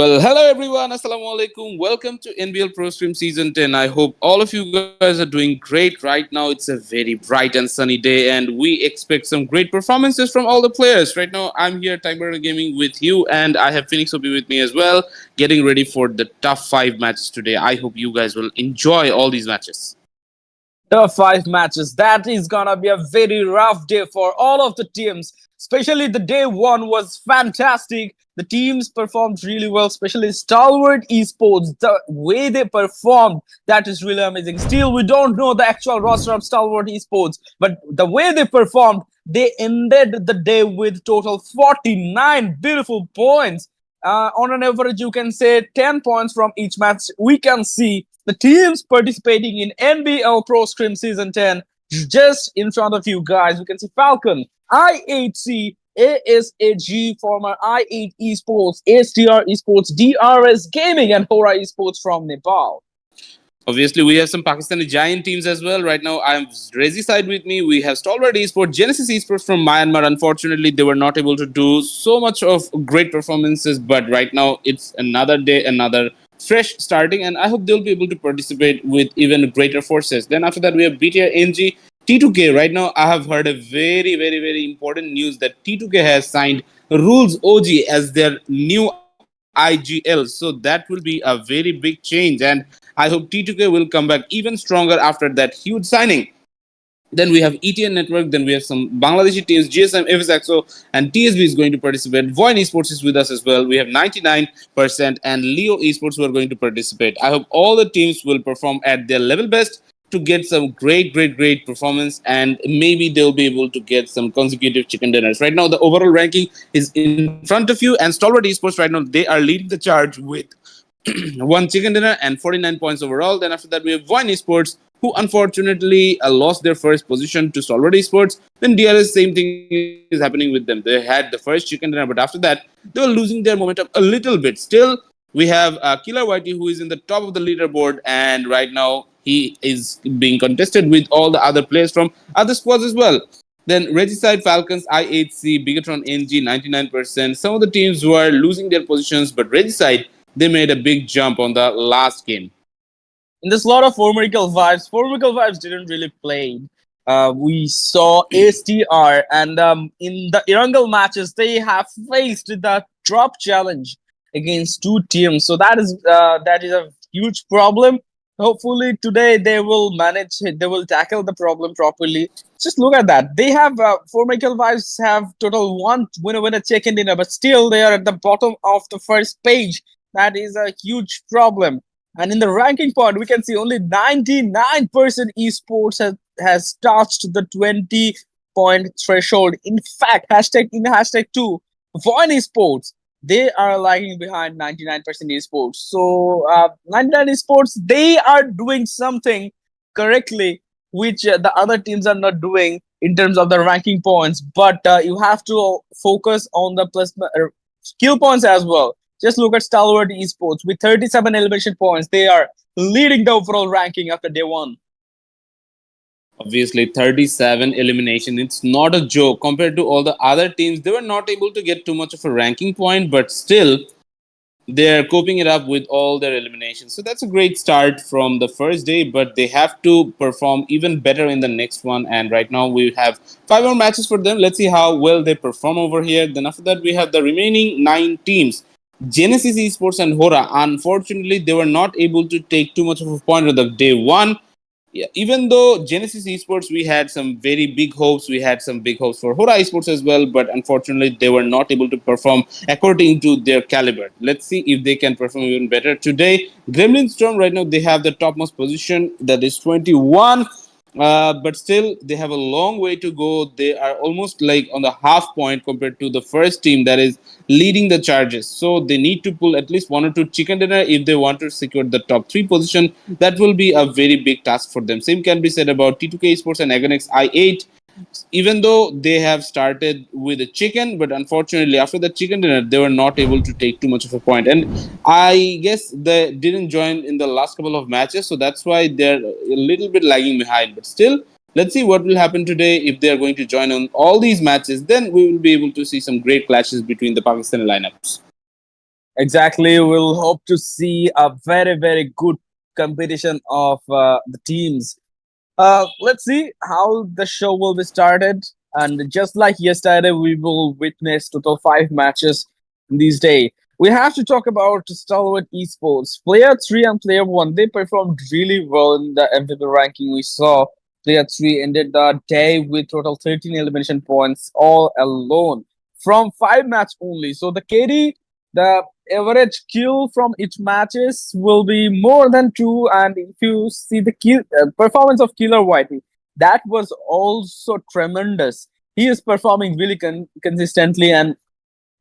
Well, hello everyone. Assalamu alaikum. Welcome to NBL Pro Stream Season 10. I hope all of you guys are doing great right now. It's a very bright and sunny day, and we expect some great performances from all the players. Right now, I'm here, Timer Gaming, with you, and I have Phoenix Obi with me as well, getting ready for the top 5 matches today. I hope you guys will enjoy all these matches. Top five matches. That is gonna be a very rough day for all of the teams. Especially the day one was fantastic. The teams performed really well, especially Stalwart Esports. The way they performed, that is really amazing. Still, we don't know the actual roster of Stalwart Esports, but the way they performed, they ended the day with total 49 beautiful points. On an average, you can say 10 points from each match. We can see the teams participating in NBL Pro Scrim Season 10 just in front of you guys. We can see Falcon, I8C, ASAG, former I8 Esports, ASTR Esports, DRS Gaming, and HORAA Esports from Nepal. Obviously, we have some Pakistani giant teams as well. Right now, I'm Rezi side with me. We have Stalwart Esports, Genesis Esports from Myanmar. Unfortunately, they were not able to do so much of great performances. But right now, it's another day, another fresh starting, and I hope they'll be able to participate with even greater forces. Then after that, we have BTR NG, T2K. Right now, I have heard a very, very, very important news that T2K has signed Rules OG as their new IGL. So that will be a very big change, and I hope T2K will come back even stronger after that huge signing. Then we have ETN Network. Then we have some Bangladeshi teams, GSM, FSXO, and TSB is going to participate. VOIN Esports is with us as well. We have 99% and Leo Esports who are going to participate. I hope all the teams will perform at their level best to get some great performance, and maybe they'll be able to get some consecutive chicken dinners. Right now, the overall ranking is in front of you, and Stalwart Esports right now, they are leading the charge with one chicken dinner and 49 points overall. Then after that, we have VOIN Esports, who unfortunately lost their first position to Stalwart Esports. Then DRS, same thing is happening with them. They had the first chicken dinner, but after that, they were losing their momentum a little bit. Still, we have Killer Whitey, who is in the top of the leaderboard, and right now he is being contested with all the other players from other squads as well. Then Regicide, Falcons, I8C, Bigetron, NG, 99%. Some of the teams were losing their positions, but Regicide, they made a big jump on the last game. And there's a lot of Formerical vibes. Formerical vibes didn't really play. We saw ASTR, and in the Irangal matches, they have faced the drop challenge against two teams. So that is a huge problem. Hopefully today they will manage it. They will tackle the problem properly. Just look at that. They have Formerical vibes have total one winner chicken dinner, but still they are at the bottom of the first page. That is a huge problem. And in the ranking point, we can see only 99% esports has touched the 20-point threshold. In fact, hashtag 2, VOIN esports, they are lagging behind 99% esports. So 99 esports, they are doing something correctly, which the other teams are not doing in terms of the ranking points. But you have to focus on the skill points as well. Just look at Stalwart Esports with 37 elimination points. They are leading the overall ranking after day one. Obviously, 37 elimination. It's not a joke. Compared to all the other teams, they were not able to get too much of a ranking point, but still, they're coping it up with all their eliminations. So that's a great start from the first day, but they have to perform even better in the next one. And right now, we have 5 more matches for them. Let's see how well they perform over here. Then after that, we have the remaining 9 teams. Genesis Esports and HORAA, unfortunately, they were not able to take too much of a point on the day one. Yeah, even though Genesis Esports, we had some very big hopes. We had some big hopes for HORAA Esports as well, but unfortunately, they were not able to perform according to their caliber. Let's see if they can perform even better. Today, Gremlin Storm, right now, they have the topmost position, that is 21. But still, they have a long way to go. They are almost like on the half point compared to the first team that is leading the charges. So they need to pull at least 1 or 2 chicken dinner if they want to secure the top 3 position. That will be a very big task for them. Same can be said about T2K Esports and Agonex I8. Even though they have started with a chicken, but unfortunately after the chicken dinner they were not able to take too much of a point, and I guess they didn't join in the last couple of matches, so that's why they're a little bit lagging behind. But still, let's see what will happen today. If they are going to join on all these matches, then we will be able to see some great clashes between the Pakistani lineups. Exactly. We'll hope to see a very, very good competition of the teams. Let's see how the show will be started. And just like yesterday, we will witness total 5 matches in this day. We have to talk about Stalwart Esports. Player 3 and Player 1, they performed really well in the MVP ranking. We saw Player 3 ended the day with total 13 elimination points all alone from 5 match only. So the KD, the average kill from each matches will be more than 2. And if you see the performance of Killer Whitey, that was also tremendous. He is performing really consistently, and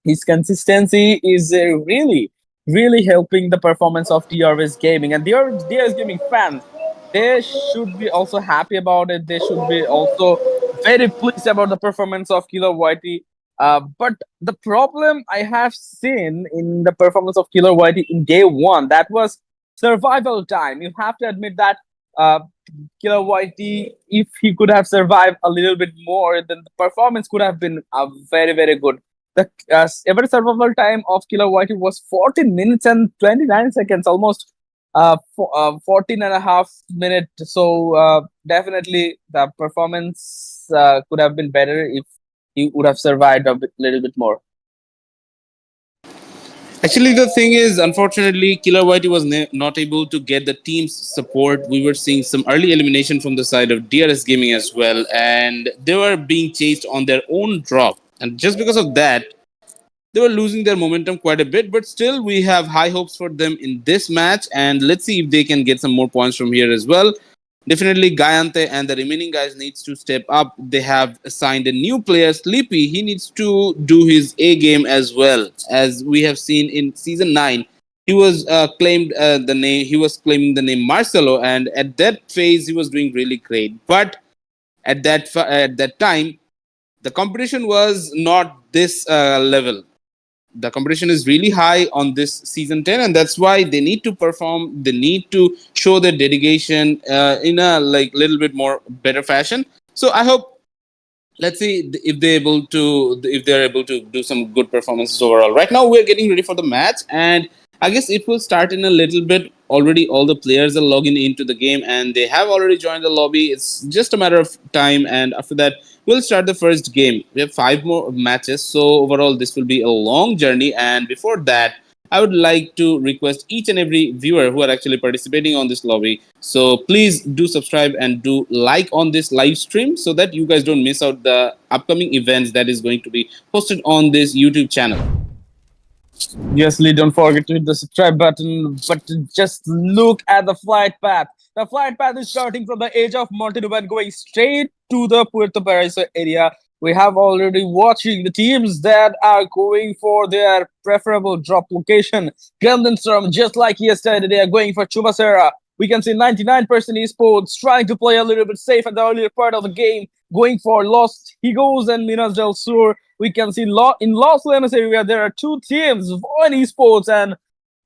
his consistency is really helping the performance of DRS Gaming. And DRS Gaming fans, they should be also happy about it. They should be also very pleased about the performance of Killer Whitey. But the problem I have seen in the performance of Killer Whitey in day one, that was survival time. You have to admit that uh, Killer Whitey, if he could have survived a little bit more, then the performance could have been very good. The average survival time of Killer Whitey was 14 minutes and 29 seconds, almost 14 and a half minutes. So definitely the performance could have been better if he would have survived little bit more. Actually, the thing is, unfortunately, Killer Whitey was not able to get the team's support. We were seeing some early elimination from the side of DRS Gaming as well, and they were being chased on their own drop. And just because of that, they were losing their momentum quite a bit. But still, we have high hopes for them in this match, and let's see if they can get some more points from here as well. Definitely, Gayante and the remaining guys needs to step up. They have signed a new player, Sleepy. He needs to do his A game as well, as we have seen in season 9. He was claimed the name. He was claiming the name Marcelo, and at that phase, he was doing really great. But at that time, the competition was not this level. The competition is really high on this season 10, and that's why they need to perform. They need to show their dedication in a like little bit more better fashion. So I hope, let's see if they're able to do some good performances overall. Right now we're getting ready for the match, and I guess it will start in a little bit. Already all the players are logging into the game, and they have already joined the lobby. It's just a matter of time, and after that we'll start the first game. We have 5 more matches, so overall this will be a long journey. And before that, I would like to request each and every viewer who are actually participating on this lobby. So please do subscribe and do like on this live stream so that you guys don't miss out the upcoming events that is going to be posted on this YouTube channel. Yes, Lee, don't forget to hit the subscribe button. But just look at the flight path. The flight path is starting from the edge of Montano and going straight to the Puerto Paraíso area. We have already watching the teams that are going for their preferable drop location. Gremlin Storm, just like yesterday, they are going for Chumacera. We can see 99% esports trying to play a little bit safe at the earlier part of the game, going for Lost Higos and Minas del Sur. We can see in Los Leones area there are 2 teams, VOIN Esports and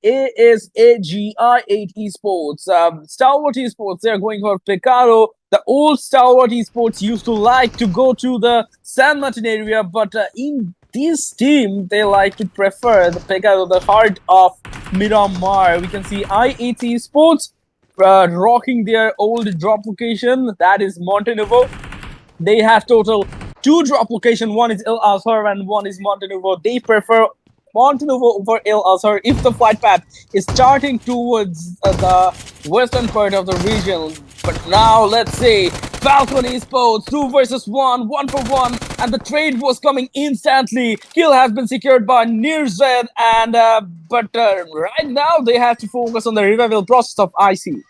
AGi8 Esports. Stalwart Esports, they are going for Pecado. The old Stalwart Esports used to like to go to the San Martin area, but in this team, they like to prefer the Pecado, the heart of Miramar. We can see I8 Esports rocking their old drop location, that is Montenuevo. They have total 2 drop location. One is El Azhar and one is Montenuevo. They prefer Montenuevo over El Azhar if the flight path is starting towards the western part of the region. But now let's see, Falcon Esports 2 versus 1, 1 for 1, and the trade was coming instantly. Kill has been secured by Nirzed, and but right now they have to focus on the revival process of IC.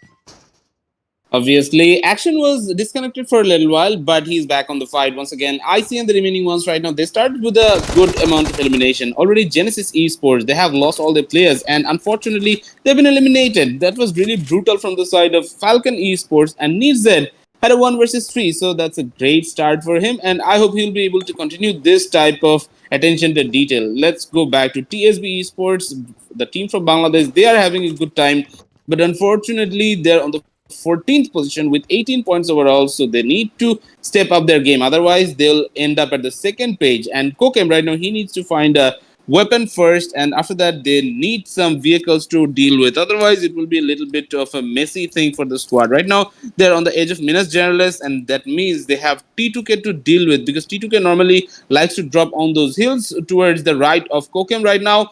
Obviously, Action was disconnected for a little while, but he's back on the fight once again. IC and the remaining ones right now, they started with a good amount of elimination. Already Genesis Esports, they have lost all their players, and unfortunately, they've been eliminated. That was really brutal from the side of Falcon Esports, and Nirzed had a 1 versus 3, so that's a great start for him, and I hope he'll be able to continue this type of attention to detail. Let's go back to TSB Esports, the team from Bangladesh. They are having a good time, but unfortunately, they're on the 14th position with 18 points overall, so they need to step up their game. Otherwise, they'll end up at the second page. And Kokem right now, he needs to find a weapon first, and after that they need some vehicles to deal with. Otherwise it will be a little bit of a messy thing for the squad. Right now they're on the edge of Minas Generales, and that means they have T2K to deal with, because T2K normally likes to drop on those hills towards the right of Kokem. Right now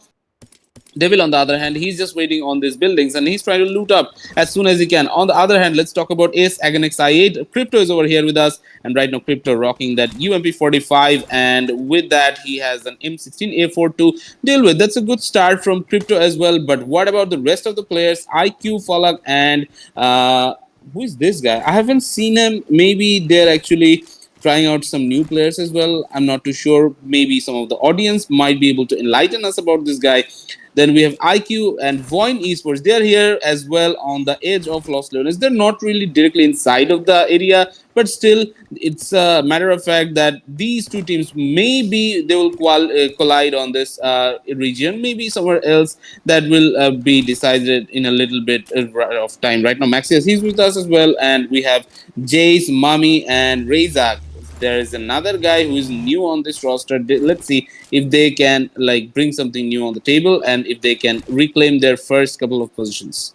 Devil, on the other hand, he's just waiting on these buildings and he's trying to loot up as soon as he can. On the other hand, let's talk about Ace Agonix i8. Crypto is over here with us, and right now Crypto rocking that UMP45, and with that he has an M16A4 to deal with. That's a good start from Crypto as well. But what about the rest of the players? IQ, Falak, and who is this guy? I haven't seen him. Maybe they're actually trying out some new players as well. I'm not too sure. Maybe some of the audience might be able to enlighten us about this guy. Then we have IQ and VOIN esports. They're here as well on the edge of Los Leones. They're not really directly inside of the area, but still, it's a matter of fact that these two teams, maybe they will collide on this region. Maybe somewhere else that will be decided in a little bit of time. Right now, Maxius, he's with us as well. And we have Jace, Mami, and Razak. There is another guy who is new on this roster. Let's see if they can like bring something new on the table and if they can reclaim their first couple of positions.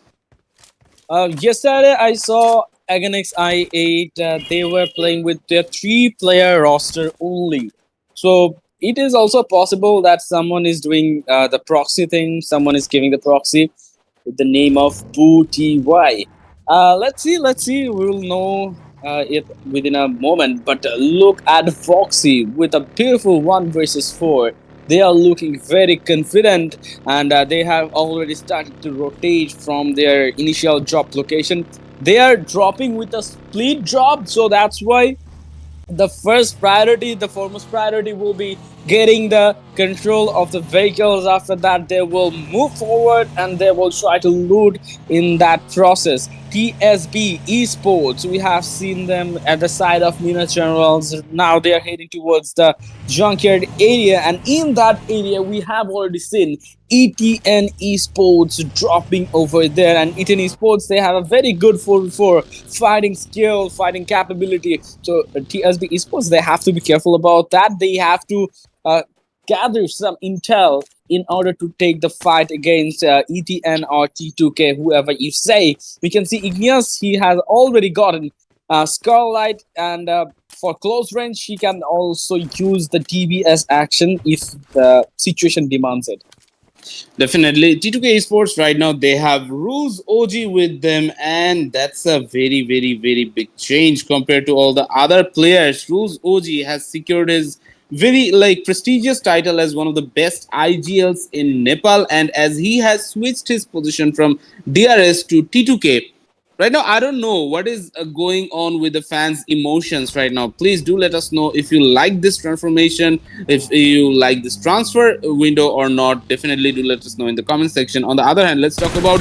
Yesterday, I saw Agonix i8. They were playing with their 3-player roster only. So it is also possible that someone is doing the proxy thing. Someone is giving the proxy with the name of Booty Y. Let's see. Let's see. We will know it within a moment. But look at Foxy with a beautiful 1 versus 4. They are looking very confident, and they have already started to rotate from their initial drop location. They are dropping with a split drop, so that's why the first priority, the foremost priority, will be getting the control of the vehicles. After that, they will move forward and they will try to loot in that process. TSB Esports, we have seen them at the side of Minas Generals. Now they are heading towards the junkyard area, and in that area we have already seen ETN Esports dropping over there. And ETN Esports, they have a very good 4v4 fighting skill, fighting capability. So TSB Esports, they have to be careful about that. They have to gather some intel in order to take the fight against ETN or T2K, whoever you say. We can see Igneous, he has already gotten Scarlight, and for close range, he can also use the DBS action if the situation demands it. Definitely. T2K Esports right now, they have Rules OG with them, and that's a very, very, very big change compared to all the other players. Rules OG has secured his very like prestigious title as one of the best IGLs in Nepal, and as he has switched his position from DRS to T2K. Right now, I don't know what is going on with the fans' emotions right now. Please do let us know if you like this transformation, if you like this transfer window or not. Definitely do let us know in the comment section. On the other hand, let's talk about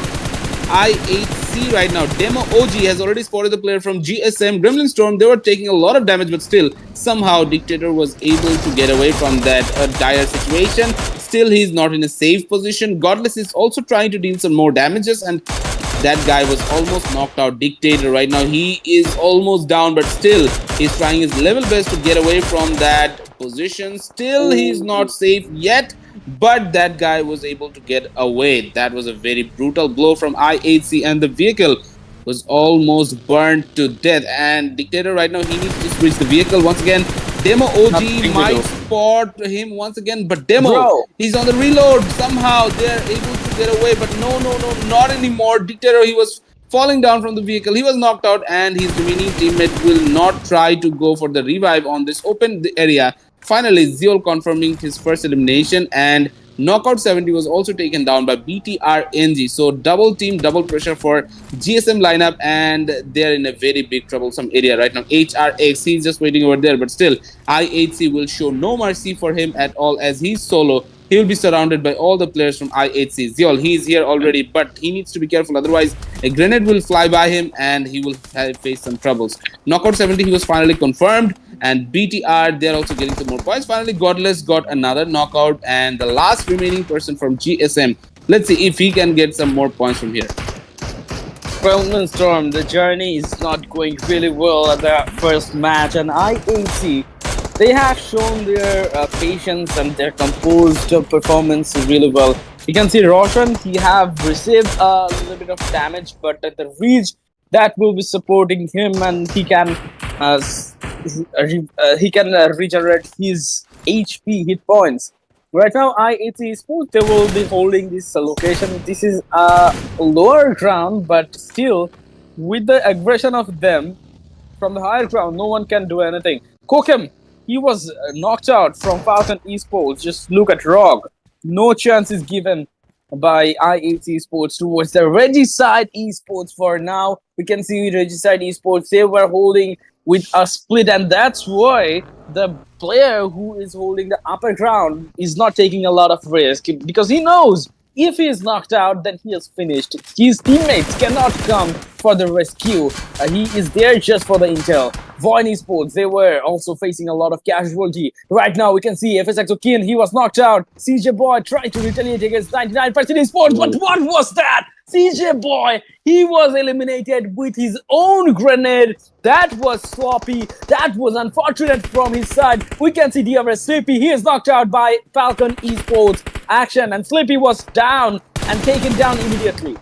I8C right now. Demo OG has already spotted the player from GSM Gremlin Storm. They were taking a lot of damage, but still, somehow Dictator was able to get away from that dire situation. Still, he's not in a safe position. Godless is also trying to deal some more damages, and that guy was almost knocked out. Dictator right now, he is almost down, but still he's trying his level best to get away from that position. Still, he's not safe yet, but that guy was able to get away. That was a very brutal blow from I8C, and the vehicle was almost burned to death. And Dictator right now, he needs to switch the vehicle once again. Demo OG might spot him once again, but Demo, he's on the reload. Somehow they're able to get away, but no, not anymore. Dictator, he was falling down from the vehicle. He was knocked out, and his remaining teammate will not try to go for the revive on this open area. Finally, Zeol confirming his first elimination, and Knockout 70 was also taken down by BTRNG. So double team, double pressure for GSM lineup, and they're in a very big troublesome area right now. HRX, he's just waiting over there, but still I8C will show no mercy for him at all, as he's solo. He will be surrounded by all the players from I8C. Zeol, he's here already, but he needs to be careful. Otherwise, a grenade will fly by him and he will face some troubles. Knockout 70, he was finally confirmed. And BTR, they're also getting some more points. Finally, Godless got another knockout. And the last remaining person from GSM. Let's see if he can get some more points from here. Gremlin Storm, the journey is not going really well at the first match. And I8C, They have shown their patience and their composed performance really well. You can see Roshan, he have received a little bit of damage, but at the reach that will be supporting him, and he can regenerate his HP hit points. Right now, I8 Esports, they will be holding this location. This is a lower ground, but still, with the aggression of them, from the higher ground, no one can do anything. Kokem, he was knocked out from Falcon Esports. Just look at Rog. No chance is given by I8 Esports towards the Regicide Esports for now. We can see Regicide Esports, they were holding with a split, and that's why the player who is holding the upper ground is not taking a lot of risk because he knows if he is knocked out, then he is finished. His teammates cannot come for the rescue. He is there just for the intel. VOIN Esports, they were also facing a lot of casualty. Right now, we can see FSXOKIN, he was knocked out. CJ Boy tried to retaliate against 99% Esports, but what was that? CJ Boy, he was eliminated with his own grenade. That was sloppy. That was unfortunate from his side. We can see DRS Sleepy. He is knocked out by Falcon Esports action, and Sleepy was down and taken down immediately.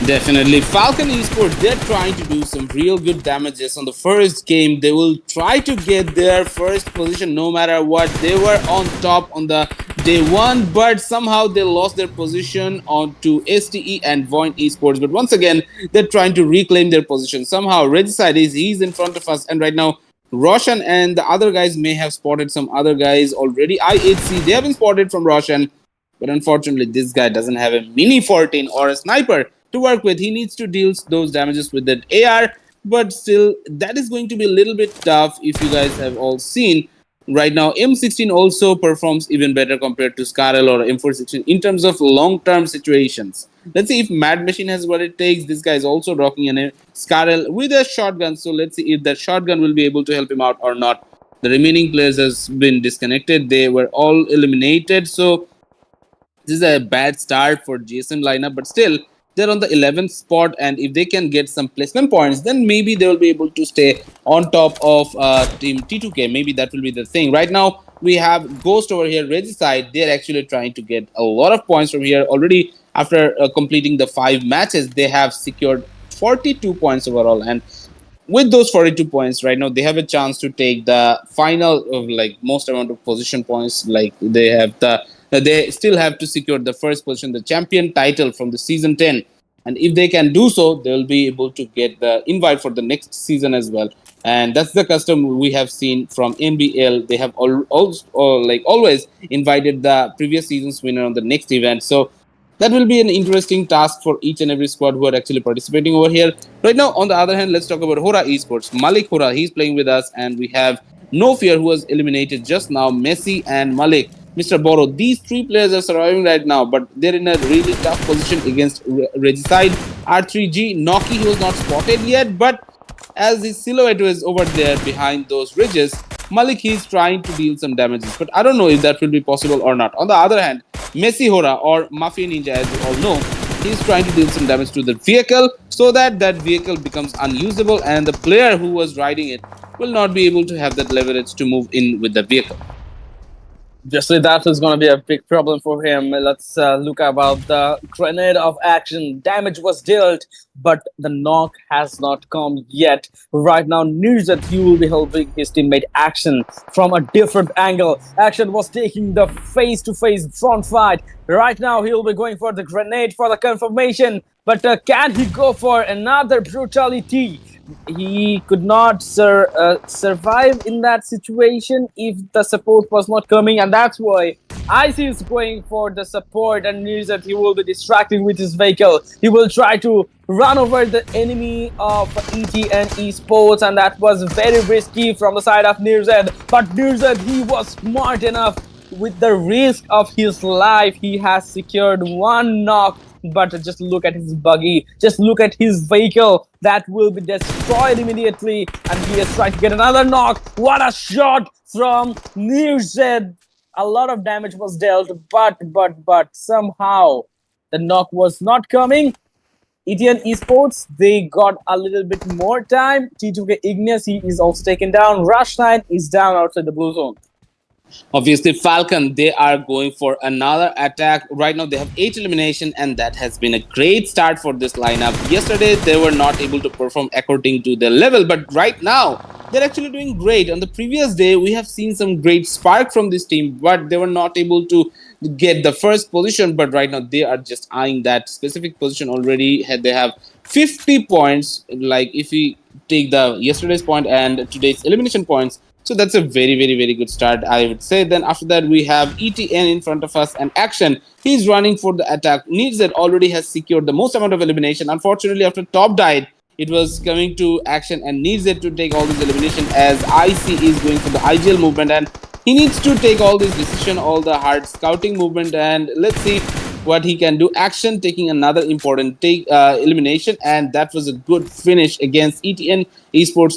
Definitely. Falcon Esports, they're trying to do some real good damages on the first game. They will try to get their first position no matter what. They were on top on the day one, but somehow they lost their position on to STE and VOIN Esports. But once again, they're trying to reclaim their position. Somehow, Regicide he's in front of us, and right now, Roshan and the other guys may have spotted some other guys already. I8C, they have been spotted from Roshan. But unfortunately, this guy doesn't have a mini 14 or a sniper to work with. He needs to deal those damages with that AR. But still, that is going to be a little bit tough if you guys have all seen. Right now, M16 also performs even better compared to Scarel or M416 in terms of long-term situations. Let's see if Mad Machine has what it takes. This guy is also rocking a Scarel with a shotgun. So let's see if that shotgun will be able to help him out or not. The remaining players has been disconnected. They were all eliminated. So this is a bad start for GSM lineup, but still they're on the 11th spot, and if they can get some placement points, then maybe they will be able to stay on top of team T2K. Maybe that will be the thing. Right now we have Ghost over here, Regicide. They're actually trying to get a lot of points from here already. After completing the 5 matches, they have secured 42 points overall, and with those 42 points right now, they have a chance to take the final of like most amount of position points. Like they still have to secure the first position, the champion title from the season 10, and if they can do so, they will be able to get the invite for the next season as well. And that's the custom we have seen from NBL. They have always invited the previous season's winner on the next event. So that will be an interesting task for each and every squad who are actually participating over here. Right now, on the other hand, let's talk about HORAA Esports. Malik HORAA, he's playing with us, and we have No Fear, who was eliminated just now, Messi and Malik. Mr. Boro, these 3 players are surviving right now, but they're in a really tough position against Regicide. R3G, Noki, he was not spotted yet, but as his silhouette was over there behind those ridges, Malik, he's trying to deal some damages, but I don't know if that will be possible or not. On the other hand, Messi HORAA or Mafia Ninja, as you all know, he's trying to deal some damage to the vehicle so that that vehicle becomes unusable, and the player who was riding it will not be able to have that leverage to move in with the vehicle. Obviously, that is going to be a big problem for him. Let's look about the grenade of action. Damage was dealt, but the knock has not come yet. Right now, Nirzat, he will be helping his teammate Action from a different angle. Action was taking the face-to-face front fight. Right now, he'll be going for the grenade for the confirmation. But can he go for another brutality? He could not survive in that situation if the support was not coming, and that's why IC is going for the support, and Nirzat, he will be distracting with his vehicle. He will try to run over the enemy of EGi8 Esports, and that was very risky from the side of Nirzat. But Nirzat, he was smart enough. With the risk of his life, he has secured 1 knock. But just look at his buggy, just look at his vehicle that will be destroyed immediately, and he is trying to get another knock. What a shot from Nirzat! A lot of damage was dealt, but somehow the knock was not coming. ETN Esports, they got a little bit more time. T2K Ignis, he is also taken down. Rush9 is down outside the blue zone. Obviously, Falcon, they are going for another attack. Right now, they have 8 elimination, and that has been a great start for this lineup. Yesterday, they were not able to perform according to their level, but right now, they're actually doing great. On the previous day, we have seen some great spark from this team, but they were not able to get the first position. But right now, they are just eyeing that specific position already. They have 50 points. Like if we take the yesterday's point and today's elimination points, so that's a very, very, very good start, I would say. Then after that, we have ETN in front of us and Action. He's running for the attack. Needs that already has secured the most amount of elimination. Unfortunately, after top died, it was coming to Action and needs it to take all this elimination as IC is going for the IGL movement, and he needs to take all this decision, all the hard scouting movement, and let's see what he can do. Action taking another important elimination, and that was a good finish against ETN Esports.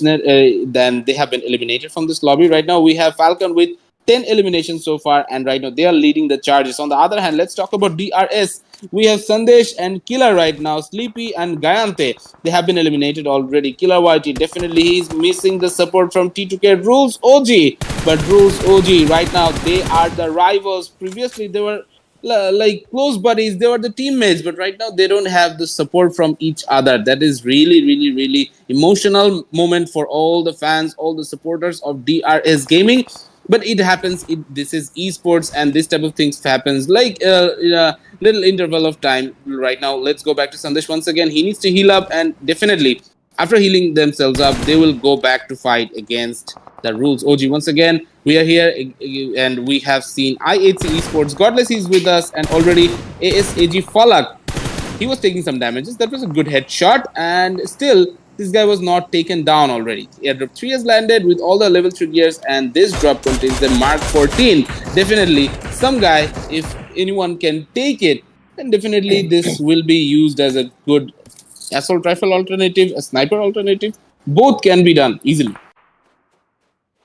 Then they have been eliminated from this lobby. Right now, we have Falcon with 10 eliminations so far, and right now they are leading the charges. On the other hand, let's talk about DRS. We have Sandesh and Killer right now, Sleepy and Gayante. They have been eliminated already. Killer YT, definitely he's missing the support from T2K. Rules OG, but Rules OG right now, they are the rivals. Previously, they were like close buddies, they were the teammates, but right now they don't have the support from each other. That is really, really, really emotional moment for all the fans, all the supporters of DRS gaming. But it happens, this is esports, and this type of things happens like in a little interval of time. Right now, let's go back to Sandesh once again. He needs to heal up, and definitely after healing themselves up, they will go back to fight against the Rules OG. Once again, we are here and we have seen I8 Esports. Godless is with us, and already ASAG Falak, he was taking some damages. That was a good headshot, and still this guy was not taken down already. Airdrop 3 has landed with all the level 3 gears, and this drop contains the Mark 14. Definitely some guy, if anyone can take it, then definitely this will be used as a good assault rifle alternative, a sniper alternative. Both can be done easily.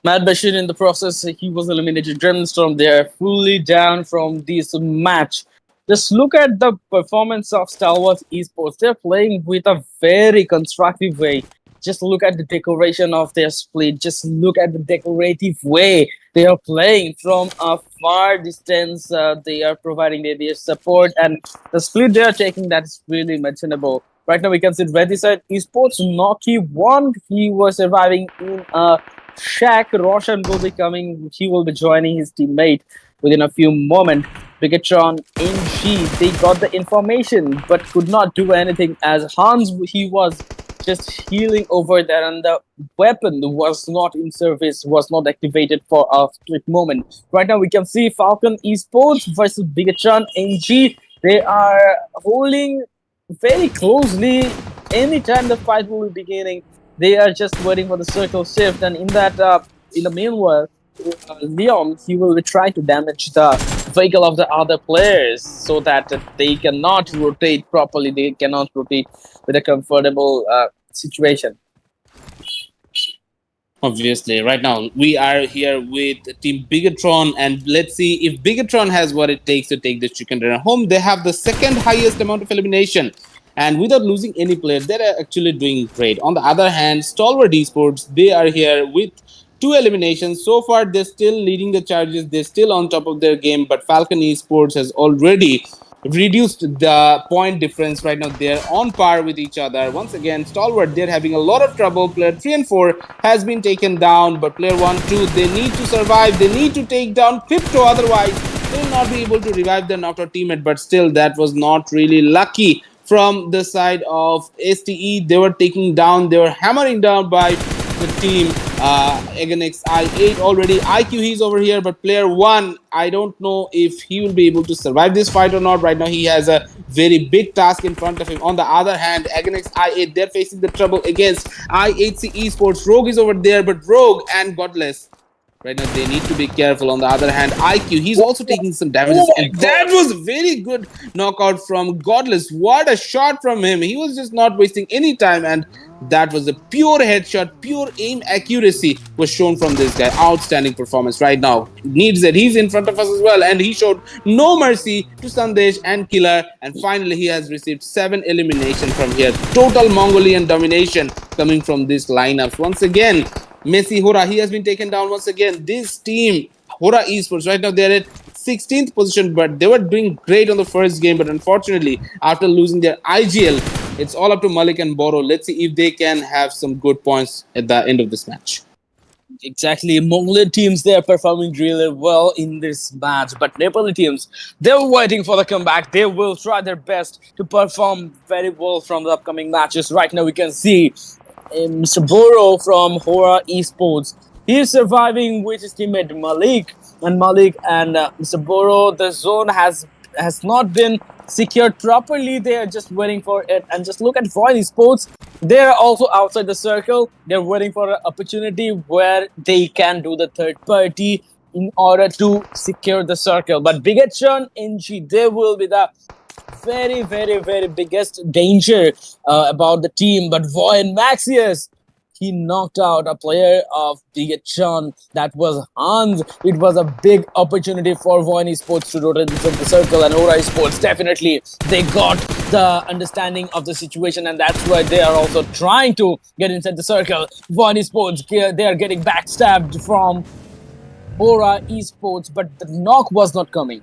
Matt Bashir in the process, he was eliminated. Gremlin Storm, they are fully down from this match. Just look at the performance of Star Wars Esports. They're playing with a very constructive way. Just look at the decoration of their split. Just look at the decorative way they are playing from a far distance. They are providing their support, and the split they are taking, that's really mentionable. Right now, we can see Ready Side Esports. Noki won. He was surviving in a shack. Roshan will be coming. He will be joining his teammate within a few moments. BIGETRON, NG, they got the information but could not do anything, as Hans, he was just healing over there, and the weapon was not in service, was not activated for a split moment. Right now, we can see Falcon Esports versus BIGETRON, NG. They are holding very closely. Anytime the fight will be beginning, they are just waiting for the circle shift, and in that, in the meanwhile, Leon, he will try to damage the vehicle of the other players so that they cannot rotate properly. They cannot rotate with a comfortable situation. Obviously, right now we are here with Team Bigetron, and let's see if Bigetron has what it takes to take this chicken dinner home. They have the second highest amount of elimination, and without losing any player, they're actually doing great. On the other hand, Stalwart Esports, they are here with 2 eliminations. So far, they're still leading the charges. They're still on top of their game, but Falcon Esports has already reduced the point difference. Right now, they're on par with each other. Once again, Stalwart, they're having a lot of trouble. Player 3 and 4 has been taken down, but player 1, 2, they need to survive. They need to take down Crypto, otherwise they will not be able to revive their knocked out teammate. But still, that was not really lucky from the side of STE. They were taking down, they were hammering down by the team AGi8 already. IQ, he's over here, but player 1, I don't know if he will be able to survive this fight or not. Right now, he has a very big task in front of him. On the other hand, AGi8, they're facing the trouble against I8C Esports. Rogue is over there, but Rogue and Godless, right now, they need to be careful. On the other hand, IQ, he's also taking some damages. And that was a very good knockout from Godless. What a shot from him. He was just not wasting any time. And That was a pure headshot, pure aim accuracy was shown from this guy. Outstanding performance right now. Needs that he's in front of us as well, and he showed no mercy to Sandesh and Killer. And finally, he has received 7 elimination from here. Total Mongolian domination coming from these lineups. Once again, Messi HORAA, he has been taken down once again. This team, HORAA Esports, right now they're at 16th position, but they were doing great on the first game. But unfortunately, after losing their IGL, it's all up to Malik and Boro. Let's see if they can have some good points at the end of this match. Exactly. Mongolian teams, they are performing really well in this match. But Nepali teams, they're waiting for the comeback. They will try their best to perform very well from the upcoming matches. Right now, we can see Mr. Boro from HORAA Esports. He is surviving with his teammate Malik. And Mr. Boro, the zone has not been secured properly. They are just waiting for it. And just look at VOIN Esports. They are also outside the circle. They're waiting for an opportunity where they can do the third party in order to secure the circle. But BIGETRON, NG, they will be the very, very, very biggest danger about the team. But VOIN Maxius, he knocked out a player of BIGETRON. That was Hans. It was a big opportunity for VOIN Esports to rotate inside the circle, and HORAA Esports, definitely they got the understanding of the situation, and that's why they are also trying to get inside the circle. VOIN Esports, they are getting backstabbed from HORAA Esports, but the knock was not coming.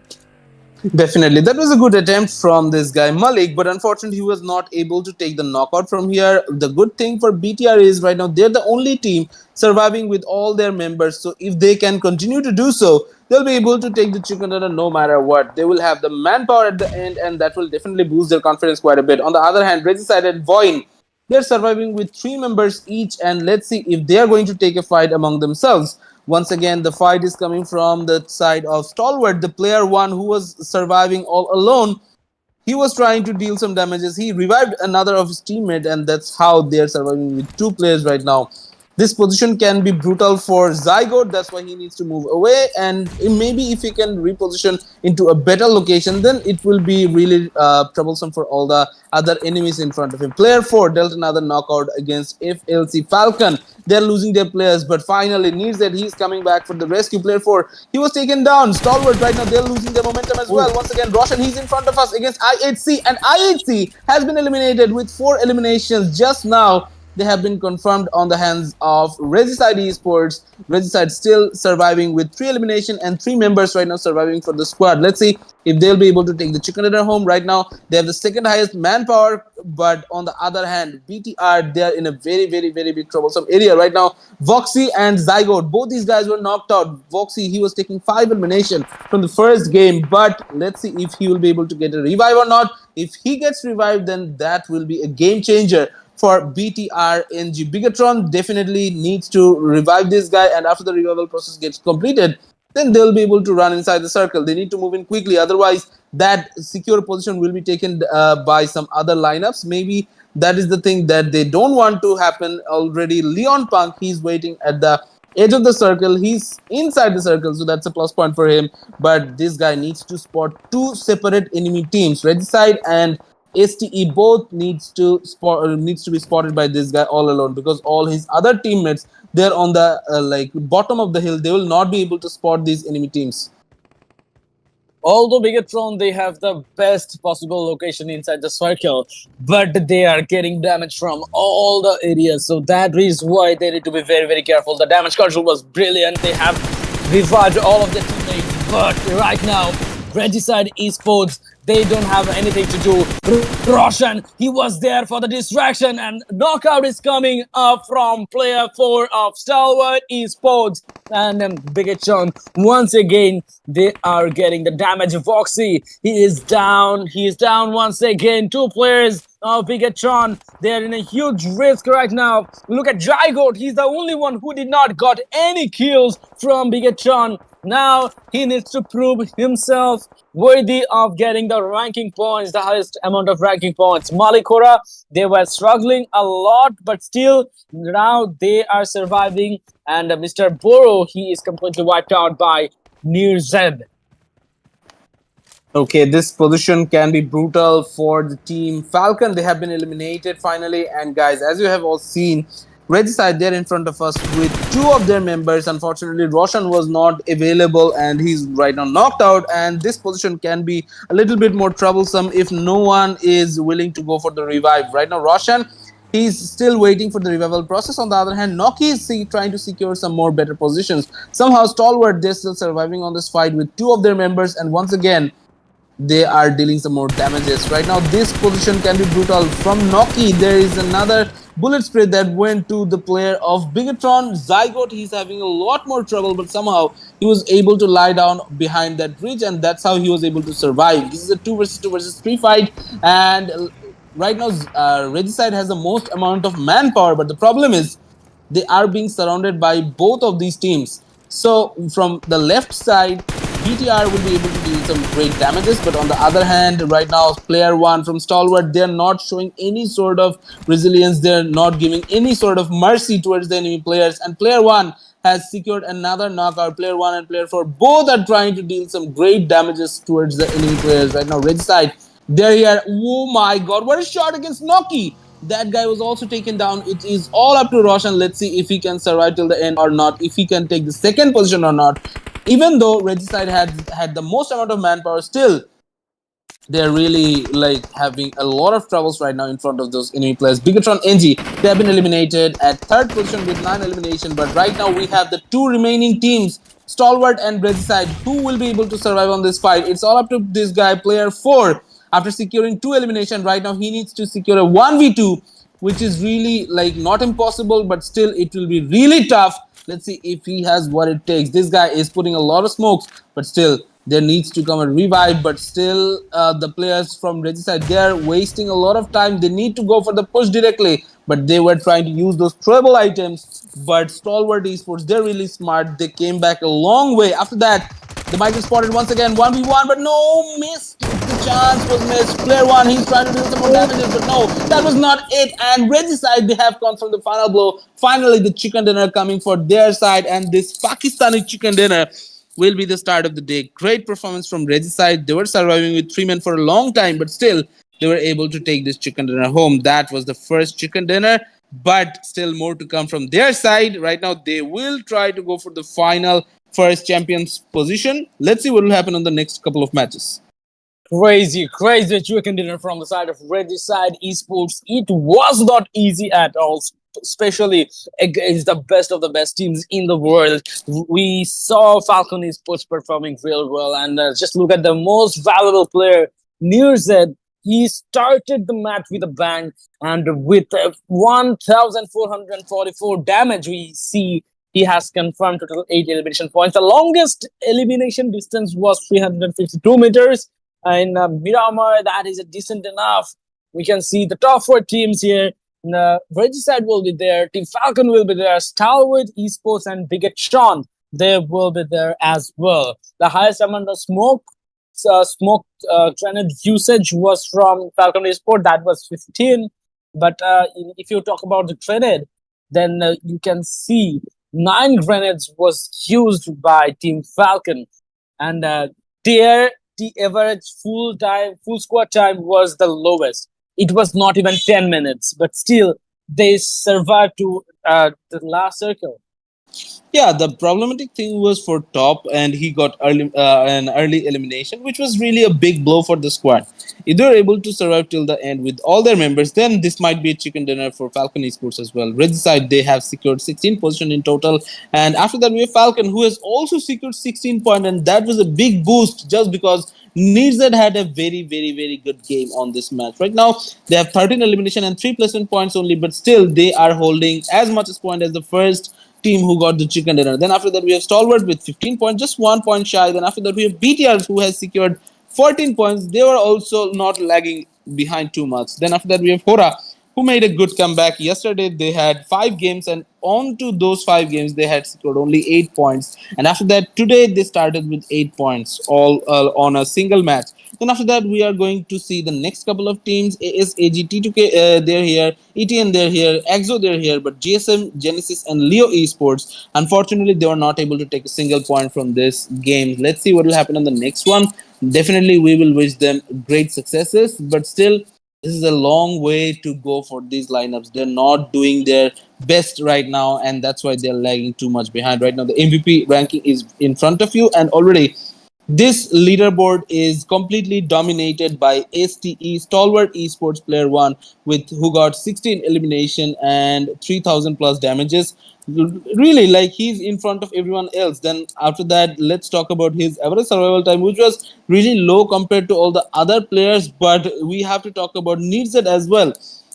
Definitely. That was a good attempt from this guy Malik, but unfortunately he was not able to take the knockout from here. The good thing for BTR is right now they're the only team surviving with all their members. So if they can continue to do so, they'll be able to take the chicken dinner no matter what. They will have the manpower at the end, and that will definitely boost their confidence quite a bit. On the other hand, Regicide and VOIN, they're surviving with 3 members each, and let's see if they are going to take a fight among themselves. Once again, the fight is coming from the side of Stalwart, the player 1 who was surviving all alone. He was trying to deal some damages. He revived another of his teammate, and that's how they're surviving with 2 players right now. This position can be brutal for Zygote. That's why he needs to move away, and maybe if he can reposition into a better location, then it will be really troublesome for all the other enemies in front of him. Player 4 dealt another knockout against FLC Falcon. They're losing their players, but finally needs that he's coming back for the rescue. Player 4, he was taken down. Stalwart right now, they're losing their momentum as well. Once again, Roshan, he's in front of us against I8C, and I8C has been eliminated with 4 eliminations just now. They have been confirmed on the hands of Regicide Esports. Regicide still surviving with 3 elimination and 3 members right now surviving for the squad. Let's see if they'll be able to take the chicken dinner home. Right now, they have the second highest manpower, but on the other hand, BTR, they're in a very, very, very big troublesome area right now. Voxy and Zygote, both these guys were knocked out. Voxy, he was taking 5 elimination from the first game, but let's see if he will be able to get a revive or not. If he gets revived, then that will be a game changer for BTR NG. BIGETRON definitely needs to revive this guy, and after the revival process gets completed, then they'll be able to run inside the circle. They need to move in quickly, otherwise that secure position will be taken by some other lineups. Maybe that is the thing that they don't want to happen. Already Leon Punk, he's waiting at the edge of the circle. He's inside the circle, so that's a plus point for him. But this guy needs to spot 2 separate enemy teams. Regicide and STE both needs to be spotted by this guy all alone, because all his other teammates, they're on the bottom of the hill. They will not be able to spot these enemy teams. Although BIGETRON, they have the best possible location inside the circle, but they are getting damage from all the areas. So that is why they need to be very, very careful. The damage control was brilliant. They have revived all of their teammates, but right now, Regicide Esports, they don't have anything to do. Roshan, he was there for the distraction, and knockout is coming up from player 4 of Stalwart Esports. And BIGETRON, once again, they are getting the damage. Voxy, he is down. He is down once again. 2 players of BIGETRON, they are in a huge risk right now. Look at Zygote. He's the only one who did not got any kills from BIGETRON. Now he needs to prove himself worthy of getting the ranking points, the highest amount of ranking points. Malik HORAA, they were struggling a lot, but still now they are surviving. And Mr. Boro, he is completely wiped out by Near Zed. Okay, this position can be brutal for the team Falcon. They have been eliminated finally. And guys, as you have all seen, Regicide there in front of us with two of their members. Unfortunately, Roshan was not available and he's right now knocked out. And this position can be a little bit more troublesome if no one is willing to go for the revive. Right now, Roshan, he's still waiting for the revival process. On the other hand, Noki is trying to secure some more better positions. Somehow, Stalwart, they're still surviving on this fight with two of their members. And once again, they are dealing some more damages. Right now, this position can be brutal. From Noki, there is another bullet spray that went to the player of Bigetron. Zygote, he's having a lot more trouble, but somehow he was able to lie down behind that bridge, and that's how he was able to survive. This is a 2 versus 2 versus 3 fight, and right now, Regicide has the most amount of manpower, but the problem is they are being surrounded by both of these teams. So from the left side, BTR will be able to deal some great damages, but on the other hand, right now, player one from Stalwart, they're not showing any sort of resilience. They're not giving any sort of mercy towards the enemy players. And player one has secured another knockout. Player one and player four both are trying to deal some great damages towards the enemy players. Right now, Regicide, they're here. Oh my god, what a shot against Noki! That guy was also taken down. It is all up to Roshan. Let's see if he can survive till the end or not, if he can take the second position or not. Even though Regicide had the most amount of manpower, still they're really like having a lot of troubles right now in front of those enemy players. Bigetron NG, they have been eliminated at third position with 9 elimination, but right now we have the two remaining teams, Stalwart and Regicide, who will be able to survive on this fight. It's all up to this guy, player 4. After securing 2 elimination, right now he needs to secure a 1v2, which is really like not impossible, but still it will be really tough. Let's see if he has what it takes. This guy is putting a lot of smokes, but still there needs to come a revive. But still, the players from Regicide, they are wasting a lot of time. They need to go for the push directly, but they were trying to use those trouble items. But Stalwart Esports, they're really smart. They came back a long way. After that, the mic is spotted once again, 1v1, but no, missed. The chance was missed. Player one, he's trying to do some more damages, but no, that was not it. And Regicide, they have come from the final blow. Finally, the chicken dinner coming for their side, and this Pakistani chicken dinner will be the start of the day. Great performance from Regicide. They were surviving with 3 men for a long time, but still, they were able to take this chicken dinner home. That was the first chicken dinner, but still more to come from their side. Right now, they will try to go for the final first champions position. Let's see what will happen on the next couple of matches. Crazy chicken dinner from the side of Regicide Esports. It was not easy at all, especially against the best of the best teams in the world. We saw Falcon Esports performing real well, and just look at the most valuable player, Nearzed. He started the match with a bang, and with 1,444 damage, we see he has confirmed total 8 elimination points. The longest elimination distance was 352 meters. In Miramar, that is a decent enough. We can see the top 4 teams here. Regicide will be there. Team Falcon will be there. Stalwart Esports and Bigetron, they will be there as well. The highest amount of smoke grenade usage was from Falcon Esports. That was 15. But if you talk about the grenade, then you can see 9 grenades was used by Team Falcon, and the average full squad time was the lowest. It was not even 10 minutes, but still they survived to the last circle. Yeah, the problematic thing was for Top, and he got an early elimination, which was really a big blow for the squad. If they're able to survive till the end with all their members, then this might be a chicken dinner for Falcon Esports as well. Regicide, they have secured 16 position in total, and after that we have Falcon, who has also secured 16 points, and that was a big boost just because Nearzed had a very good game on this match. Right now, they have 13 elimination and 3 placement points only, but still they are holding as much as point as the first team who got the chicken dinner. Then after that, we have Stalwart with 15 points, just 1 point shy. Then after that, we have BTRs who has secured 14 points. They were also not lagging behind too much. Then after that, we have HORAA, who made a good comeback. Yesterday, they had 5 games, and on to those 5 games, they had scored only 8 points. And after that, today, they started with 8 points, all on a single match. Then after that, we are going to see the next couple of teams. Is AGi8 they're here, ETN they're here, EXO they're here, but GSM, Genesis, and Leo Esports, unfortunately, they were not able to take a single point from this game. Let's see what will happen on the next one. Definitely, we will wish them great successes, but still, this is a long way to go for these lineups. They're not doing their best right now, and that's why they're lagging too much behind. Right now, the MVP ranking is in front of you, and already this leaderboard is completely dominated by STE Stalwart Esports Player 1 with who got 16 elimination and 3000 plus damages. Really, like he's in front of everyone else. Then after that, let's talk about his average survival time, which was really low compared to all the other players. But we have to talk about Needset as well.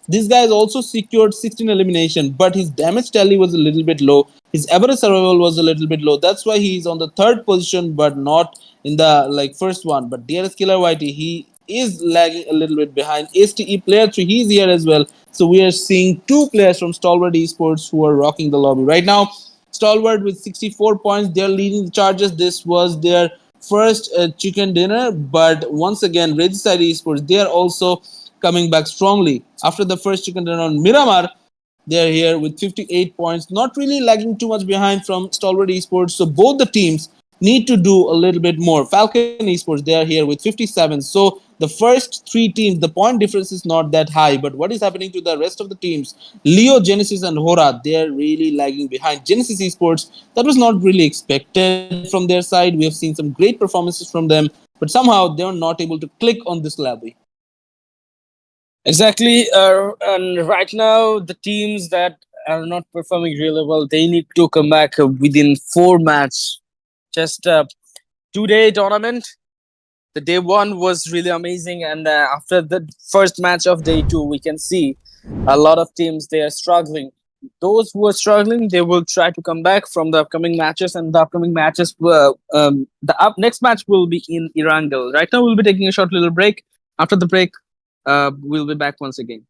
This guy has also secured 16 elimination, but his damage tally was a little bit low. His average survival was a little bit low. That's why he's on the third position, but not in the like first one. But DRS Killer Whitey, he is lagging a little bit behind. STE Player 3, he's here as well. So we are seeing two players from Stalwart Esports who are rocking the lobby. Right now, Stalwart with 64 points, they're leading the charges. This was their first chicken dinner, but once again, Regicide Esports, they are also coming back strongly. After the first chicken dinner on Miramar, they're here with 58 points, not really lagging too much behind from Stalwart Esports. So both the teams need to do a little bit more. Falcon Esports, they are here with 57. So the first three teams, the point difference is not that high. But what is happening to the rest of the teams? Leo, Genesis, and HORAA, they're really lagging behind. Genesis Esports, that was not really expected from their side. We have seen some great performances from them, but somehow they were not able to click on this lobby. Exactly. And right now, the teams that are not performing really well, they need to come back within 4 match. Just 2 day tournament. The day one was really amazing, and after the first match of day two, we can see a lot of teams they are struggling. Those who are struggling, they will try to come back from the upcoming matches, and the upcoming matches. Next match will be in Irangal. Right now, we'll be taking a short little break. After the break, we'll be back once again.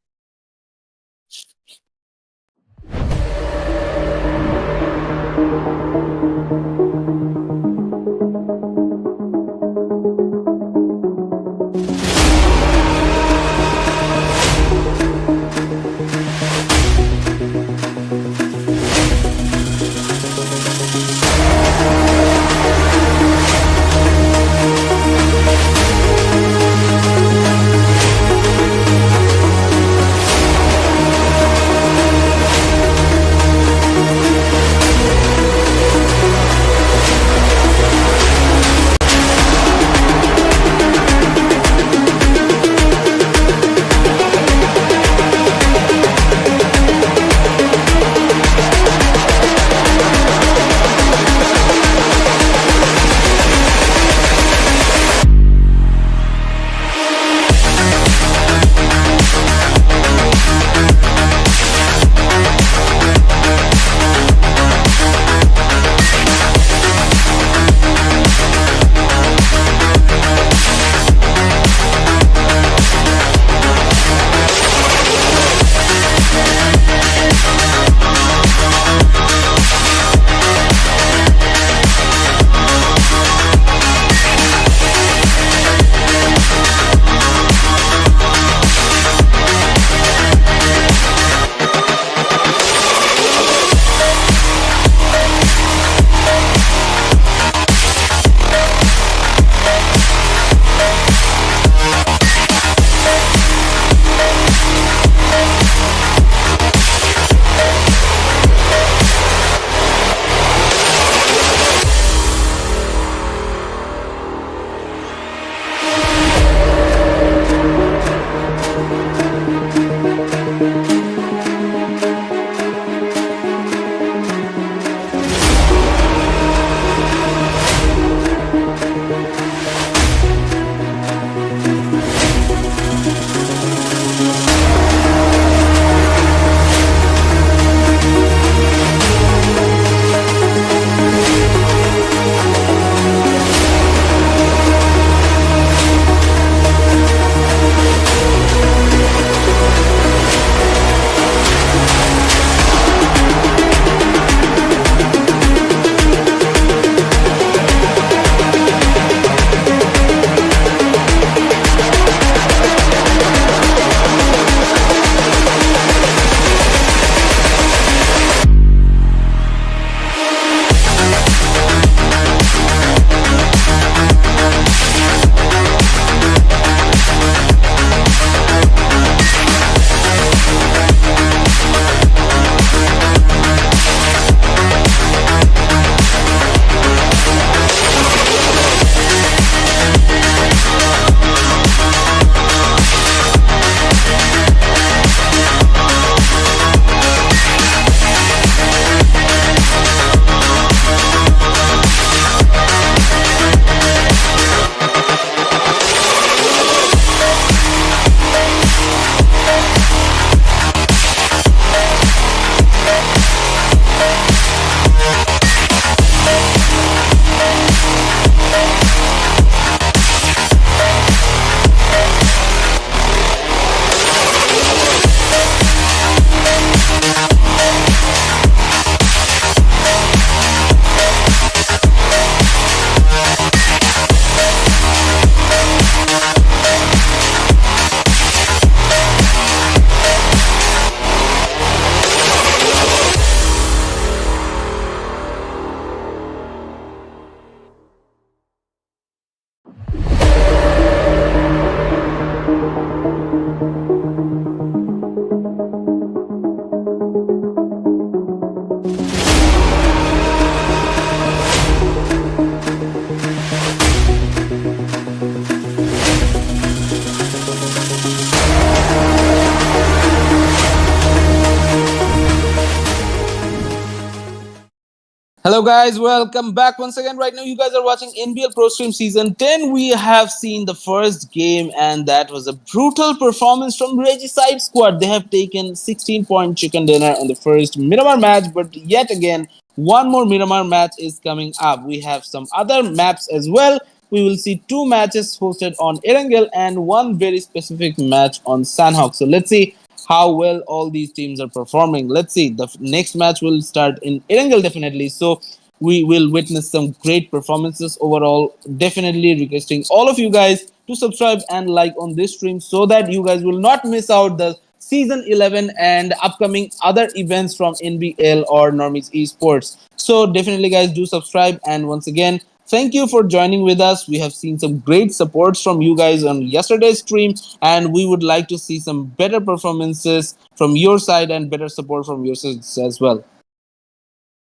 Hello, guys. Welcome back once again. Right now, you guys are watching NBL Pro Stream Season 10. We have seen the first game, and that was a brutal performance from Regicide squad. They have taken 16-point chicken dinner in the first Miramar match, but yet again, one more Miramar match is coming up. We have some other maps as well. We will see two matches hosted on Erangel and one very specific match on Sanhok. So let's see how well all these teams are performing. Let's see. The next match will start in Erangel definitely. So we will witness some great performances overall. Definitely requesting all of you guys to subscribe and like on this stream so that you guys will not miss out the season 11 and upcoming other events from NBL or Normies Esports. So definitely guys do subscribe, and once again thank you for joining with us. We have seen some great supports from you guys on yesterday's stream, and we would like to see some better performances from your side and better support from your side as well.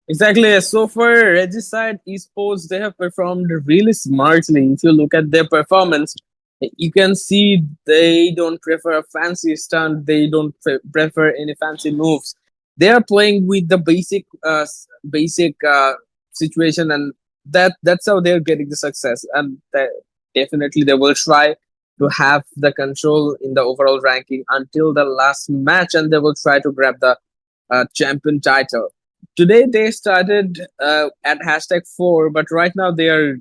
Exactly. So for Regicide Esports, they have performed really smartly. If you look at their performance, you can see they don't prefer a fancy stunt. They don't prefer any fancy moves. They are playing with the basic situation, and that's how they're getting the success. And definitely, they will try to have the control in the overall ranking until the last match, and they will try to grab the champion title. Today they started at hashtag 4, but right now they are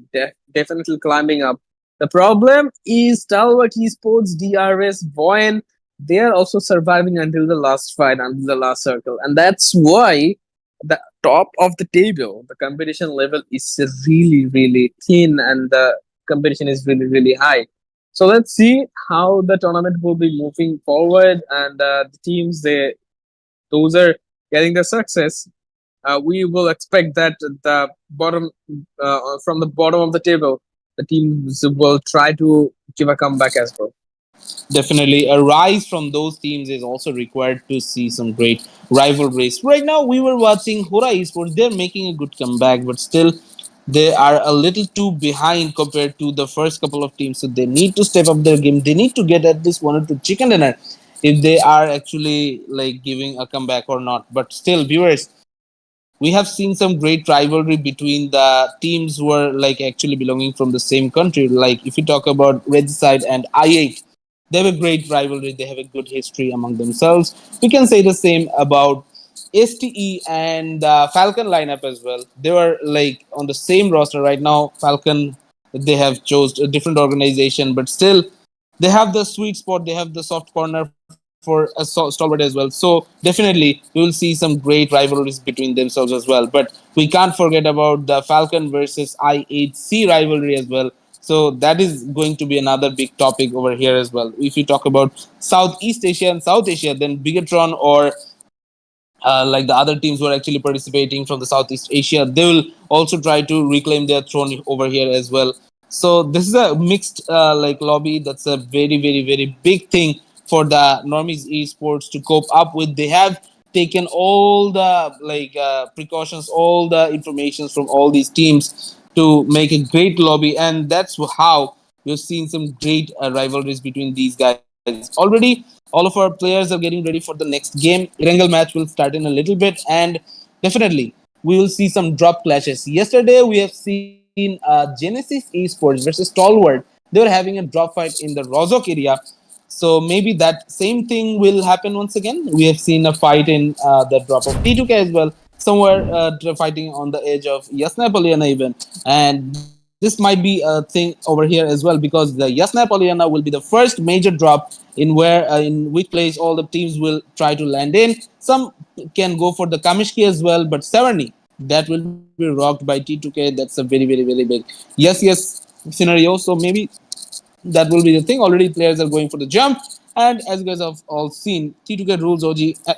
definitely climbing up. The problem is Stalwart Esports, DRS, VOIN, they are also surviving until the last fight, until the last circle. And that's why the top of the table, the competition level is really, really thin, and the competition is really, really high. So let's see how the tournament will be moving forward, and the teams, those are getting the success. We will expect that the bottom, from the bottom of the table, the teams will try to give a comeback as well. Definitely a rise from those teams is also required to see some great rivalries. Right now we were watching HORAA Esports. They're making a good comeback, but still they are a little too behind compared to the first couple of teams. So they need to step up their game. They need to get at least one or two chicken dinner if they are actually like giving a comeback or not. But still, viewers, we have seen some great rivalry between the teams who are like actually belonging from the same country. Like if you talk about Regicide and I8, they have a great rivalry. They have a good history among themselves. We can say the same about STE and the Falcon lineup as well. They were like on the same roster right now. Falcon, they have chose a different organization, but still they have the sweet spot. They have the soft corner for a stalwart as well. So definitely we will see some great rivalries between themselves as well. But we can't forget about the Falcon versus I8C rivalry as well. So that is going to be another big topic over here as well. If you talk about Southeast Asia and South Asia, then Bigetron or like the other teams who are actually participating from the Southeast Asia, they will also try to reclaim their throne over here as well. So this is a mixed like lobby. That's a very, very, very big thing for the Normies esports to cope up with. They have taken all the like precautions, all the informations from all these teams to make a great lobby, and that's how we've seen some great rivalries between these guys. Already, all of our players are getting ready for the next game. Erangel match will start in a little bit, and definitely we will see some drop clashes. Yesterday, we have seen Genesis Esports versus Stalwart. They were having a drop fight in the Rozok area. So maybe that same thing will happen once again. We have seen a fight in the drop of T2K as well. Somewhere fighting on the edge of Yasna Poliana even. And this might be a thing over here as well, because the Yasna Poliana will be the first major drop in which place all the teams will try to land in. Some can go for the Kamishki as well, but Severny, that will be rocked by T2K. That's a very, very, very big yes scenario. So maybe that will be the thing. Already players are going for the jump, and as you guys have all seen, T2K rules OG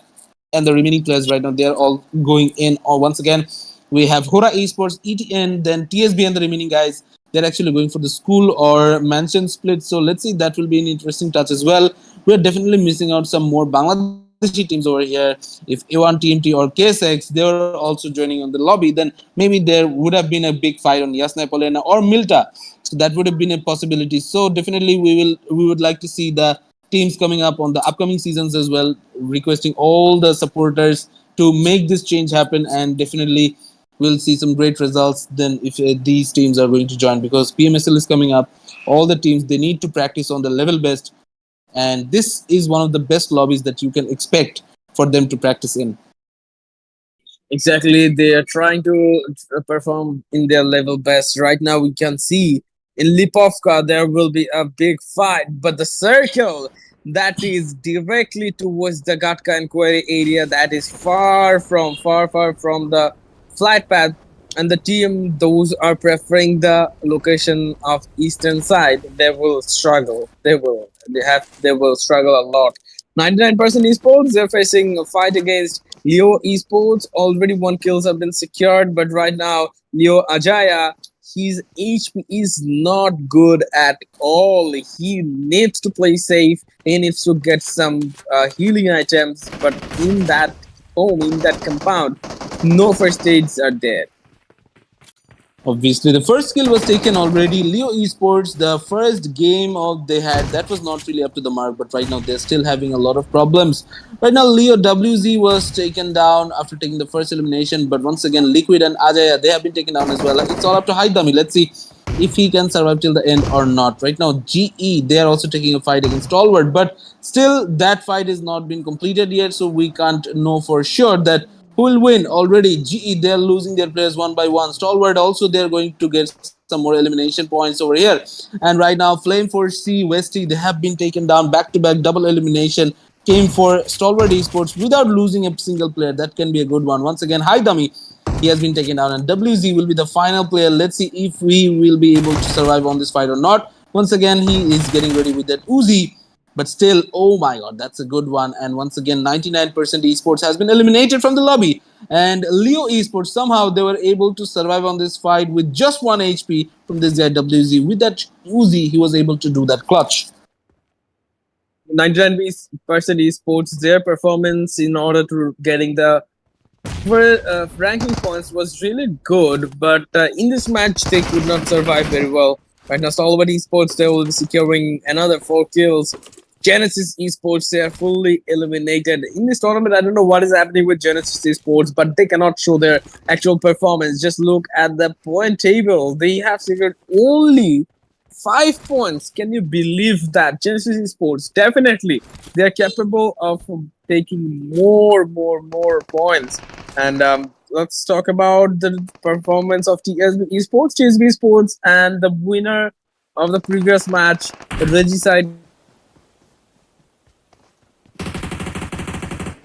and the remaining players right now, they are all going in. Or once again, we have HORAA Esports, ETN, then TSB, and the remaining guys. They're actually going for the school or mansion split. So let's see, that will be an interesting touch as well. We're definitely missing out some more Bangladeshi teams over here. If A1 TMT or KSX, they were also joining on the lobby, then maybe there would have been a big fight on Yasna Polena or Milta. So that would have been a possibility. So definitely we would like to see the teams coming up on the upcoming seasons as well, requesting all the supporters to make this change happen, and definitely we'll see some great results then if these teams are going to join, because PMSL is coming up. All the teams, they need to practice on the level best, and this is one of the best lobbies that you can expect for them to practice in. Exactly, they are trying to perform in their level best. Right now, we can see in Lipovka there will be a big fight, but the circle that is directly towards the Gatka Inquiry area, that is far from the flight path, and the team those are preferring the location of eastern side, they will struggle. They will struggle a lot. 99% esports, they're facing a fight against Leo Esports. Already one kills have been secured, but right now Leo Ajaya, his HP is not good at all. He needs to play safe. He needs to get some healing items, but in that home, in that compound, no first aids are there. Obviously, the first skill was taken already. Leo Esports, the first game of they had, that was not really up to the mark, but right now they're still having a lot of problems. Right now, Leo WZ was taken down after taking the first elimination, but once again, Liquid and Ajaya, they have been taken down as well. It's all up to Haidami. Let's see if he can survive till the end or not. Right now, GE, they are also taking a fight against Stalwart, but still, that fight is not been completed yet, so we can't know for sure that who will win. Already GE, they're losing their players one by one. Stalwart also, they're going to get some more elimination points over here. And right now, Flame Force C, Westy, they have been taken down back to back, double elimination came for Stalwart Esports without losing a single player. That can be a good one. Once again, Haidami, he has been taken down, and WZ will be the final player. Let's see if we will be able to survive on this fight or not. Once again, he is getting ready with that Uzi. But still, oh my god, that's a good one. And once again, 99% esports has been eliminated from the lobby. And Leo esports, somehow they were able to survive on this fight with just 1 HP from this guy WZ. With that Uzi, he was able to do that clutch. 99% esports, their performance in order to getting the ranking points was really good, but in this match they could not survive very well. Right now, Stalwart Esports, they will be securing another 4 kills. Genesis Esports, they are fully eliminated in this tournament. I don't know what is happening with Genesis Esports, but they cannot show their actual performance. Just look at the point table. They have secured only 5 points. Can you believe that? Genesis Esports, definitely they are capable of taking more points. And let's talk about the performance of TSB Esports. TSB Esports and the winner of the previous match, Regicide.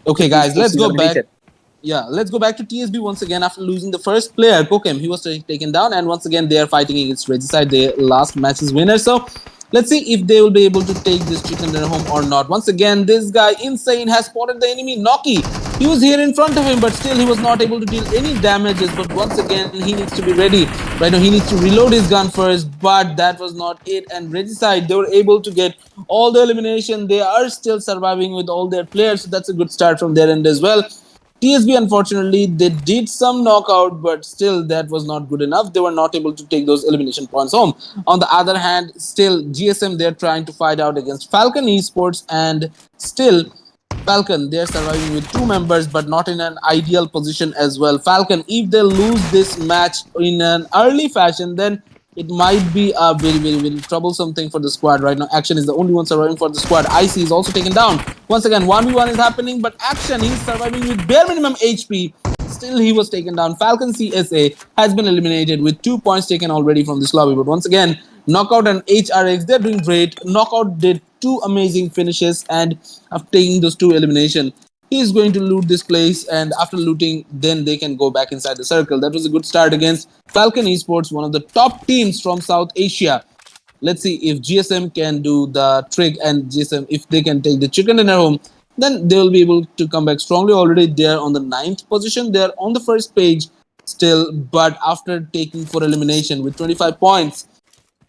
Okay, guys, let's go back. Yeah, let's go back to TSB once again after losing the first player, Kokem. He was taken down, and once again, they are fighting against Regicide, their last match's winner. So, let's see if they will be able to take this chicken dinner home or not. Once again, this guy, Insane, has spotted the enemy, Noki. He was here in front of him, but still he was not able to deal any damages. But once again, he needs to be ready. Right now, he needs to reload his gun first, but that was not it. And Regicide, they were able to get all the elimination. They are still surviving with all their players, so that's a good start from their end as well. TSB, unfortunately, they did some knockout, but still that was not good enough. They were not able to take those elimination points home. On the other hand, still GSM, they're trying to fight out against Falcon Esports, and still Falcon, they're surviving with 2 members, but not in an ideal position as well. Falcon, if they lose this match in an early fashion, then it might be a very troublesome thing for the squad. Right now, Action is the only one surviving for the squad. IC is also taken down. Once again, 1v1 is happening, but Action, he's surviving with bare minimum HP. Still, he was taken down. Falcon CSA has been eliminated with 2 points taken already from this lobby. But once again, Knockout and HRX, they're doing great. Knockout did 2 amazing finishes, and after taking those 2 elimination, he is going to loot this place, and after looting, then they can go back inside the circle. That was a good start against Falcon Esports, one of the top teams from South Asia. Let's see if GSM can do the trick, and GSM, if they can take the chicken dinner home, then they will be able to come back strongly. Already they're on the 9th position. They're on the first page still, but after taking 4 elimination with 25 points,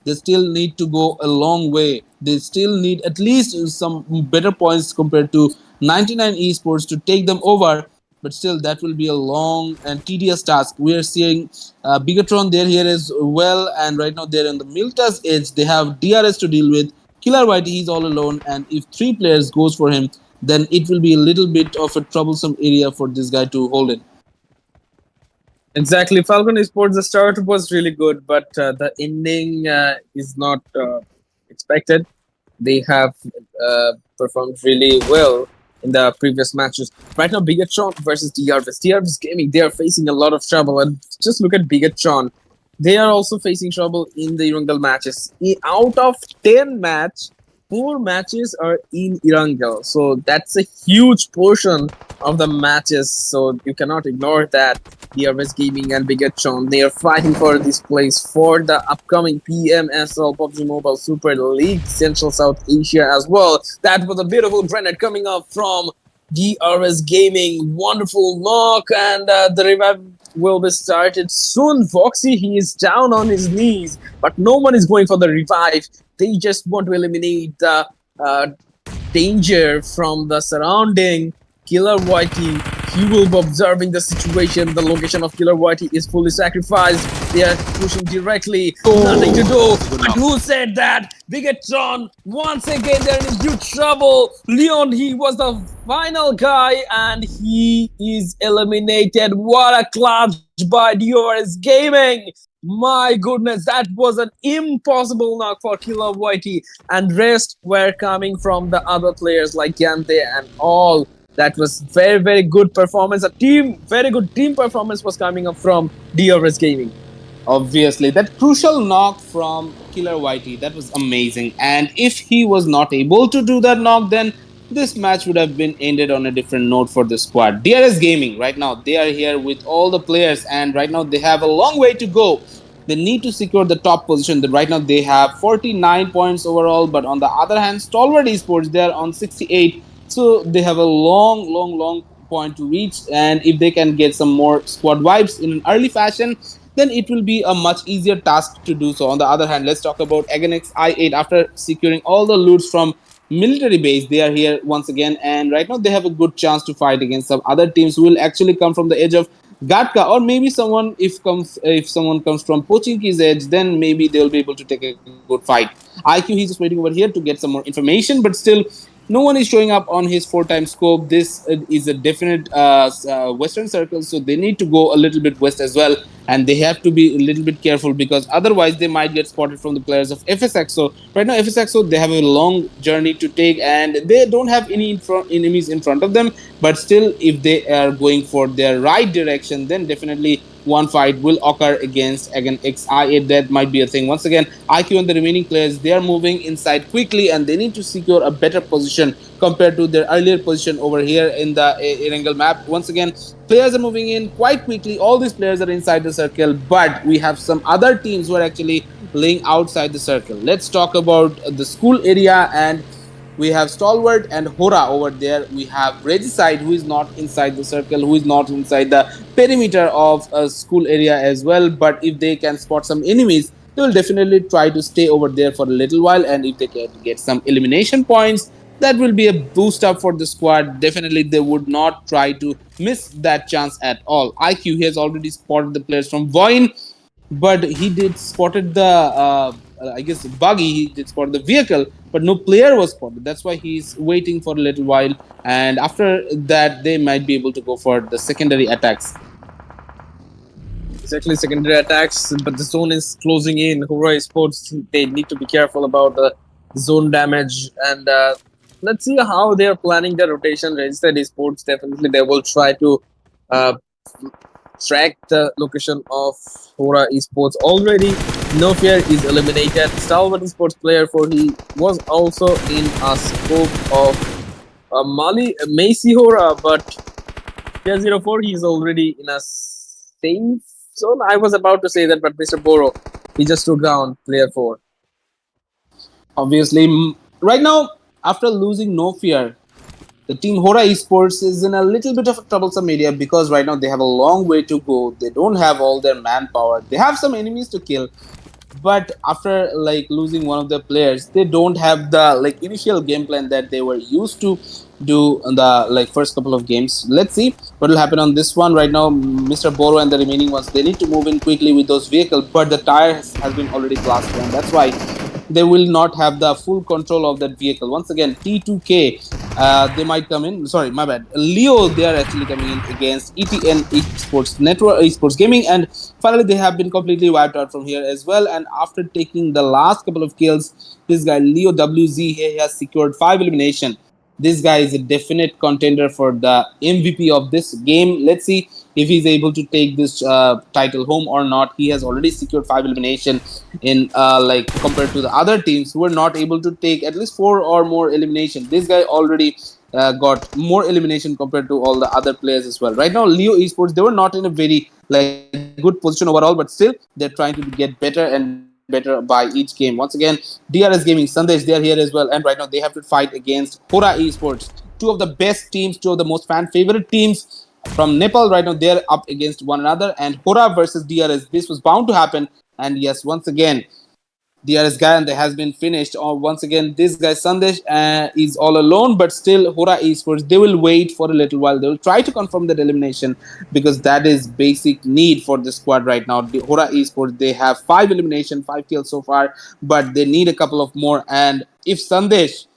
they still need to go a long way. They still need at least some better points compared to 99 esports to take them over. But still, that will be a long and tedious task. We are seeing Bigetron, they're here as well. And right now, they're on the Milta's edge. They have DRS to deal with. Killer White, he's all alone. And if 3 players goes for him, then it will be a little bit of a troublesome area for this guy to hold in. Exactly. Falcon Esports, the start was really good, but the ending is not expected. They have performed really well in the previous matches. Right now, Bigetron versus DRVs. DRVs Gaming, they are facing a lot of trouble. And just look at Bigetron. They are also facing trouble in the Erangel matches. Out of 10 match, 4 matches are in Erangel. So that's a huge portion of the matches. So you cannot ignore that. DRS Gaming and Bigetron, they are fighting for this place for the upcoming PMSL PUBG Mobile Super League Central South Asia as well. That was a beautiful grenade coming up from DRS Gaming. Wonderful knock, and the revive will be started soon. Foxy, he is down on his knees, but no one is going for the revive. They just want to eliminate the danger from the surrounding. Killer Whitey, he will be observing the situation. The location of Killer Whitey is fully sacrificed. They are pushing directly. Nothing to do. But who said that? Bigetron, once again, they're in huge trouble. Leon, he was the final guy and he is eliminated. What a clutch by DRS Gaming. My goodness, that was an impossible knock for Killer Whitey. And rest were coming from the other players like Yante and all. That was very, very good performance. Very good team performance was coming up from DRS Gaming. Obviously, that crucial knock from Killer Whitey, that was amazing. And if he was not able to do that knock, then this match would have been ended on a different note for the squad. DRS Gaming, right now, they are here with all the players, and right now they have a long way to go. They need to secure the top position. Right now they have 49 points overall, but on the other hand, Stalwart Esports, they are on 68. So they have a long point to reach, and if they can get some more squad vibes in an early fashion, then it will be a much easier task to do so. On the other hand, let's talk about AGi8. After securing all the loots from military base, they are here once again, and right now they have a good chance to fight against some other teams who will actually come from the edge of Gatka, or maybe someone if someone comes from Pochinki's edge, then maybe they'll be able to take a good fight. IQ, he's just waiting over here to get some more information, but still no one is showing up on his 4-time scope. This is a definite western circle, so they need to go a little bit west as well, and they have to be a little bit careful because otherwise they might get spotted from the players of FSXO. Right now, FSXO, they have a long journey to take, and they don't have any enemies in front of them, but still, if they are going for their right direction, then definitely one fight will occur against again AGi8. That might be a thing. Once again, IQ and the remaining players, they are moving inside quickly, and they need to secure a better position compared to their earlier position over here in the Erangel map. Once again, players are moving in quite quickly. All these players are inside the circle, but we have some other teams who are actually laying outside the circle. Let's talk about the school area, and we have Stalwart and HORAA over there. We have Regicide, who is not inside the circle, who is not inside the perimeter of a school area as well. But if they can spot some enemies, they will definitely try to stay over there for a little while. And if they can get some elimination points, that will be a boost up for the squad. Definitely, they would not try to miss that chance at all. IQ has already spotted the players from VOIN, but he did spotted the I guess buggy. He did spot the vehicle, but no player was spotted. That's why he's waiting for a little while, and after that, they might be able to go for the secondary attacks. Exactly, secondary attacks, but the zone is closing in. HORAA Esports, they need to be careful about the zone damage. And let's see how they are planning their rotation. Registered Esports, definitely they will try to uh, track the location of HORAA Esports. Already, No Fear is eliminated. Stalwart Esports player, for he was also in a scope of Macy HORAA, but Tier 04, he is already in a safe zone. I was about to say that, but Mr. Boro, he just took down player 4. Obviously, right now, after losing No Fear, the team HORAA Esports is in a little bit of a troublesome area because right now they have a long way to go. They don't have all their manpower. They have some enemies to kill, but after like losing one of their players, they don't have the like initial game plan that they were used to do in the like first couple of games. Let's see what will happen on this one. Right now, Mr. Boro and the remaining ones, they need to move in quickly with those vehicles, but the tire has been already blasted, and that's why they will not have the full control of that vehicle. Once again, T2K, They might come in. Sorry, my bad. Leo, they are actually coming in against ETN Esports Network, Esports Gaming, and finally they have been completely wiped out from here as well. And after taking the last couple of kills, this guy Leo WZ he has secured 5 elimination. This guy is a definite contender for the MVP of this game. Let's see if he's able to take this title home or not. He has already secured 5 elimination in like compared to the other teams who were not able to take at least 4 or more elimination. This guy already got more elimination compared to all the other players as well. Right now, Leo Esports they were not in a very like good position overall, but still they're trying to get better and better by each game. Once again, DRS Gaming, Sandesh they are here as well, and right now they have to fight against HORAA Esports, two of the best teams, two of the most fan favorite teams from Nepal. Right now they're up against one another, and HORAA versus DRS. This was bound to happen, and yes, once again DRS Gyan has been finished. Or once again, this guy Sandesh is all alone, but still HORAA Esports they will wait for a little while. They will try to confirm that elimination because that is basic need for the squad right now. The HORAA Esports they have 5 elimination, 5 kills so far, but they need a couple of more. And if Sandesh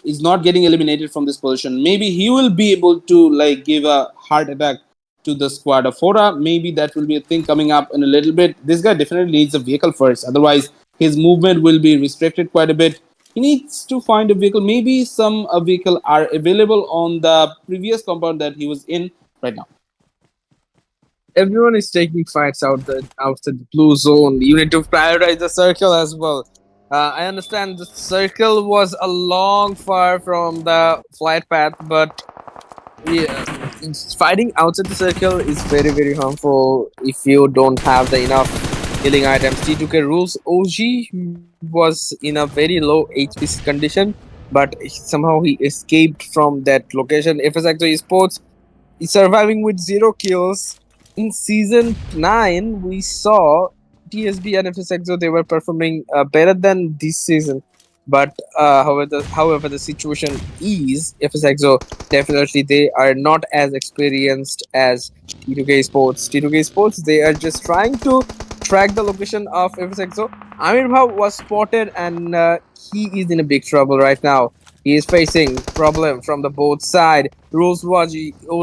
is not getting eliminated from this position, maybe he will be able to like give a heart attack to the squad of HORAA. Maybe that will be a thing coming up in a little bit. This guy definitely needs a vehicle first, otherwise his movement will be restricted quite a bit. He needs to find a vehicle. Maybe some vehicle are available on the previous compound that he was in right now. Everyone is taking fights outside the blue zone. You need to prioritize the circle as well. I understand the circle was a long far from the flight path, but yeah, fighting outside the circle is very very harmful if you don't have the enough healing items. T2K rules OG was in a very low HP condition, but somehow he escaped from that location. FSX Esports is surviving with 0 kills. In season 9, we saw TSB and FSXO they were performing better than this season. But however, the situation is FSXO definitely they are not as experienced as T2K Sports. T2K Sports they are just trying to track the location of FSXO. Amir Bhav was spotted and he is in a big trouble right now. He is facing problem from the both side. Rules OG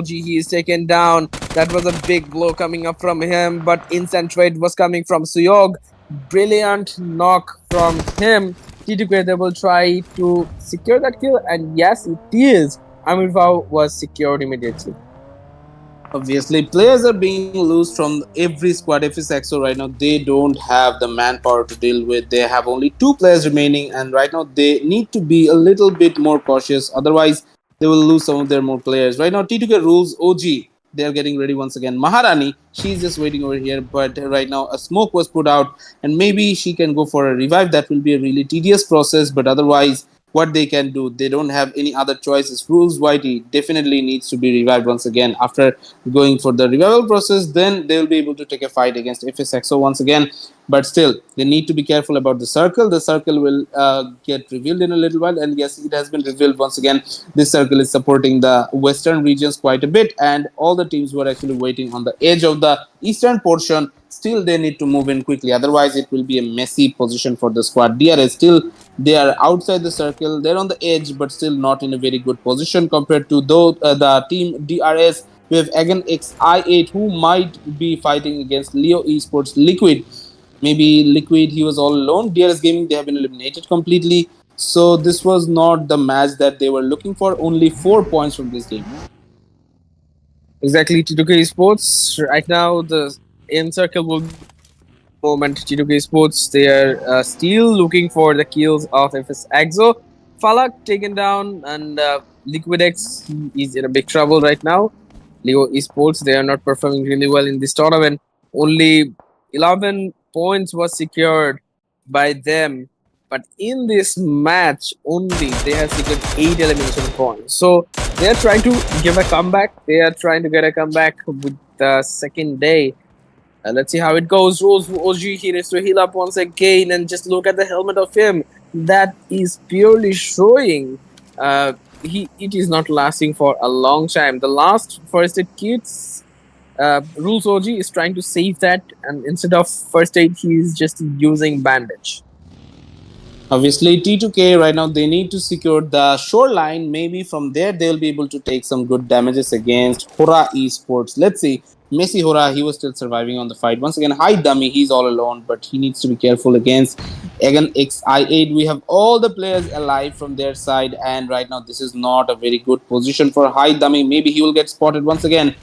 he is taken down. That was a big blow coming up from him, but instant trade was coming from Suyog. Brilliant knock from him. T2K they will try to secure that kill, and yes, it is. Amirvao was secured immediately. Obviously, players are being loose from every squad. FSXO right now, they don't have the manpower to deal with. They have only 2 players remaining, and right now they need to be a little bit more cautious. Otherwise, they will lose some of their more players. Right now, T2K rules OG. They are getting ready once again. Maharani, she's just waiting over here, but right now a smoke was put out, and maybe she can go for a revive. That will be a really tedious process, but otherwise, what they can do, they don't have any other choices. Rules Whitey definitely needs to be revived once again after going for the revival process. Then they will be able to take a fight against FSXO once again. But still, they need to be careful about the circle. The circle will get revealed in a little while, and yes, it has been revealed once again. This circle is supporting the western regions quite a bit, and all the teams were actually waiting on the edge of the eastern portion. Still, they need to move in quickly. Otherwise, it will be a messy position for the squad. DRS still they are outside the circle. They're on the edge, but still not in a very good position compared to the team DRS. We have again AGi8 who might be fighting against Leo Esports Liquid. Maybe Liquid he was all alone. DRS Gaming they have been eliminated completely. So this was not the match that they were looking for. Only 4 points from this game. Exactly, T2K Sports. Right now, the in circle will be decided at the moment. T2K Sports they are still looking for the kills of FS Exo. Falak taken down, and Liquidex he is in a big trouble right now. Leo Esports they are not performing really well in this tournament. Only 11 points was secured by them, but in this match only they have secured 8 elimination points. So they are trying to give a comeback. They are trying to get a comeback with the second day. Let's see how it goes. Rules OG he needs to heal up once again, and just look at the helmet of him. That is purely showing it is not lasting for a long time. The last first aid kits, Rules OG is trying to save that, and instead of first aid, he is just using bandage. Obviously, T2K right now they need to secure the shoreline. Maybe from there they'll be able to take some good damages against HORAA Esports. Let's see. Messi HORAA, he was still surviving on the fight. Once again, high dummy, he's all alone, but he needs to be careful against AGi8. We have all the players alive from their side, and right now this is not a very good position for high dummy. Maybe he will get spotted once again.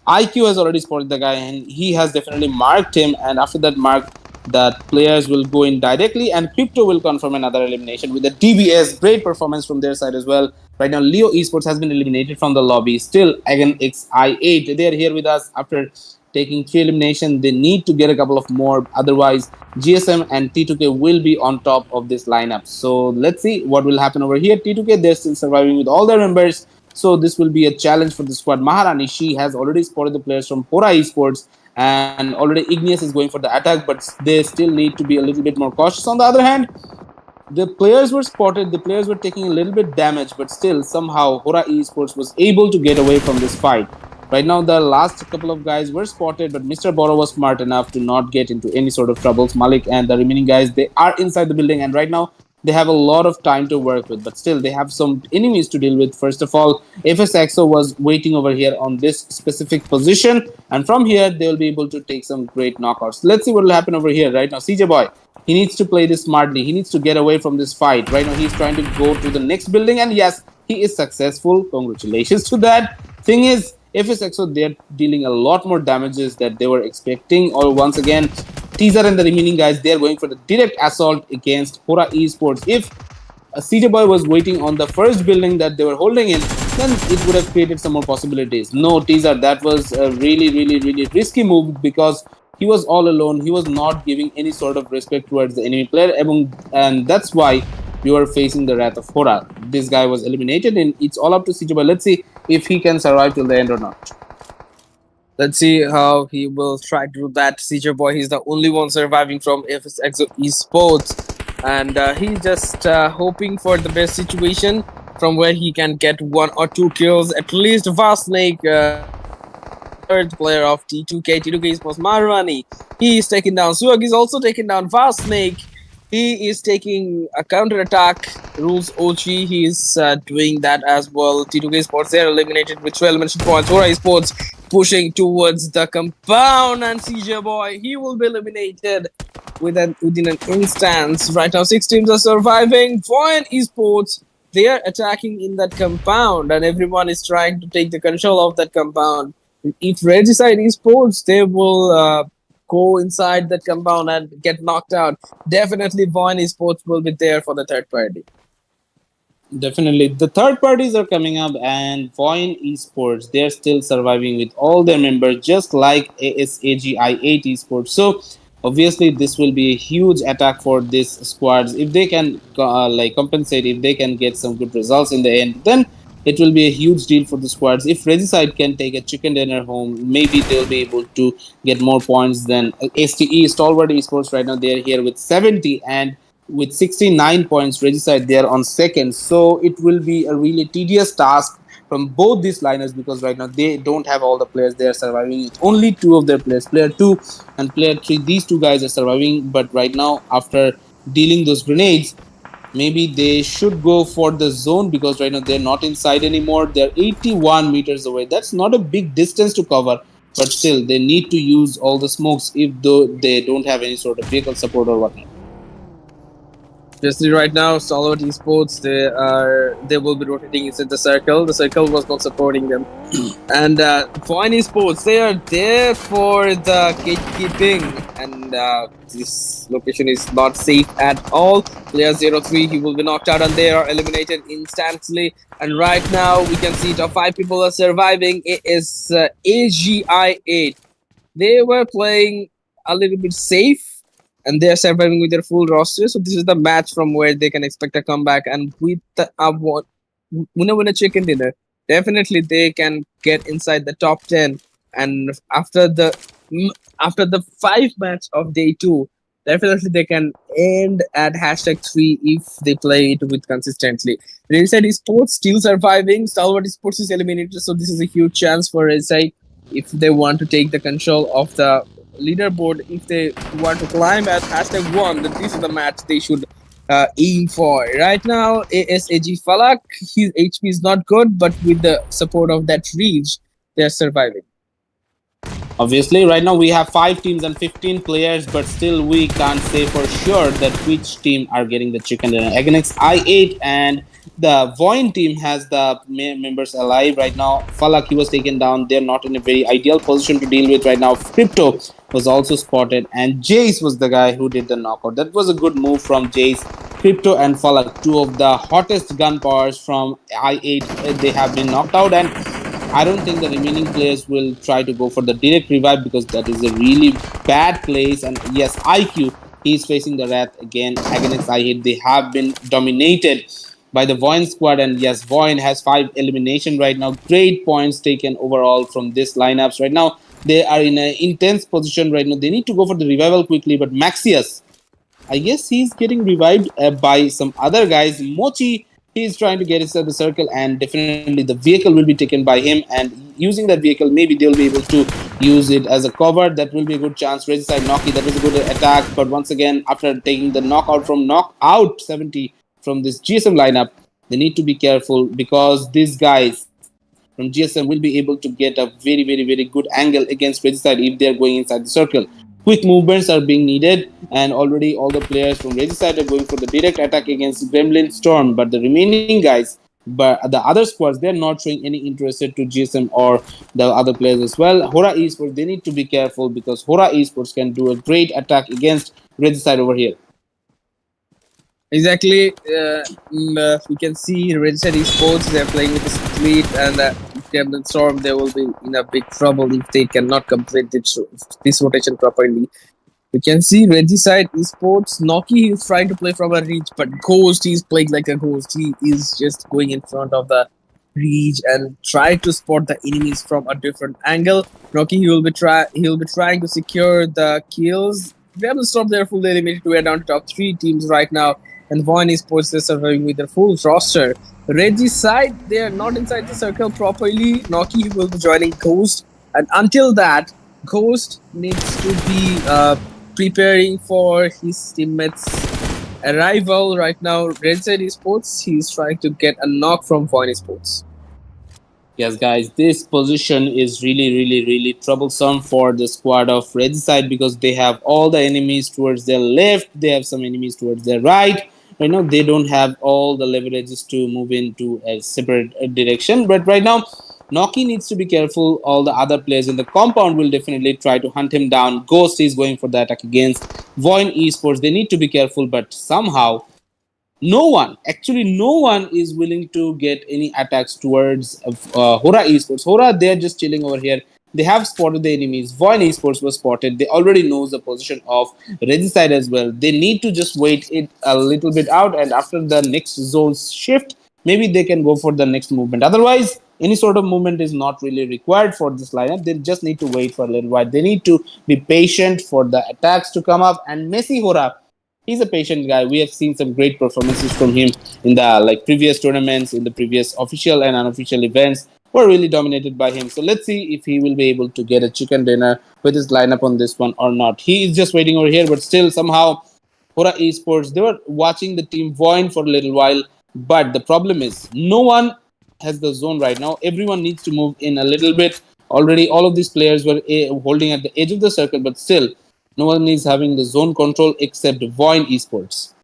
IQ has already spotted the guy and he has definitely marked him. And after that mark, that players will go in directly and Crypto will confirm another elimination with a DBS. Great performance from their side as well. Right now, Leo Esports has been eliminated from the lobby. Still, again, AGi8. They are here with us after taking 3 elimination. They need to get a couple of more. Otherwise, GSM and T2K will be on top of this lineup. So let's see what will happen over here. T2K, they're still surviving with all their members. So this will be a challenge for the squad. Maharani, she has already spotted the players from HORAA Esports, and already Igneous is going for the attack, but they still need to be a little bit more cautious. On the other hand, the players were spotted, the players were taking a little bit damage, but still somehow HORAA Esports was able to get away from this fight. Right now, the last couple of guys were spotted, but Mr. Boro was smart enough to not get into any sort of troubles. Malik and the remaining guys, they are inside the building, and right now they have a lot of time to work with, but still they have some enemies to deal with. First of all, FSXO was waiting over here on this specific position, and from here they will be able to take some great knockouts. Let's see what will happen over here. Right now, CJ Boy, he needs to play this smartly. He needs to get away from this fight. Right now, he's trying to go to the next building, and yes, he is successful. Congratulations to that. Thing is, FSXO, they're dealing a lot more damages that they were expecting. Or once again, Teaser and the remaining guys, they're going for the direct assault against HORAA Esports. If a CJ Boy was waiting on the first building that they were holding in, then it would have created some more possibilities. No, Teaser, that was a really risky move because he was all alone. He was not giving any sort of respect towards the enemy player, and that's why we were facing the wrath of HORAA. This guy was eliminated, and it's all up to CJ Boy. Let's see if he can survive till the end or not. Let's see how he will try to do that. CJ Boy, he's the only one surviving from FSXO Esports, and he's just hoping for the best situation from where he can get 1 or 2 kills. At least Vasnake, third player of T2K Esports, Marwani, he is taken down. Suag is also taken down. Vasnake, he is taking a counter attack. Rules OG, he is doing that as well. T2K Esports, they are eliminated with 12 elimination points. HORAA Esports pushing towards the compound, and CJ Boy, he will be eliminated within an instance. Right now, 6 teams are surviving. VOIN Esports, they are attacking in that compound, and everyone is trying to take the control of that compound. If Regicide Esports, they will go inside that compound and get knocked out, definitely VOIN Esports will be there for the third party. Definitely. The third parties are coming up, and VOIN Esports, they're still surviving with all their members, just like AGi8 Esports. So, obviously, this will be a huge attack for these squads. If they can compensate, if they can get some good results in the end, then it will be a huge deal for the squads. If Regicide can take a chicken dinner home, maybe they'll be able to get more points than STE, Stalwart Esports. Right now, they're here with 70, and with 69 points, Regicide there on second. So it will be a really tedious task from both these liners because right now they don't have all the players. They are surviving with only 2 of their players, player 2 and player 3. These 2 guys are surviving, but right now after dealing those grenades, maybe they should go for the zone because right now they're not inside anymore. They're 81 meters away. That's not a big distance to cover, but still they need to use all the smokes if they don't have any sort of vehicle support or whatnot. Just right now, Stalwart Esports, they will be rotating inside the circle. The circle was not supporting them. And VOIN Esports, they are there for the gatekeeping, and this location is not safe at all. Player 03, he will be knocked out, and they are eliminated instantly. And right now, we can see top 5 people are surviving. It is AGi8. They were playing a little bit safe, and they are surviving with their full roster. So this is the match from where they can expect a comeback. And with the winner chicken dinner, definitely they can get inside the top 10. And after the 5 match of day 2, definitely they can end at #3 if they play it with consistently. Regicide Esports still surviving. Stalwart Esports is eliminated, so this is a huge chance for Regicide if they want to take the control of the leaderboard. If they want to climb at #1, then this is the match they should aim for. Right now, ASAG Falak, his HP is not good, but with the support of that reach, they're surviving. Obviously, right now we have 5 teams and 15 players, but still we can't say for sure that which team are getting the chicken dinner. Against I8 and the VOIN team has the members alive right now. Falak, he was taken down. They're not in a very ideal position to deal with right now. Crypto was also spotted, and Jace was the guy who did the knockout. That was a good move from Jace. Crypto and Falak, two of the hottest gun powers from I8, they have been knocked out, and I don't think the remaining players will try to go for the direct revive because that is a really bad place. And yes, IQ, he's facing the Wrath again against I8. They have been dominated by the VOIN squad. And yes, VOIN has 5 elimination right now. Great points taken overall from this lineups. Right now, they are in an intense position right now. They need to go for the revival quickly. But Maxius, I guess he's getting revived by some other guys. Mochi, he's trying to get inside the circle, and definitely the vehicle will be taken by him. And using that vehicle, maybe they'll be able to use it as a cover. That will be a good chance. Regicide Noki, that was a good attack. But once again, after taking the knockout from knockout 70 from this GSM lineup, they need to be careful because these guys from GSM will be able to get a very, very, very good angle against Regicide if they're going inside the circle. Quick movements are being needed, and already all the players from Regicide are going for the direct attack against Gremlin Storm. But the remaining guys, but the other squads, they're not showing any interest to GSM or the other players as well. HORAA Esports, they need to be careful because HORAA Esports can do a great attack against Regicide over here. Exactly. We can see Registered Esports, they're playing with the split, and Gremlin Storm, they will be in a big trouble if they cannot complete this rotation properly. We can see Regicide Esports, Noki is trying to play from a reach, but Ghost, he's playing like a ghost. He is just going in front of the reach and try to spot the enemies from a different angle. Noki, he'll be trying to secure the kills. Gremlin Storm, they're fully eliminated. We are down to top 3 teams right now, and VOIN Esports is surviving with their full roster. Regicide, they are not inside the circle properly. Noki will be joining Ghost, and until that, Ghost needs to be preparing for his teammates' arrival right now. Regicide Esports, he's trying to get a knock from VOIN Esports. Yes, guys, this position is really, really, really troublesome for the squad of Regicide because they have all the enemies towards their left, they have some enemies towards their right. Right now, they don't have all the leverages to move into a separate direction. But right now, Noki needs to be careful. All the other players in the compound will definitely try to hunt him down. Ghost is going for the attack against VOIN Esports. They need to be careful, but somehow no one is willing to get any attacks towards HORAA Esports. HORAA, they're just chilling over here. They have spotted the enemies. VOIN Esports was spotted. They already knows the position of Regicide as well. They need to just wait it a little bit out, and after the next zones shift, maybe they can go for the next movement. Otherwise, any sort of movement is not really required for this lineup. They just need to wait for a little while. They need to be patient for the attacks to come up. And Messi HORAA, he's a patient guy. We have seen some great performances from him in the previous tournaments, in the previous official and unofficial events were really dominated by him. So let's see if he will be able to get a chicken dinner with his lineup on this one or not. He is just waiting over here, but still somehow HORAA Esports, they were watching the team VOIN for a little while, but the problem is no one has the zone right now. Everyone needs to move in a little bit. Already all of these players were holding at the edge of the circle, but still no one is having the zone control except VOIN Esports.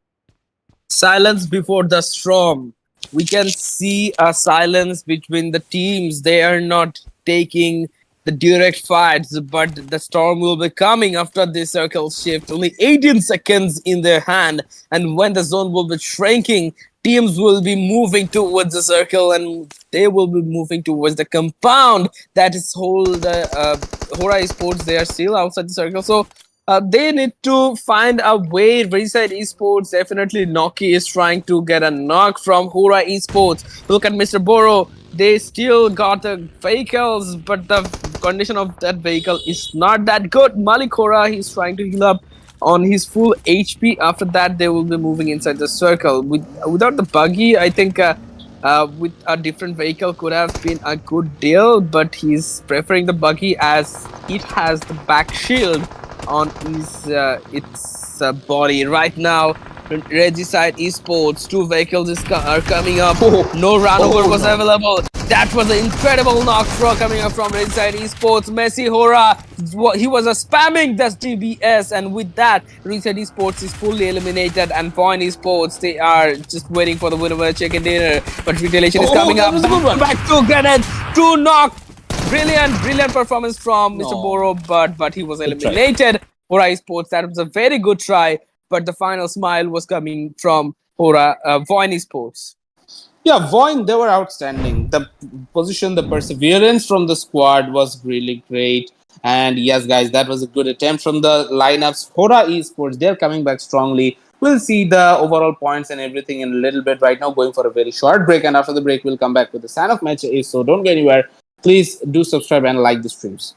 Silence before the storm. We can see a silence between the teams. They are not taking the direct fights, but the storm will be coming after this circle shift. Only 18 seconds in their hand, and when the zone will be shrinking, teams will be moving towards the circle, and they will be moving towards the compound that is hold HORAA Esports. They are still outside the circle, so they need to find a way. Regicide Esports, definitely Noki is trying to get a knock from HORAA Esports. Look at Mr. Boro. They still got the vehicles, but the condition of that vehicle is not that good. Malik HORAA, he's trying to heal up on his full HP. After that, they will be moving inside the circle. Without the buggy, I think with a different vehicle could have been a good deal, but he's preferring the buggy as it has the back shield on his its body. Right now, Regicide Esports, two vehicles are coming up. Oh, No run over oh was no. available. That was an incredible knock throw coming up from Regicide Esports. Messi HORAA, he was spamming that DBS, and with that, Regicide Esports is fully eliminated. And VOIN Esports, they are just waiting for the winner of the chicken dinner. But Retaliation is Oh, coming that up. was a good one. Back to grenades, two knock. Brilliant performance from Mr. No. Boro, but he was Good try. eliminated. HORAA Esports, that was a very good try, but the final smile was coming from VOIN Esports. Yeah, VOIN, they were outstanding. The position, the perseverance from the squad was really great. And yes, guys, that was a good attempt from the lineups. HORAA Esports, they're coming back strongly. We'll see the overall points and everything in a little bit. Right now, going for a very short break. And after the break, we'll come back with the Sanhok match. So don't go anywhere. Please do subscribe and like the streams.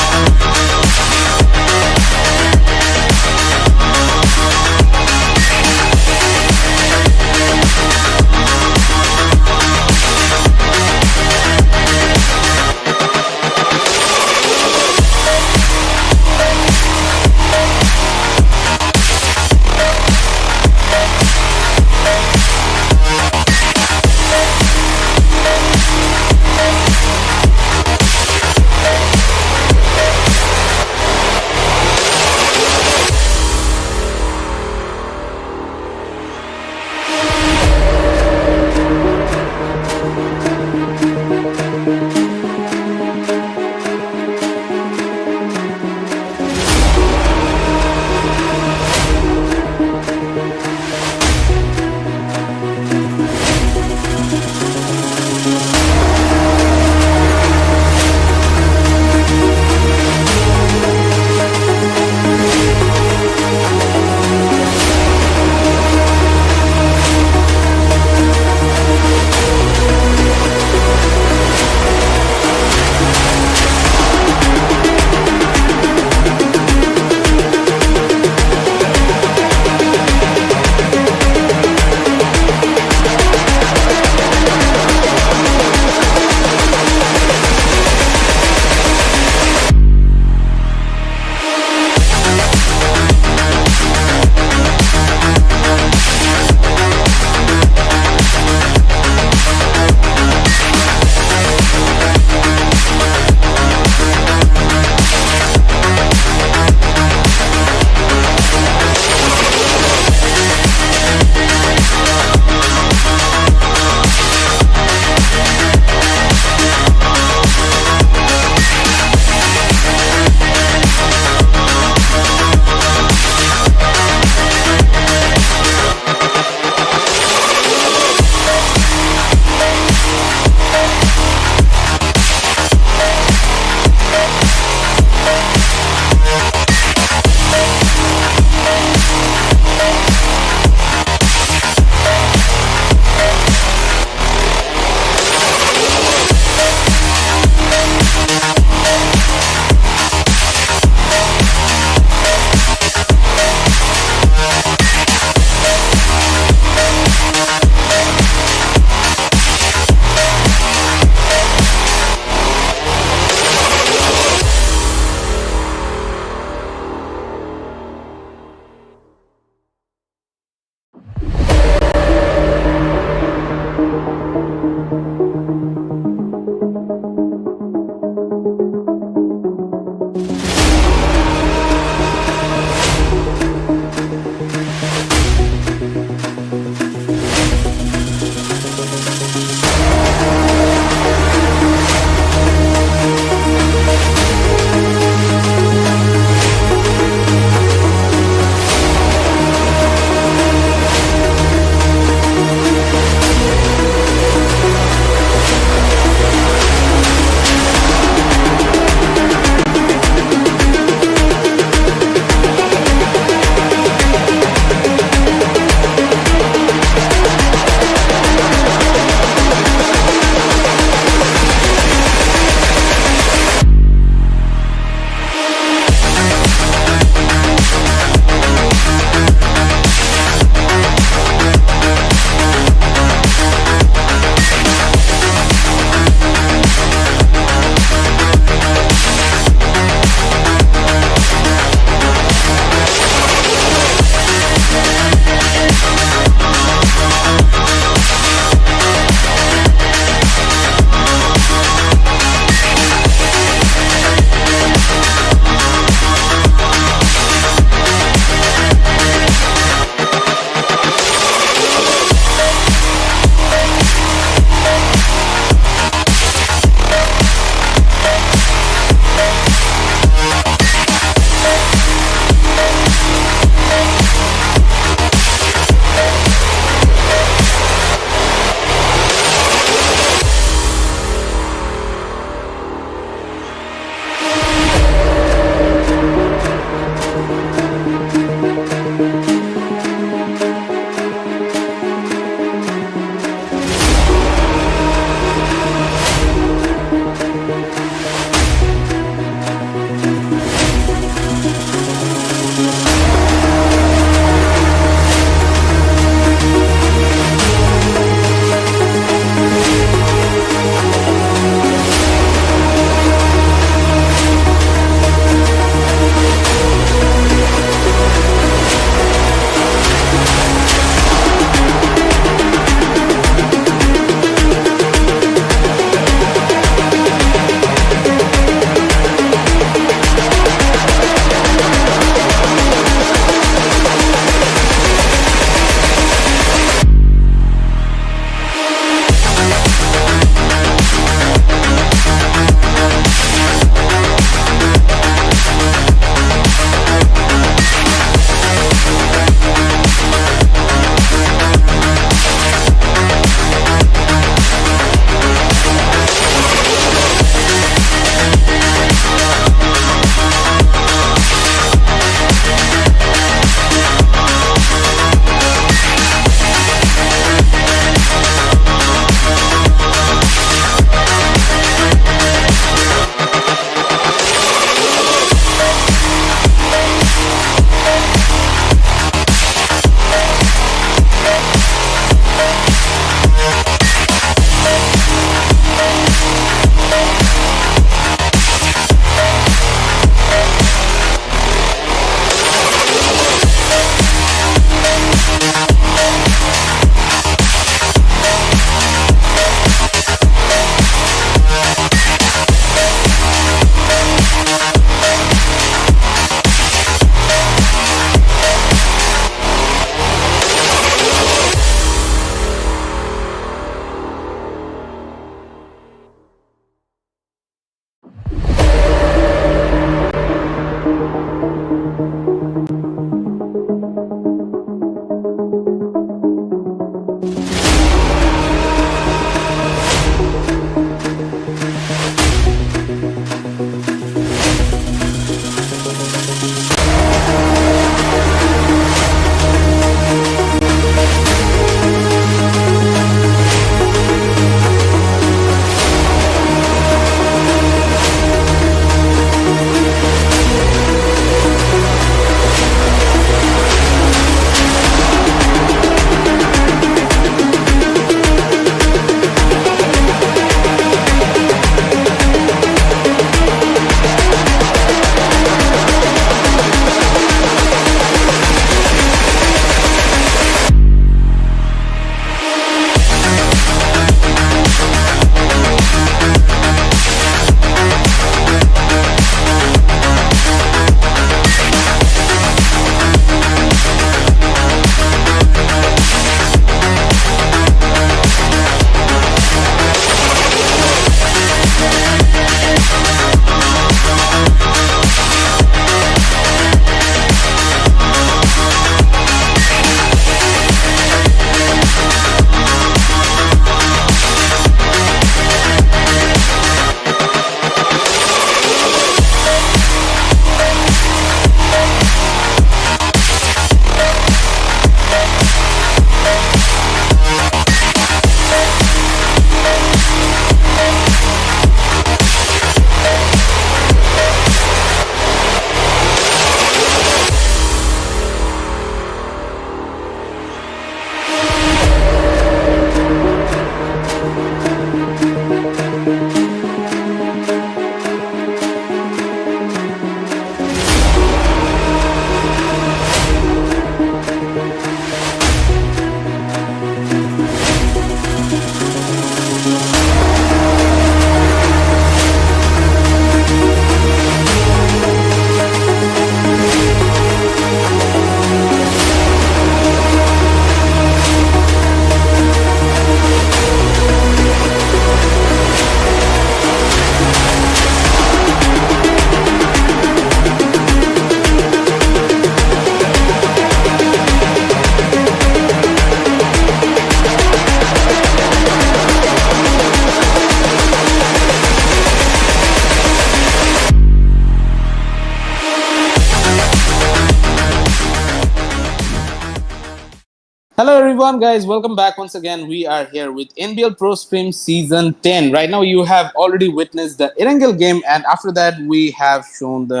Hello everyone guys, welcome back once again. We are here with NBL Pro Scrim Season 10. Right now you have already witnessed the Erangel game, and after that we have shown the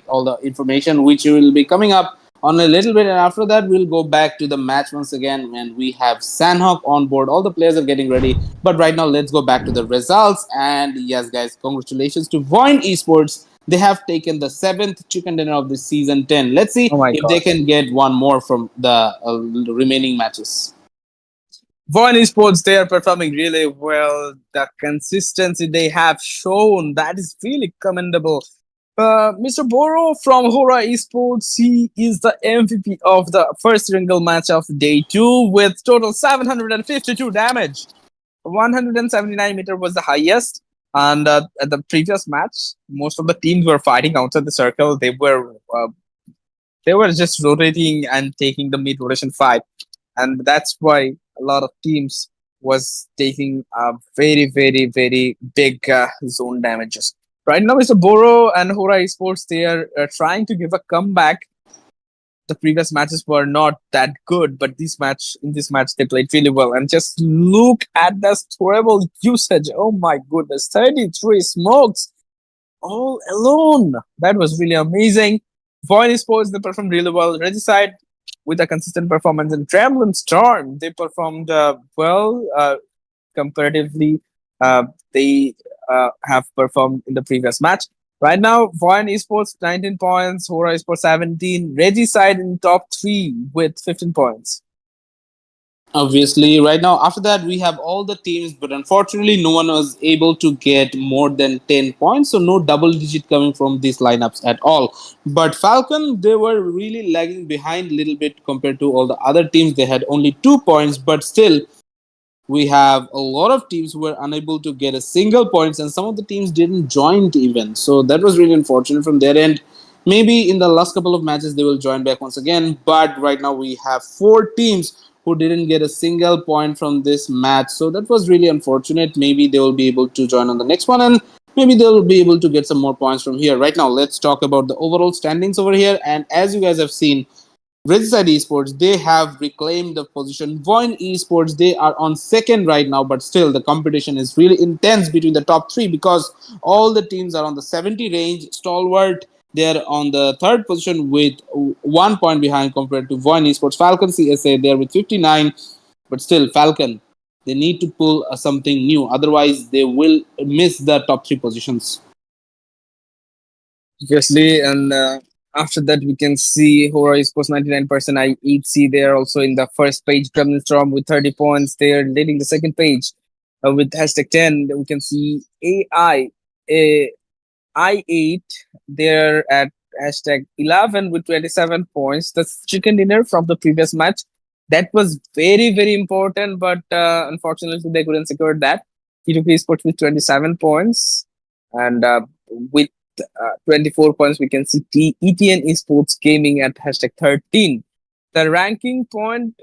all the information which will be coming up on a little bit, and after that we'll go back to the match once again, and we have Sanhok on board. All the players are getting ready, but right now let's go back to the results. And yes guys, congratulations to VOIN Esports. They have taken the seventh chicken dinner of the season 10. Let's Oh see my if god. they can get one more from the remaining matches. VOIN Esports, they are performing really well. The consistency they have shown, that is really commendable. Mr. Boro from HORAA Esports, he is the MVP of the first single match of day 2 with total 752 damage. 179 meter was the highest. And at the previous match, most of the teams were fighting outside the circle. They were just rotating and taking the mid rotation fight, and that's why a lot of teams was taking very big zone damages. Right now, Mr. Boro and HORAA Esports, they are trying to give a comeback. The previous matches were not that good, but in this match they played really well. And just look at the storable usage. Oh my goodness, 33 smokes all alone. That was really amazing. VOIN Sports, they performed really well. Regicide with a consistent performance, and GREMLIN Storm, they performed well comparatively. They have performed in the previous match. Right now, VOIN Esports 19 points, HORAA Esports 17, Regicide in top 3 with 15 points. Obviously, right now, after that, we have all the teams, but unfortunately, no one was able to get more than 10 points. So, no double digit coming from these lineups at all. But Falcon, they were really lagging behind a little bit compared to all the other teams. They had only 2 points, but still, we have a lot of teams who were unable to get a single points, and some of the teams didn't join even. So, that was really unfortunate from their end. Maybe in the last couple of matches they will join back once again. But right now we have four teams who didn't get a single point from this match. So that was really unfortunate. Maybe they will be able to join on the next one, and maybe they'll be able to get some more points from here. Right now, let's talk about the overall standings over here. And as you guys have seen, AGi8 Esports, they have reclaimed the position. VOIN Esports, they are on second right now, but still the competition is really intense between the top three because all the teams are on the 70 range. Stalwart, they're on the third position with 1 point behind compared to VOIN Esports. Falcon CSA, they're with 59, but still Falcon, they need to pull something new. Otherwise, they will miss the top three positions. Obviously, and after that we can see HORAA Esports 99% I8C. They are also in the first page. GREMLIN with 30 points. They are leading the second page with hashtag 10. We can see AI I8. They're at hashtag 11 with 27 points. That's chicken dinner from the previous match. That was very, very important, but unfortunately they couldn't secure that. T2K Esports with 27 points. And with 24 points, we can see ETN Esports Gaming at hashtag 13. The ranking point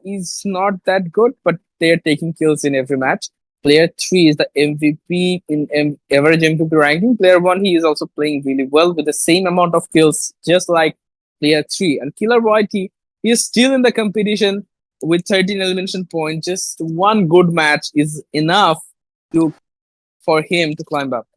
is not that good, but they're taking kills in every match. Player 3 is the MVP in average MVP ranking. Player 1, he is also playing really well with the same amount of kills, just like player 3. And Killer Boy T, he is still in the competition with 13 elimination points. Just one good match is enough to for him to climb up.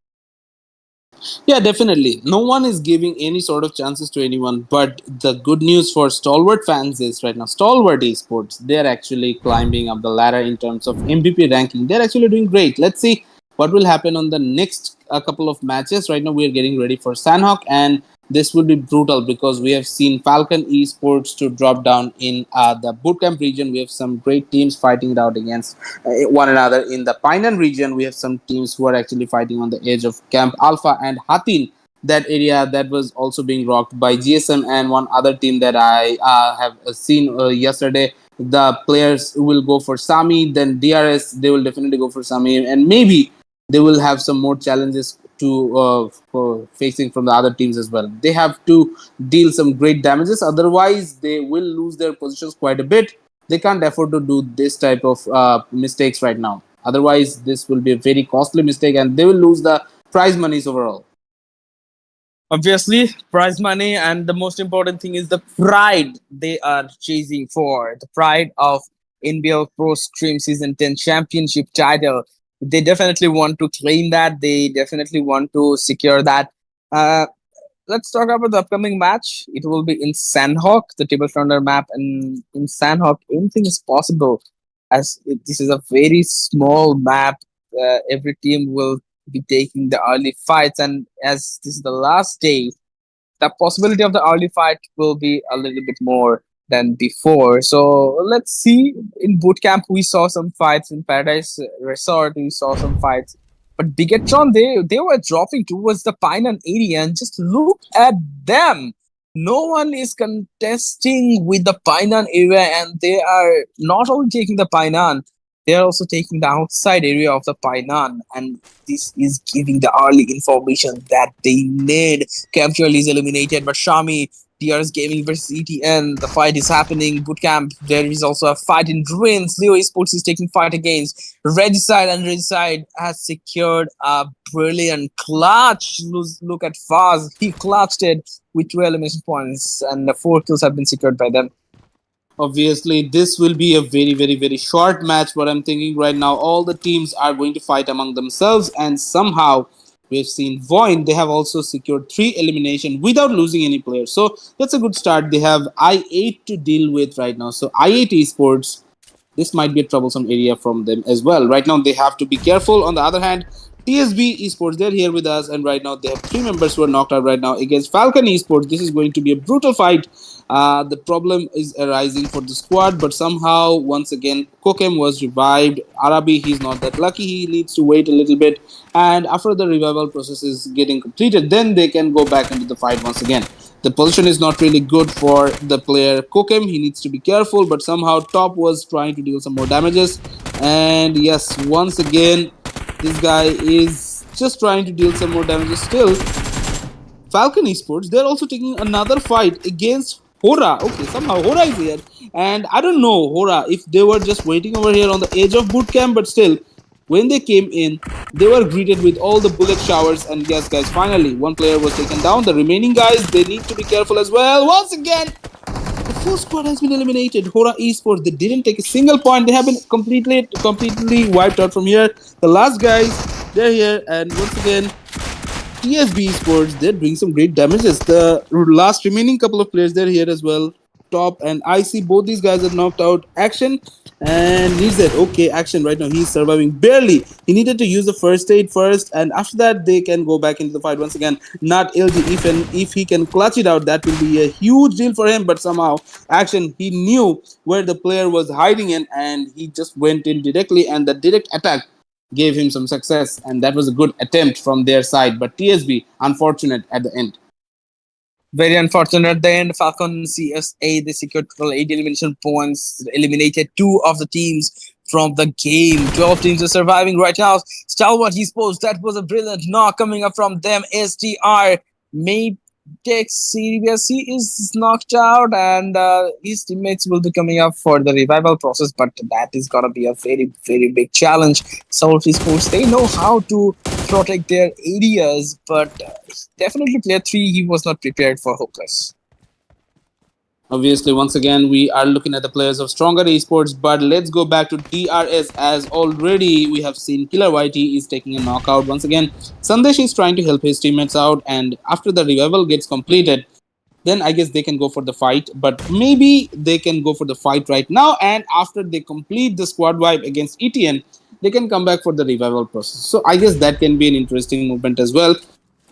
Yeah, definitely. No one is giving any sort of chances to anyone. But the good news for Stalwart fans is right now, Stalwart Esports, they're actually climbing up the ladder in terms of MVP ranking. They're actually doing great. Let's see what will happen on the next couple of matches. Right now, we are getting ready for Sanhok, and this will be brutal because we have seen Falcon Esports to drop down in the bootcamp region. We have some great teams fighting it out against one another. In the Painan region, we have some teams who are actually fighting on the edge of Camp Alpha and Hatin. That area that was also being rocked by GSM and one other team that I have seen yesterday. The players will go for Sami, then DRS, they will definitely go for Sami, and maybe they will have some more challenges to for facing from the other teams as well. They have to deal some great damages, otherwise they will lose their positions quite a bit. They can't afford to do this type of mistakes right now. Otherwise, this will be a very costly mistake, and they will lose the prize monies overall. Obviously, prize money, and the most important thing is the pride they are chasing for. The pride of NBL Pro Scrim Season 10 Championship title. They definitely want to claim that. They definitely want to secure that. Uh, let's talk about the upcoming match. It will be in Sanhok, the table founder map, and in Sanhok, anything is possible. As this is a very small map, every team will be taking the early fights, and as this is the last day, the possibility of the early fight will be a little bit more than before. So let's see. In bootcamp, we saw some fights. In Paradise Resort, we saw some fights. But Bigetron, they were dropping towards the Painan area, and just look at them. No one is contesting with the Painan area, and they are not only taking the Painan, they are also taking the outside area of the Painan, and this is giving the early information that they need. Captual is eliminated, but Shami, TRS Gaming versus ETN, the fight is happening. Bootcamp, there is also a fight in Ruins. Leo Esports is taking fight against Regicide, and Regicide has secured a brilliant clutch. Look at Faz, he clutched it with 2 elimination points, and the 4 kills have been secured by them. Obviously, this will be a very, very, very short match. What I'm thinking right now, all the teams are going to fight among themselves, and somehow we've seen VOIN. They have also secured 3 elimination without losing any players. So that's a good start. They have I8 to deal with right now. So I8 Esports, this might be a troublesome area from them as well. Right now, they have to be careful. On the other hand, TSB Esports, they're here with us, and right now they have 3 members who are knocked out right now against Falcon Esports. This is going to be a brutal fight. The problem is arising for the squad, but somehow, once again, Kokem was revived. Arabi, he's not that lucky. He needs to wait a little bit, and after the revival process is getting completed, then they can go back into the fight once again. The position is not really good for the player Kokem. He needs to be careful, but somehow Top was trying to deal some more damages. And yes, once again, this guy is just trying to deal some more damages still. Falcon Esports, they're also taking another fight against HORAA. Okay, somehow HORAA is here. And I don't know, HORAA, if they were just waiting over here on the edge of boot camp, but still, when they came in, they were greeted with all the bullet showers. And yes, guys, finally, one player was taken down. The remaining guys, they need to be careful as well. Once again, the full squad has been eliminated. HORAA Esports, they didn't take a single point. They have been completely wiped out from here. The last guys, they're here. And once again, TSB Sports, they're doing some great damages. The last remaining couple of players, they're here as well. Top and I see both these guys are knocked out. Action and needs that. Okay, Action right now, he's surviving barely. He needed to use the first aid first, and after that, they can go back into the fight once again. Not LG. If he can clutch it out, that will be a huge deal for him. But somehow, Action, he knew where the player was hiding in, and he just went in directly, and the direct attack gave him some success, and that was a good attempt from their side. But TSB, unfortunate at the end. Very unfortunate at the end. Falcon CSA, they secured total 8 elimination points, eliminated 2 of the teams from the game. 12 teams are surviving right now. Stalwart Esports, that was a brilliant knock coming up from them. STR may take serious. He is knocked out, and his teammates will be coming up for the revival process, but that is gonna be a very big challenge. Stalwart Esports, they know how to protect their areas, but definitely player 3, he was not prepared for hopeless. Obviously, once again, we are looking at the players of Stronger Esports, but let's go back to DRS, as already we have seen Killer YT is taking a knockout. Once again, Sandesh is trying to help his teammates out, and after the revival gets completed, then I guess they can go for the fight. But maybe they can go for the fight right now, and after they complete the squad wipe against ETN, they can come back for the revival process. So I guess that can be an interesting movement as well.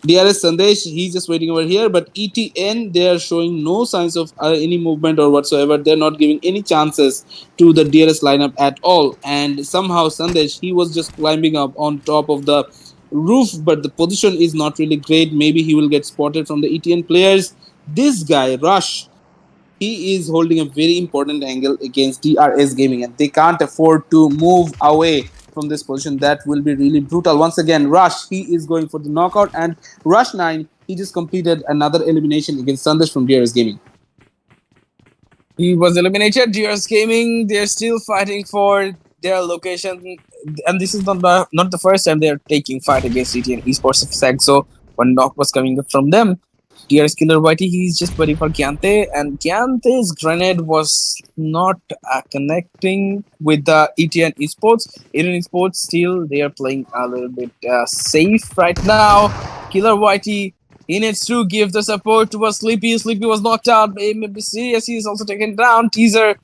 DRS Sandesh, he's just waiting over here, but ETN, they are showing no signs of any movement or whatsoever. They're not giving any chances to the DRS lineup at all. And somehow Sandesh, he was just climbing up on top of the roof, but the position is not really great. Maybe he will get spotted from the ETN players. This guy, Rush, he is holding a very important angle against DRS Gaming, and they can't afford to move away from this position. That will be really brutal. Once again, Rush, he is going for the knockout, and Rush 9, he just completed another elimination against Sandesh from DRS Gaming. He was eliminated. DRS Gaming, they're still fighting for their location, and this is not the first time they're taking fight against ETN Esports. So one knock was coming up from them. DRS Killer Whitey, he's just waiting for Gyante, and Gyante's grenade was not connecting with the ETN Esports. ETN Esports, still they are playing a little bit safe right now. Killer Whitey, he needs to give the support to a Sleepy. Sleepy was knocked out. Maybe Serious, he is also taken down. Teaser,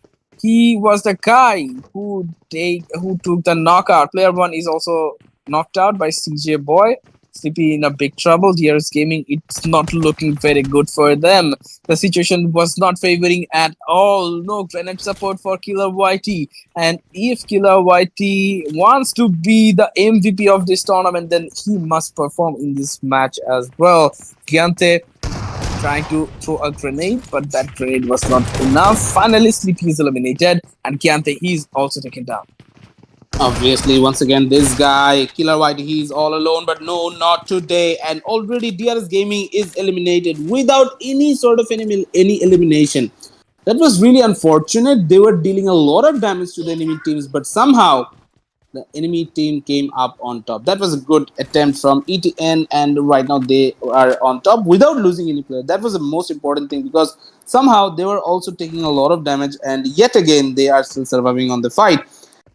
he was the guy who took the knockout. Player 1 is also knocked out by CJ Boy. Sleepy in a big trouble. DRS Gaming, it's not looking very good for them. The situation was not favoring at all. No grenade support for Killer YT. And if Killer YT wants to be the MVP of this tournament, then he must perform in this match as well. Gyante trying to throw a grenade, but that grenade was not enough. Finally, Sleepy is eliminated, and Gyante is also taken down. Obviously, once again, this guy, Killer White, he's all alone, but no, not today. And already DRS Gaming is eliminated without any sort of any elimination. That was really unfortunate. They were dealing a lot of damage to the enemy teams, but somehow the enemy team came up on top. That was a good attempt from ETN, and right now they are on top without losing any player. That was the most important thing, because somehow they were also taking a lot of damage, and yet again they are still surviving on the fight.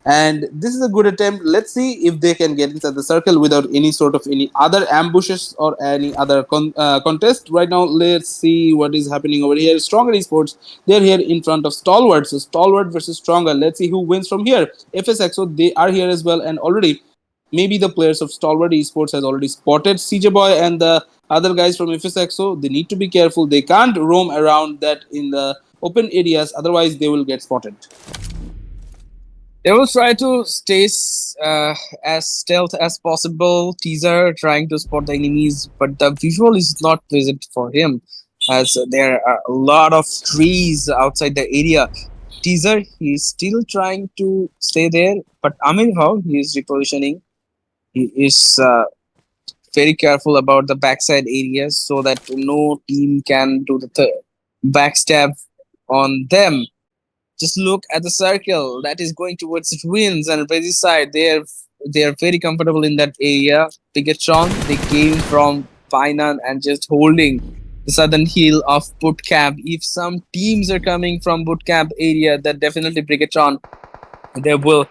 And this is a good attempt. Let's see if they can get inside the circle without any sort of any other ambushes or any other contest. Right now, let's see what is happening over here. Stronger Esports, they're here in front of Stalwart. So Stalwart versus Stronger. Let's see who wins from here. FSXO, they are here as well, and already maybe the players of Stalwart Esports has already spotted CJ Boy and the other guys from FSXO. They need to be careful. They can't roam around that in the open areas, otherwise they will get spotted. They will try to stay as stealth as possible. Teaser trying to spot the enemies, but the visual is not present for him, as there are a lot of trees outside the area. Teaser, he's still trying to stay there, but Amir Hao, he is repositioning. He is very careful about the backside areas so that no team can do the backstab on them. Just look at the circle that is going towards the twins and Brazil side. They are very comfortable in that area. Bigetron, they came from Painan and just holding the southern hill of Bootcamp. If some teams are coming from Bootcamp area, then definitely Bigetron, they will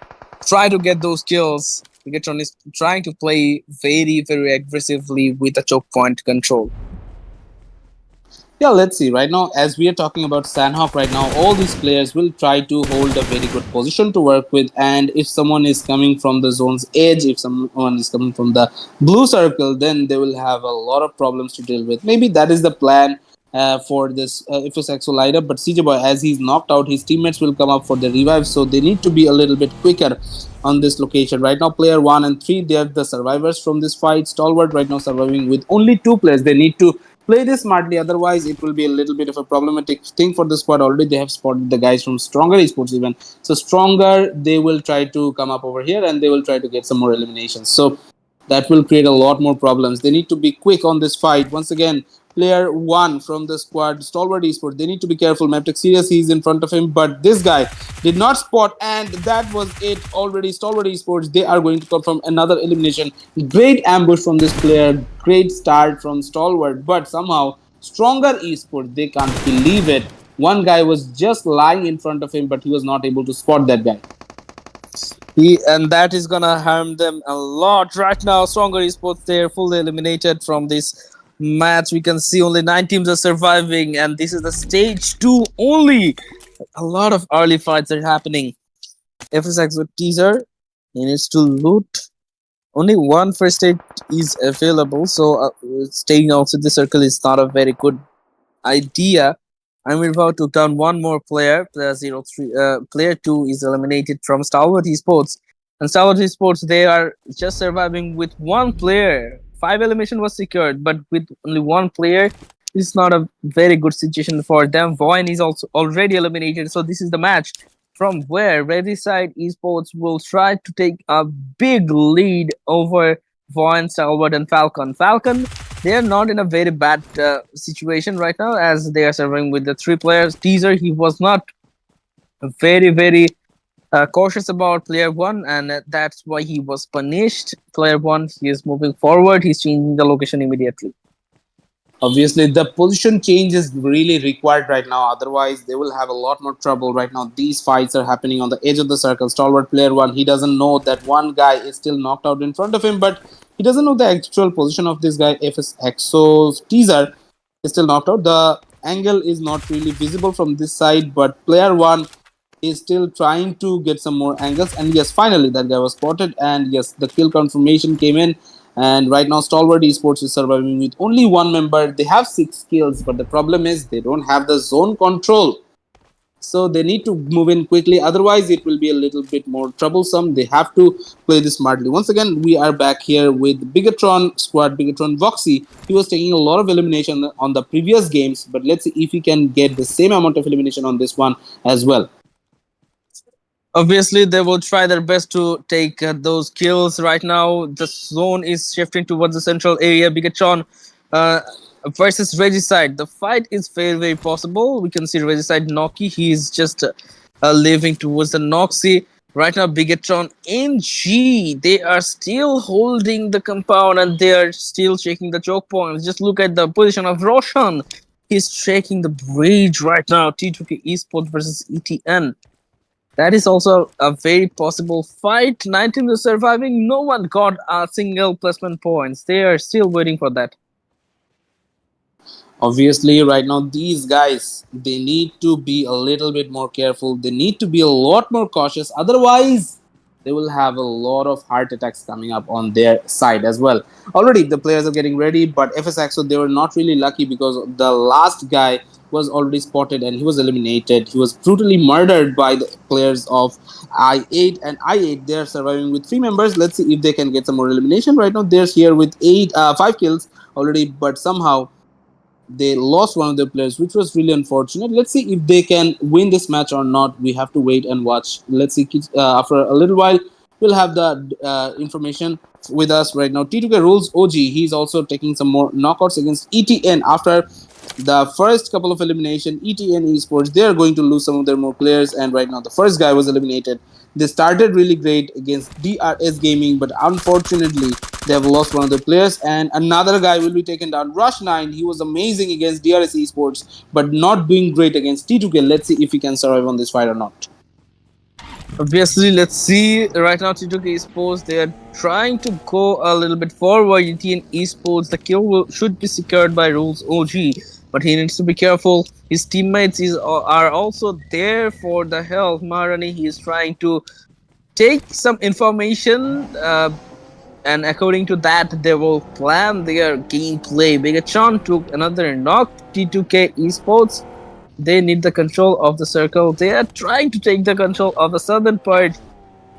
try to get those kills. Bigetron is trying to play very, very aggressively with a choke point control. Yeah, let's see. Right now, as we are talking about Sanhok right now, all these players will try to hold a very good position to work with. And if someone is coming from the zone's edge, if someone is coming from the blue circle, then they will have a lot of problems to deal with. Maybe that is the plan for this FSXO lineup. But CJ Boy, as he's knocked out, his teammates will come up for the revive. So they need to be a little bit quicker on this location. Right now, player 1 and 3, they are the survivors from this fight. Stalwart right now surviving with only 2 players. They need to play this smartly, otherwise it will be a little bit of a problematic thing for the squad. Already they have spotted the guys from Stronger Esports even. So Stronger, they will try to come up over here and they will try to get some more eliminations. So that will create a lot more problems. They need to be quick on this fight. Once again, player 1 from the squad, Stalwart Esports, they need to be careful. Maptech Serious, he's in front of him, but this guy did not spot, and that was it already. Stalwart Esports, they are going to confirm another elimination. Great ambush from this player, great start from Stalwart, but somehow Stronger Esports, they can't believe it. One guy was just lying in front of him, but he was not able to spot that guy. And that is gonna harm them a lot right now. Stronger Esports, they're fully eliminated from this match. We can see only 9 teams are surviving, and this is the stage 2 only. A lot of early fights are happening. FSX with teaser, he needs to loot. Only one first aid is available, so staying outside the circle is not a very good idea. Amirval took down one more player. Player 2 is eliminated from Stalwart Esports. And Stalwart Esports, they are just surviving with one player. 5 elimination was secured, but with only one player, it's not a very good situation for them. VOIN is also already eliminated, so this is the match from where Rediside Esports will try to take a big lead over VOIN, Stalwart, and Falcon. Falcon, they are not in a very bad situation right now as they are surviving with the 3 players. Teaser, he was not very, very cautious about player 1, and that's why he was punished. Player 1, he is moving forward. He's changing the location immediately. Obviously, the position change is really required right now. Otherwise, they will have a lot more trouble right now. These fights are happening on the edge of the circle. Stalwart player 1, he doesn't know that one guy is still knocked out in front of him, but he doesn't know the actual position of this guy. FSXO's teaser is still knocked out. The angle is not really visible from this side, but player 1 is still trying to get some more angles. And yes, finally, that guy was spotted. And yes, the kill confirmation came in. And right now, Stalwart Esports is surviving with only 1 member. They have 6 kills, but the problem is they don't have the zone control. So they need to move in quickly. Otherwise, it will be a little bit more troublesome. They have to play this smartly. Once again, we are back here with Bigetron squad, Bigetron Voxy. He was taking a lot of elimination on the previous games, but let's see if he can get the same amount of elimination on this one as well. Obviously, they will try their best to take those kills. Right now, the zone is shifting towards the central area. Bigetron versus Regicide. The fight is very, very possible. We can see Regicide Noki. He is just leaving towards the Noxy. Right now, Bigetron and G, they are still holding the compound and they are still checking the choke points. Just look at the position of Roshan. He's checking the bridge right now. T2K Esports versus ETN. That is also a very possible fight. 19 is surviving. No one got a single placement points. They are still waiting for that. Obviously, right now, these guys, they need to be a little bit more careful. They need to be a lot more cautious. Otherwise, they will have a lot of heart attacks coming up on their side as well. Already, the players are getting ready, but FSXO, they were not really lucky because the last guy was already spotted and he was eliminated. He was brutally murdered by the players of I8, and I8, they are surviving with 3 members. Let's see if they can get some more elimination. Right now, they're here with 5 kills already, but somehow they lost one of their players, which was really unfortunate. Let's see if they can win this match or not. We have to wait and watch. Let's see. After a little while, we'll have the information with us right now. T2K Rules OG, he's also taking some more knockouts against ETN after the first couple of elimination. ETN Esports, they are going to lose some of their more players, and right now the first guy was eliminated. They started really great against DRS Gaming, but unfortunately they have lost one of their players, and another guy will be taken down. Rush 9, he was amazing against DRS Esports, but not doing great against T2K. Let's see if he can survive on this fight or not. Obviously, let's see. Right now, T2K Esports, they are trying to go a little bit forward. ETN Esports, the kill should be secured by Rules OG, but he needs to be careful. His teammates are also there for the help. Maharani, he is trying to take some information, and according to that, they will plan their gameplay. BIGETRON took another knock. T2K Esports, they need the control of the circle. They are trying to take the control of the southern part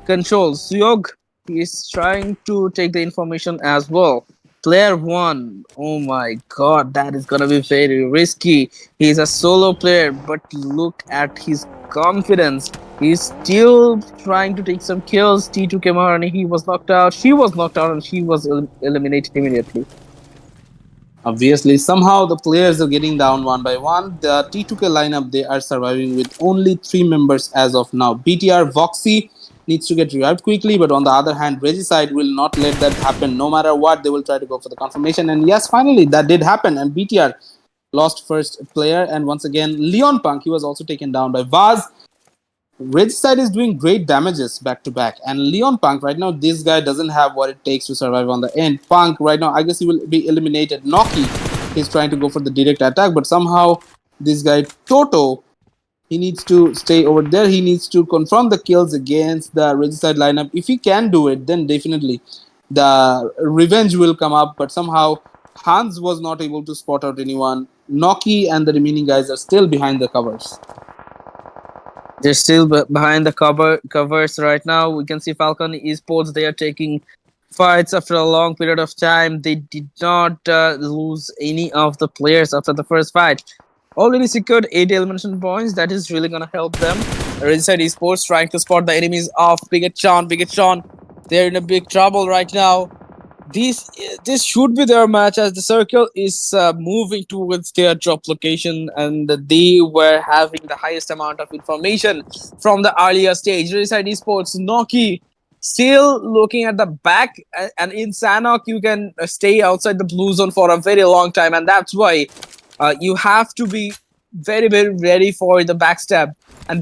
control. Suyog is trying to take the information as well. Player 1, oh my god, that is gonna be very risky. He's a solo player, but look at his confidence. He's still trying to take some kills. T2K Maharani, he was knocked out. She was knocked out and she was eliminated immediately. Obviously, somehow the players are getting down one by one. The T2K lineup, they are surviving with only 3 members as of now. BTR Voxy needs to get revived quickly, but on the other hand, Regicide will not let that happen. No matter what, they will try to go for the confirmation. And yes, finally, that did happen. And BTR lost first player. And once again, Leon Punk, he was also taken down by Vaz. Regicide is doing great damages back to back, and Leon Punk right now, this guy doesn't have what it takes to survive on the end. Punk right now, I guess he will be eliminated. Noki, he's trying to go for the direct attack, but somehow this guy Toto, he needs to stay over there. He needs to confirm the kills against the Regicide lineup. If he can do it, then definitely the revenge will come up. But somehow Hans was not able to spot out anyone. Noki and the remaining guys are still behind the covers. They're still behind the covers right now. We can see Falcon Esports. They are taking fights after a long period of time. They did not lose any of the players after the first fight. Already secured 8 elimination points. That is really gonna help them. Regicide Esports trying to spot the enemies of BIGETRON. BIGETRON, they're in a big trouble right now. This should be their match, as the circle is moving towards their drop location, and they were having the highest amount of information from the earlier stage. Regicide Esports, Noki still looking at the back, and in Sanhok you can stay outside the blue zone for a very long time, and that's why you have to be very ready for the backstab. And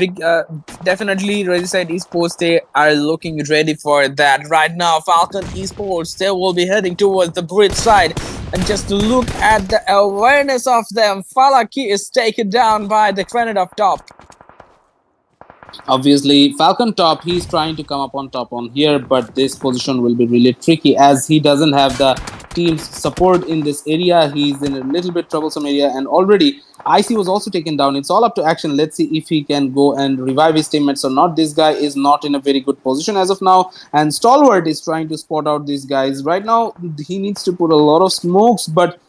definitely Regicide Esports, they are looking ready for that right now. Falcon Esports, they will be heading towards the bridge side, and just look at the awareness of them. Falaki is taken down by the grenade of top. Obviously, Falcon top, he's trying to come up on top on here, but this position will be really tricky as he doesn't have the team's support in this area. He's in a little bit troublesome area, and already IC was also taken down. It's all up to action. Let's see if he can go and revive his teammates or not. This guy is not in a very good position as of now, and Stalwart is trying to spot out these guys. Right now, he needs to put a lot of smokes, but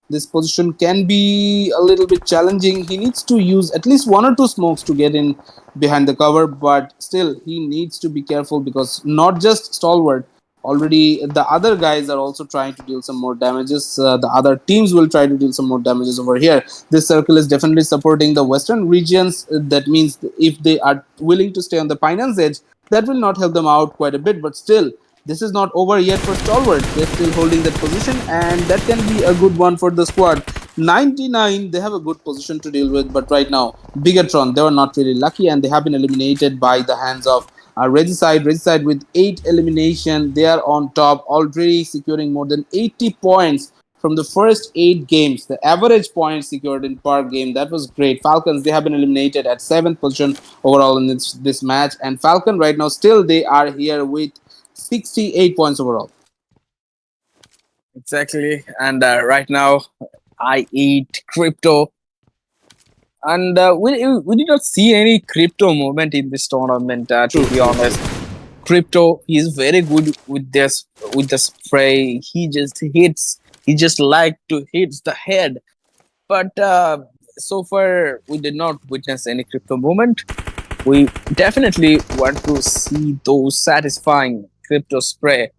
this position can be a little bit challenging. He needs to use at least 1 or 2 smokes to get in behind the cover, but still he needs to be careful because not just Stalwart, already the other guys are also trying to deal some more damages. The other teams will try to deal some more damages over here. This circle is definitely supporting the western regions. That means if they are willing to stay on the Pinance edge, that will not help them out quite a bit, but still this is not over yet for Stalwart. They're still holding that position, and that can be a good one for the squad. 99, they have a good position to deal with, but right now, BIGETRON, they were not really lucky, and they have been eliminated by the hands of Regicide. Regicide with 8 elimination, they are on top, already securing more than 80 points from the first 8 games. The average points secured in per game, that was great. Falcons, they have been eliminated at 7th position overall in this match, and Falcon right now, still they are here with 68 points overall. Exactly. And right now, AGi8 crypto. And we did not see any crypto movement in this tournament, to be honest. Crypto, he's very good with the spray. He just like to hit the head. But so far, we did not witness any crypto movement. We definitely want to see those satisfying crypto spray.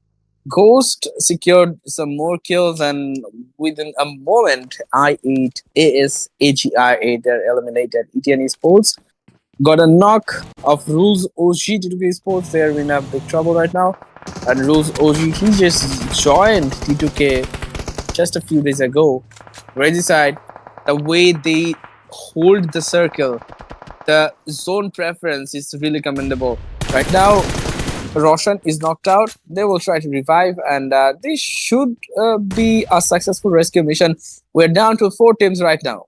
Ghost secured some more kills, and within a moment, I8 AGi8 they're eliminated. ETN Esports got a knock of Rules OG to the Esports. They're in a big trouble right now. And Rules OG, he just joined T2K just a few days ago. Regicide, the way they hold the circle, the zone preference is really commendable. Right now, Roshan is knocked out. They will try to revive, and this should be a successful rescue mission. We're down to 4 teams right now.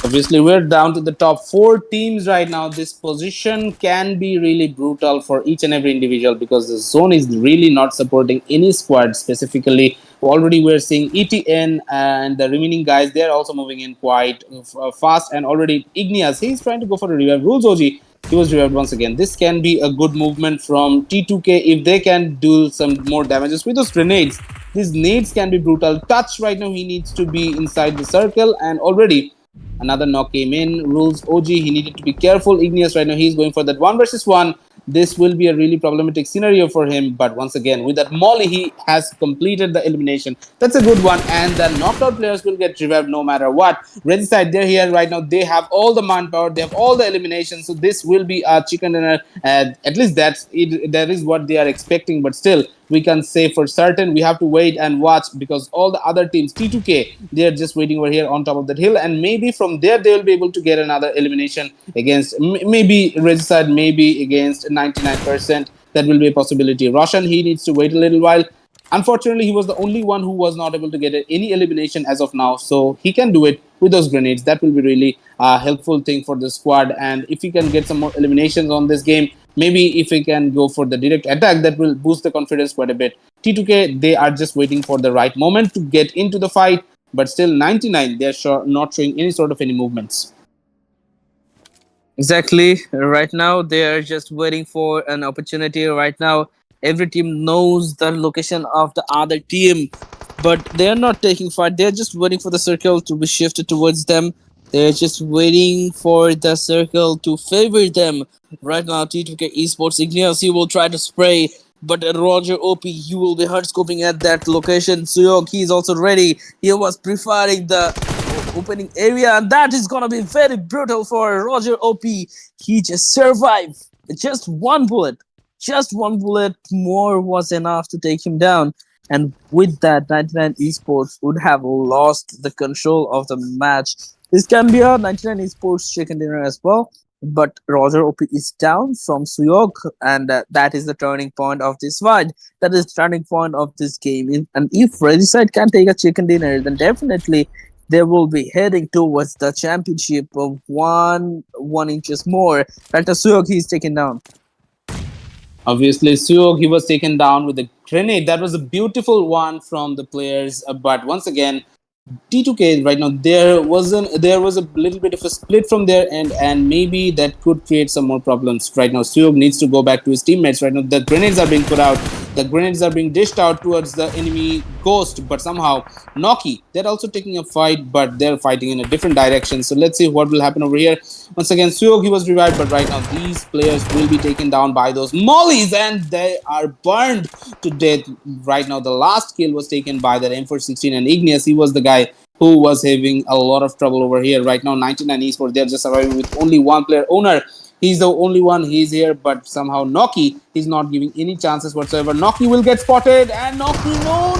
Obviously, we're down to the top four teams right now. This position can be really brutal for each and every individual because the zone is really not supporting any squad specifically. Already, we're seeing ETN and the remaining guys. They're also moving in quite fast. And already, Igneous, he's trying to go for a revive. Rules OG, he was revived once again. This can be a good movement from T2K if they can do some more damages with those grenades. These nades can be brutal. Touch right now, he needs to be inside the circle, and already another knock came in. Rules OG, he needed to be careful. Igneous right now, he's going for that 1 versus 1. This will be a really problematic scenario for him. But once again, with that Molly, he has completed the elimination. That's a good one. And the knocked out players will get revived no matter what. Red side, they're here right now. They have all the manpower. They have all the eliminations. So this will be a chicken dinner. At least that's it. That is what they are expecting. But still, we can say for certain we have to wait and watch because all the other teams T2K they are just waiting over here on top of that hill, and maybe from there they will be able to get another elimination against maybe Regicide, maybe against 99%. That will be a possibility. Roshan, he needs to wait a little while. Unfortunately, he was the only one who was not able to get any elimination as of now, so he can do it with those grenades. That will be really a helpful thing for the squad. And if he can get some more eliminations on this game, maybe if he can go for the direct attack, that will boost the confidence quite a bit. T2K, they are just waiting for the right moment to get into the fight, but still 99, they're not showing any sort of any movements. Exactly. Right now, they are just waiting for an opportunity. Right now, every team knows the location of the other team, but they are not taking fight. They're just waiting for the circle to be shifted towards them. They're just waiting for the circle to favor them. Right now, T2K Esports Igneous, he will try to spray, but Roger OP, you will be hard scoping at that location. Suyok, he's also ready. He was preferring the opening area, and that is gonna be very brutal for Roger OP. He just survived. Just one bullet. Just one bullet more was enough to take him down. And with that, 99 Esports would have lost the control of the match. This can be a 99 Esports chicken dinner as well. But Roger OP is down from Suyok, and that is the turning point of this fight. That is the turning point of this game. And if Regicide can take a chicken dinner, then definitely they will be heading towards the championship of one inches more. Right now, Suyok, he's taken down. Obviously, Suok, he was taken down with a grenade. That was a beautiful one from the players. But once again, T2K right now there was a little bit of a split from their end, and maybe that could create some more problems. Right now, Suyog needs to go back to his teammates. Right now, the grenades are being put out, the grenades are being dished out towards the enemy Ghost, but somehow Noki, they're also taking a fight, but they're fighting in a different direction. So let's see what will happen over here. Once again, Suyog, he was revived, but right now these players will be taken down by those mollies, and they are burned to death. Right now, the last kill was taken by that M416, and Igneous, he was the guy who was having a lot of trouble over here. Right now, 99 Esports, they're just surviving with only one player. Owner, he's the only one, he's here, but somehow Noki, he's not giving any chances whatsoever. Noki will get spotted, and Noki, no.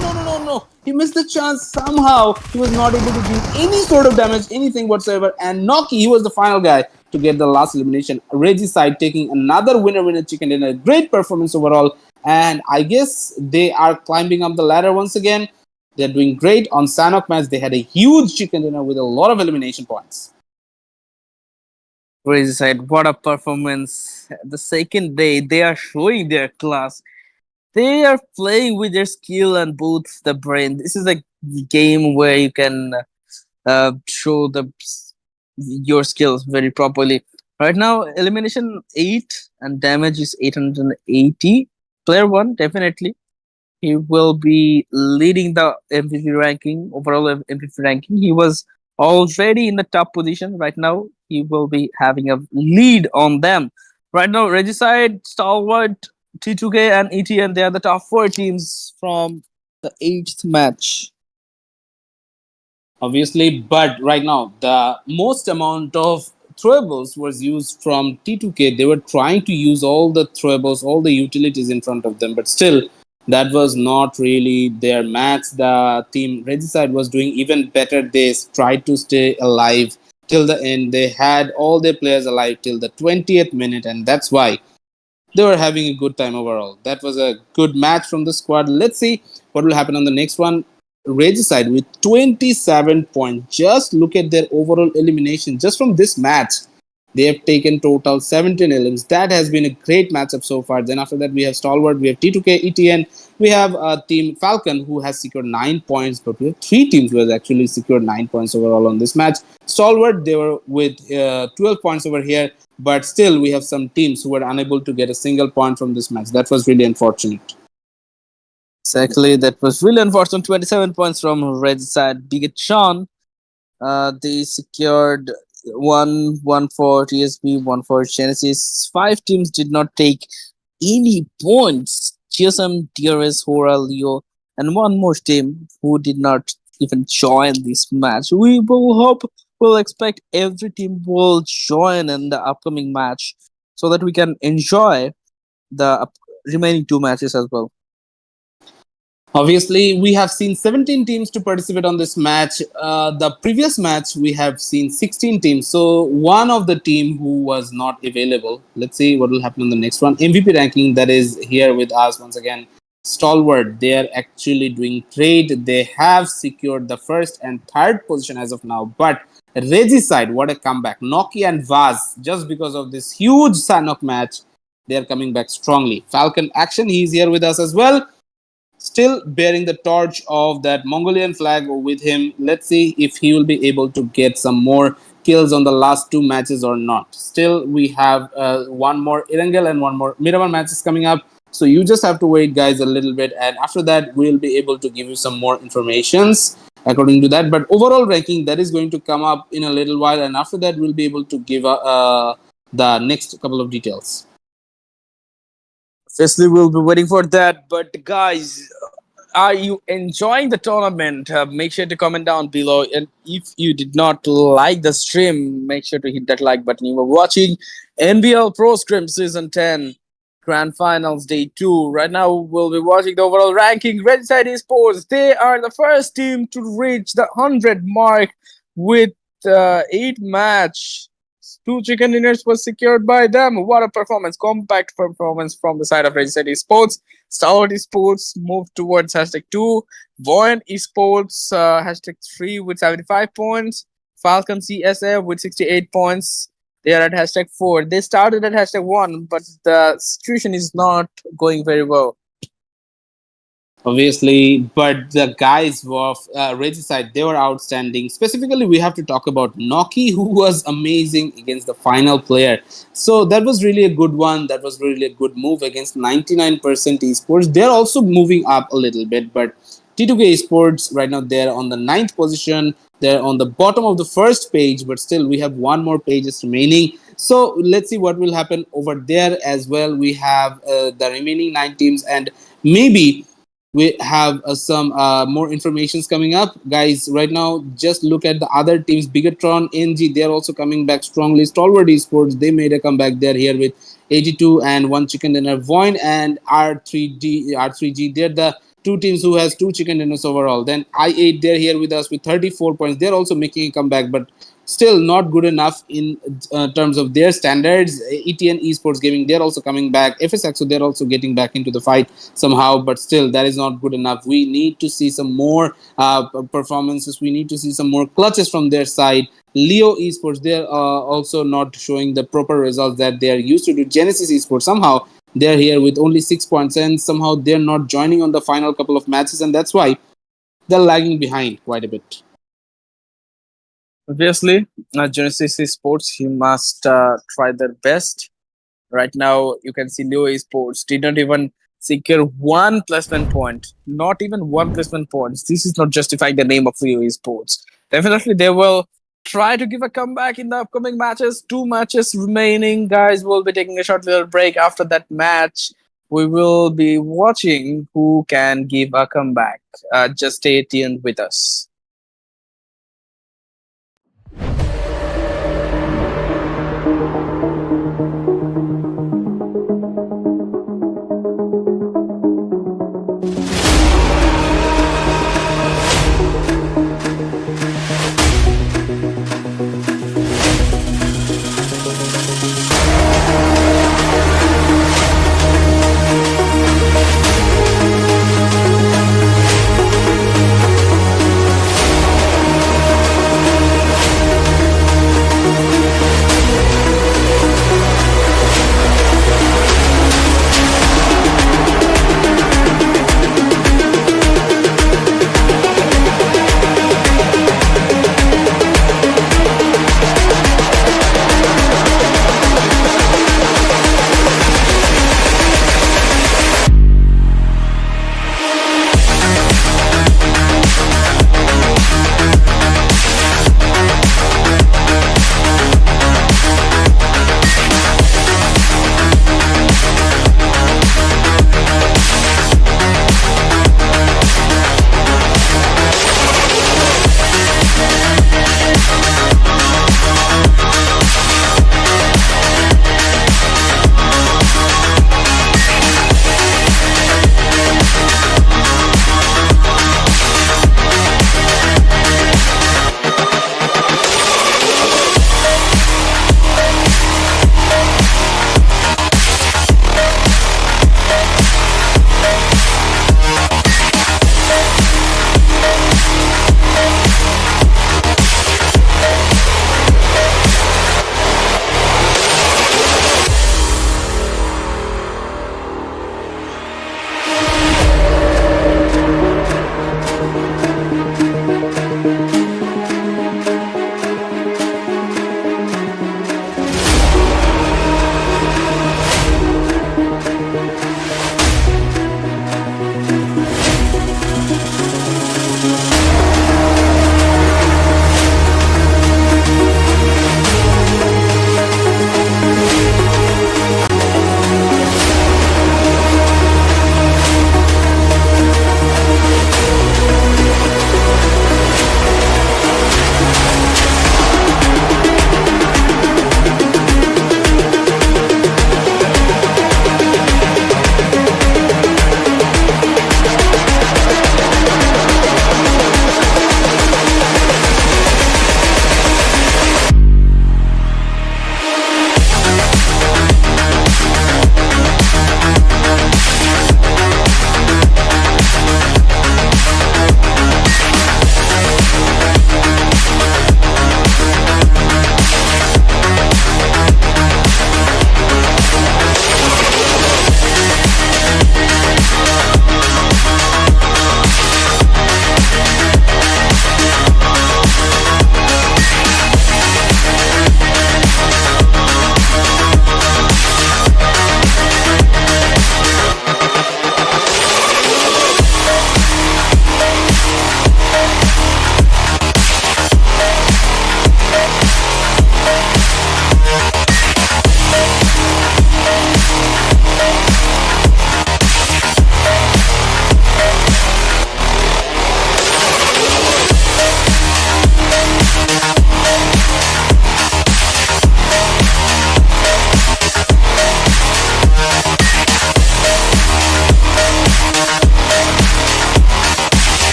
He missed the chance somehow. He was not able to give any sort of damage, anything whatsoever. And Noki, he was the final guy to get the last elimination. Regicide taking another winner chicken dinner. Great performance overall. And I guess they are climbing up the ladder once again. They're doing great. On Sanhok match, they had a huge chicken dinner with a lot of elimination points. Regicide, what a performance. The second day, they are showing their class. They are playing with their skill and both the brain. This is a game where you can show your skills very properly. Right now, elimination 8 and damage is 880. Player 1, definitely. He will be leading the MVP ranking, overall MVP ranking. He was already in the top position. Right now, he will be having a lead on them. Right now, Regicide, Stalwart, T2K, and ETN, they are the top four teams from the eighth match. Obviously, but right now the most amount of throwables was used from T2K. They were trying to use all the throwables, all the utilities in front of them, but still that was not really their match. The team Regicide was doing even better. They tried to stay alive till the end. They had all their players alive till the 20th minute, and that's why they were having a good time overall. That was a good match from the squad. Let's see what will happen on the next one. Regicide with 27 points. Just look at their overall elimination. Just from this match, they have taken total 17 elims. That has been a great matchup so far. Then after that, we have Stalwart, we have T2K, ETN. We have Team Falcon who has secured 9 points, but we have three teams who has actually secured 9 points overall on this match. Stalwart, they were with 12 points over here, but still we have some teams who were unable to get a single point from this match. That was really unfortunate. Exactly, that was really unfortunate. 27 points from Regicide. BIGETRON, they secured one for TSB, one for Genesis. Five teams did not take any points. GSM, DRS, HORAA, Leo, and one more team who did not even join this match. We will hope, we'll expect every team will join in the upcoming match so that we can enjoy the remaining two matches as well. Obviously, we have seen 17 teams to participate on this match. The previous match, we have seen 16 teams. So, one of the team who was not available. Let's see what will happen on the next one. MVP ranking that is here with us once again. Stalwart, they are actually doing great. They have secured the first and third position as of now. But Regicide, what a comeback. Nokia and Vaz, just because of this huge Sanhok match, they are coming back strongly. Falcon Action, he is here with us as well, still bearing the torch of that Mongolian flag with him. Let's see if he will be able to get some more kills on the last two matches or not. Still, we have one more Erangel and one more Miramar matches coming up. So you just have to wait, guys, a little bit. And after that, we'll be able to give you some more informations according to that. But overall ranking, that is going to come up in a little while. And after that, we'll be able to give the next couple of details. Obviously, we'll be waiting for that. But guys, are you enjoying the tournament? Make sure to comment down below. And if you did not like the stream, make sure to hit that like button. You were watching NBL Pro Scrim Season 10 Grand Finals Day 2. Right now, we'll be watching the overall ranking. Regicide Esports, they are the first team to reach the 100 mark with 8 match. 2 chicken dinners was secured by them. What a performance. Compact performance from the side of Regicide Esports. Stalwart Esports moved towards hashtag 2. VOIN Esports hashtag 3 with 75 points. Falcons CSA with 68 points. They are at hashtag 4. They started at hashtag 1, but the situation is not going very well. Obviously, but the guys of Regicide, they were outstanding. Specifically, we have to talk about Noki, who was amazing against the final player. So that was really a good one. That was really a good move against 99% esports. They're also moving up a little bit, but T2K Esports right now they're on the 9th position. They're on the bottom of the first page, but still we have one more pages remaining. So let's see what will happen over there as well. We have the remaining 9 teams, and maybe we have some more informations coming up, guys. Right now, just look at the other teams. Bigetron, NG, they're also coming back strongly. Stalwart Esports, they made a comeback. They're here with AG2 and 1 chicken dinner. VOIN and R3G, they're the 2 teams who has 2 chicken dinners overall. Then I8, they're here with us with 34 points. They're also making a comeback, but still not good enough in terms of their standards. ETN Esports Gaming, they're also coming back. FSX, they're also getting back into the fight somehow, but still that is not good enough. We need to see some more performances. We need to see some more clutches from their side. Leo Esports, they're also not showing the proper results that they are used to do. Genesis Esports, somehow they're here with only 6 points, and somehow they're not joining on the final couple of matches, and that's why they're lagging behind quite a bit. Obviously, Genesis Esports, he must try their best. Right now, you can see Leo Esports did not even secure one placement point. Not even one placement point. This is not justifying the name of Leo Esports. Definitely, they will try to give a comeback in the upcoming matches. 2 matches remaining, guys. We'll be taking a short little break. After that match, we will be watching who can give a comeback. Just stay tuned with us.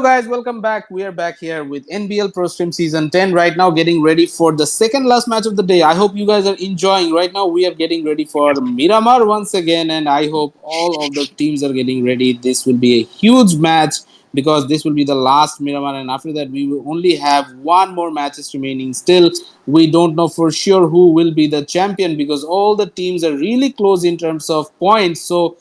guys, welcome back. We are back here with NBL Pro Stream Season 10 right now, getting ready for the second last match of the day. I hope you guys are enjoying. Right now, we are getting ready for Miramar once again, and I hope all of the teams are getting ready. This will be a huge match because this will be the last Miramar, and after that, we will only have one more matches remaining. Still, we don't know for sure who will be the champion because all the teams are really close in terms of points. So,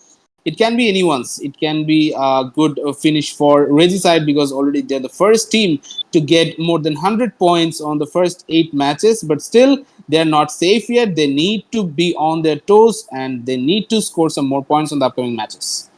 it can be anyone's. It can be a good finish for Reggie side because already they're the first team to get more than 100 points on the first 8 matches. But still, they're not safe yet. They need to be on their toes and they need to score some more points on the upcoming matches.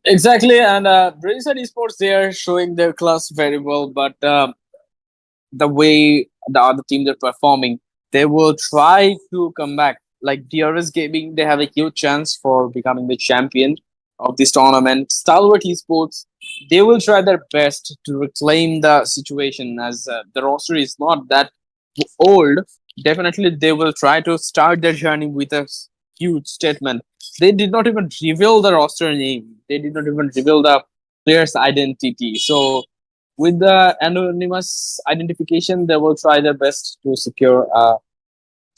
Exactly, and Brazilian esports, they are showing their class very well, but the way the other teams are performing, they will try to come back. Like DRS Gaming, they have a huge chance for becoming the champion of this tournament. Stalwart Esports, they will try their best to reclaim the situation as the roster is not that old. Definitely, they will try to start their journey with a huge statement. They did not even reveal the roster name. They did not even reveal the player's identity. So with the anonymous identification, they will try their best to secure a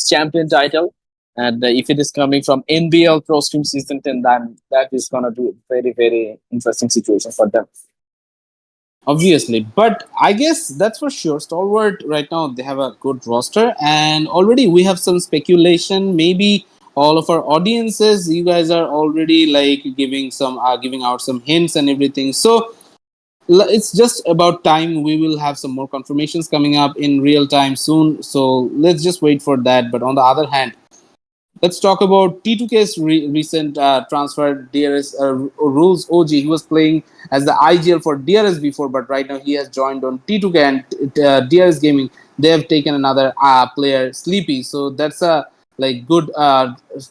champion title. And if it is coming from NBL Pro Stream Season 10, then that is going to be a very, very interesting situation for them. Obviously, but I guess that's for sure. Stalwart right now they have a good roster, and already we have some speculation. Maybe all of our audiences, you guys are already like giving out some hints and everything. So it's just about time. We will have some more confirmations coming up in real time soon. So let's just wait for that. But on the other hand, let's talk about T2K's recent transfer, DRS Rules OG. He was playing as the IGL for DRS before, but right now he has joined on T2K and DRS Gaming. They have taken another player, Sleepy. So that's a like good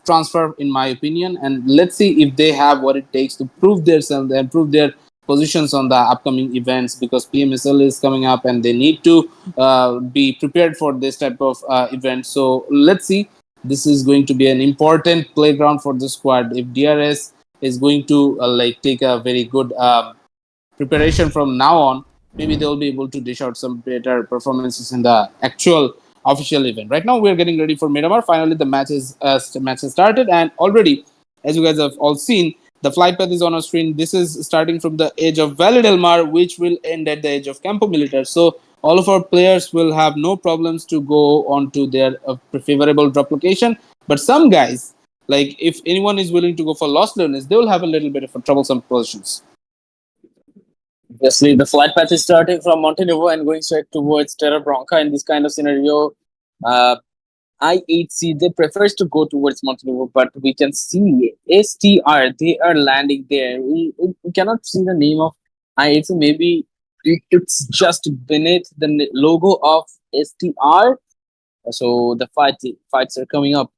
transfer in my opinion. And let's see if they have what it takes to prove themselves and prove their positions on the upcoming events because PMSL is coming up and they need to be prepared for this type of event. So let's see, this is going to be an important playground for the squad. If DRS is going to like take a very good preparation from now on, maybe they'll be able to dish out some better performances in the actual official event. Right now, we're getting ready for Miramar. Finally, the match has started, and already, as you guys have all seen, the flight path is on our screen. This is starting from the edge of Valle del Mar, which will end at the edge of Campo Militar. So all of our players will have no problems to go on to their favorable drop location. But some guys, like if anyone is willing to go for Los Leones, they will have a little bit of a troublesome positions. Obviously, the flight path is starting from Montenegro and going straight towards Terra Bronca. In this kind of scenario, I8C, they prefers to go towards Montenegro, but we can see STR, they are landing there. We cannot see the name of I8C. Maybe it's just beneath the logo of STR. So the fights are coming up.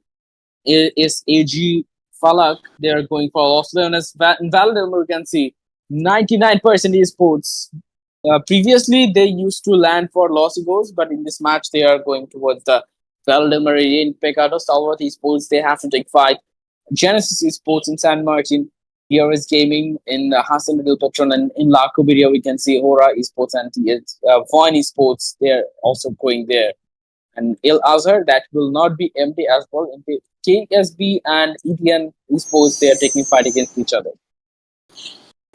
Is AG Falak, they are going for Los Leones. In Valdelmo, you can see 99% esports. Previously, they used to land for Los Igos, but in this match, they are going towards the Valdemar in Pecado, Stalwart Esports. They have to take fight. Genesis Esports in San Martin, DRS Gaming in Hassan Middle Patron, and in La Cubiria, we can see HORAA Esports and VOIN Esports. They're also going there. And El Azhar, that will not be empty as well. KSB and ETN Esports, they are taking fight against each other.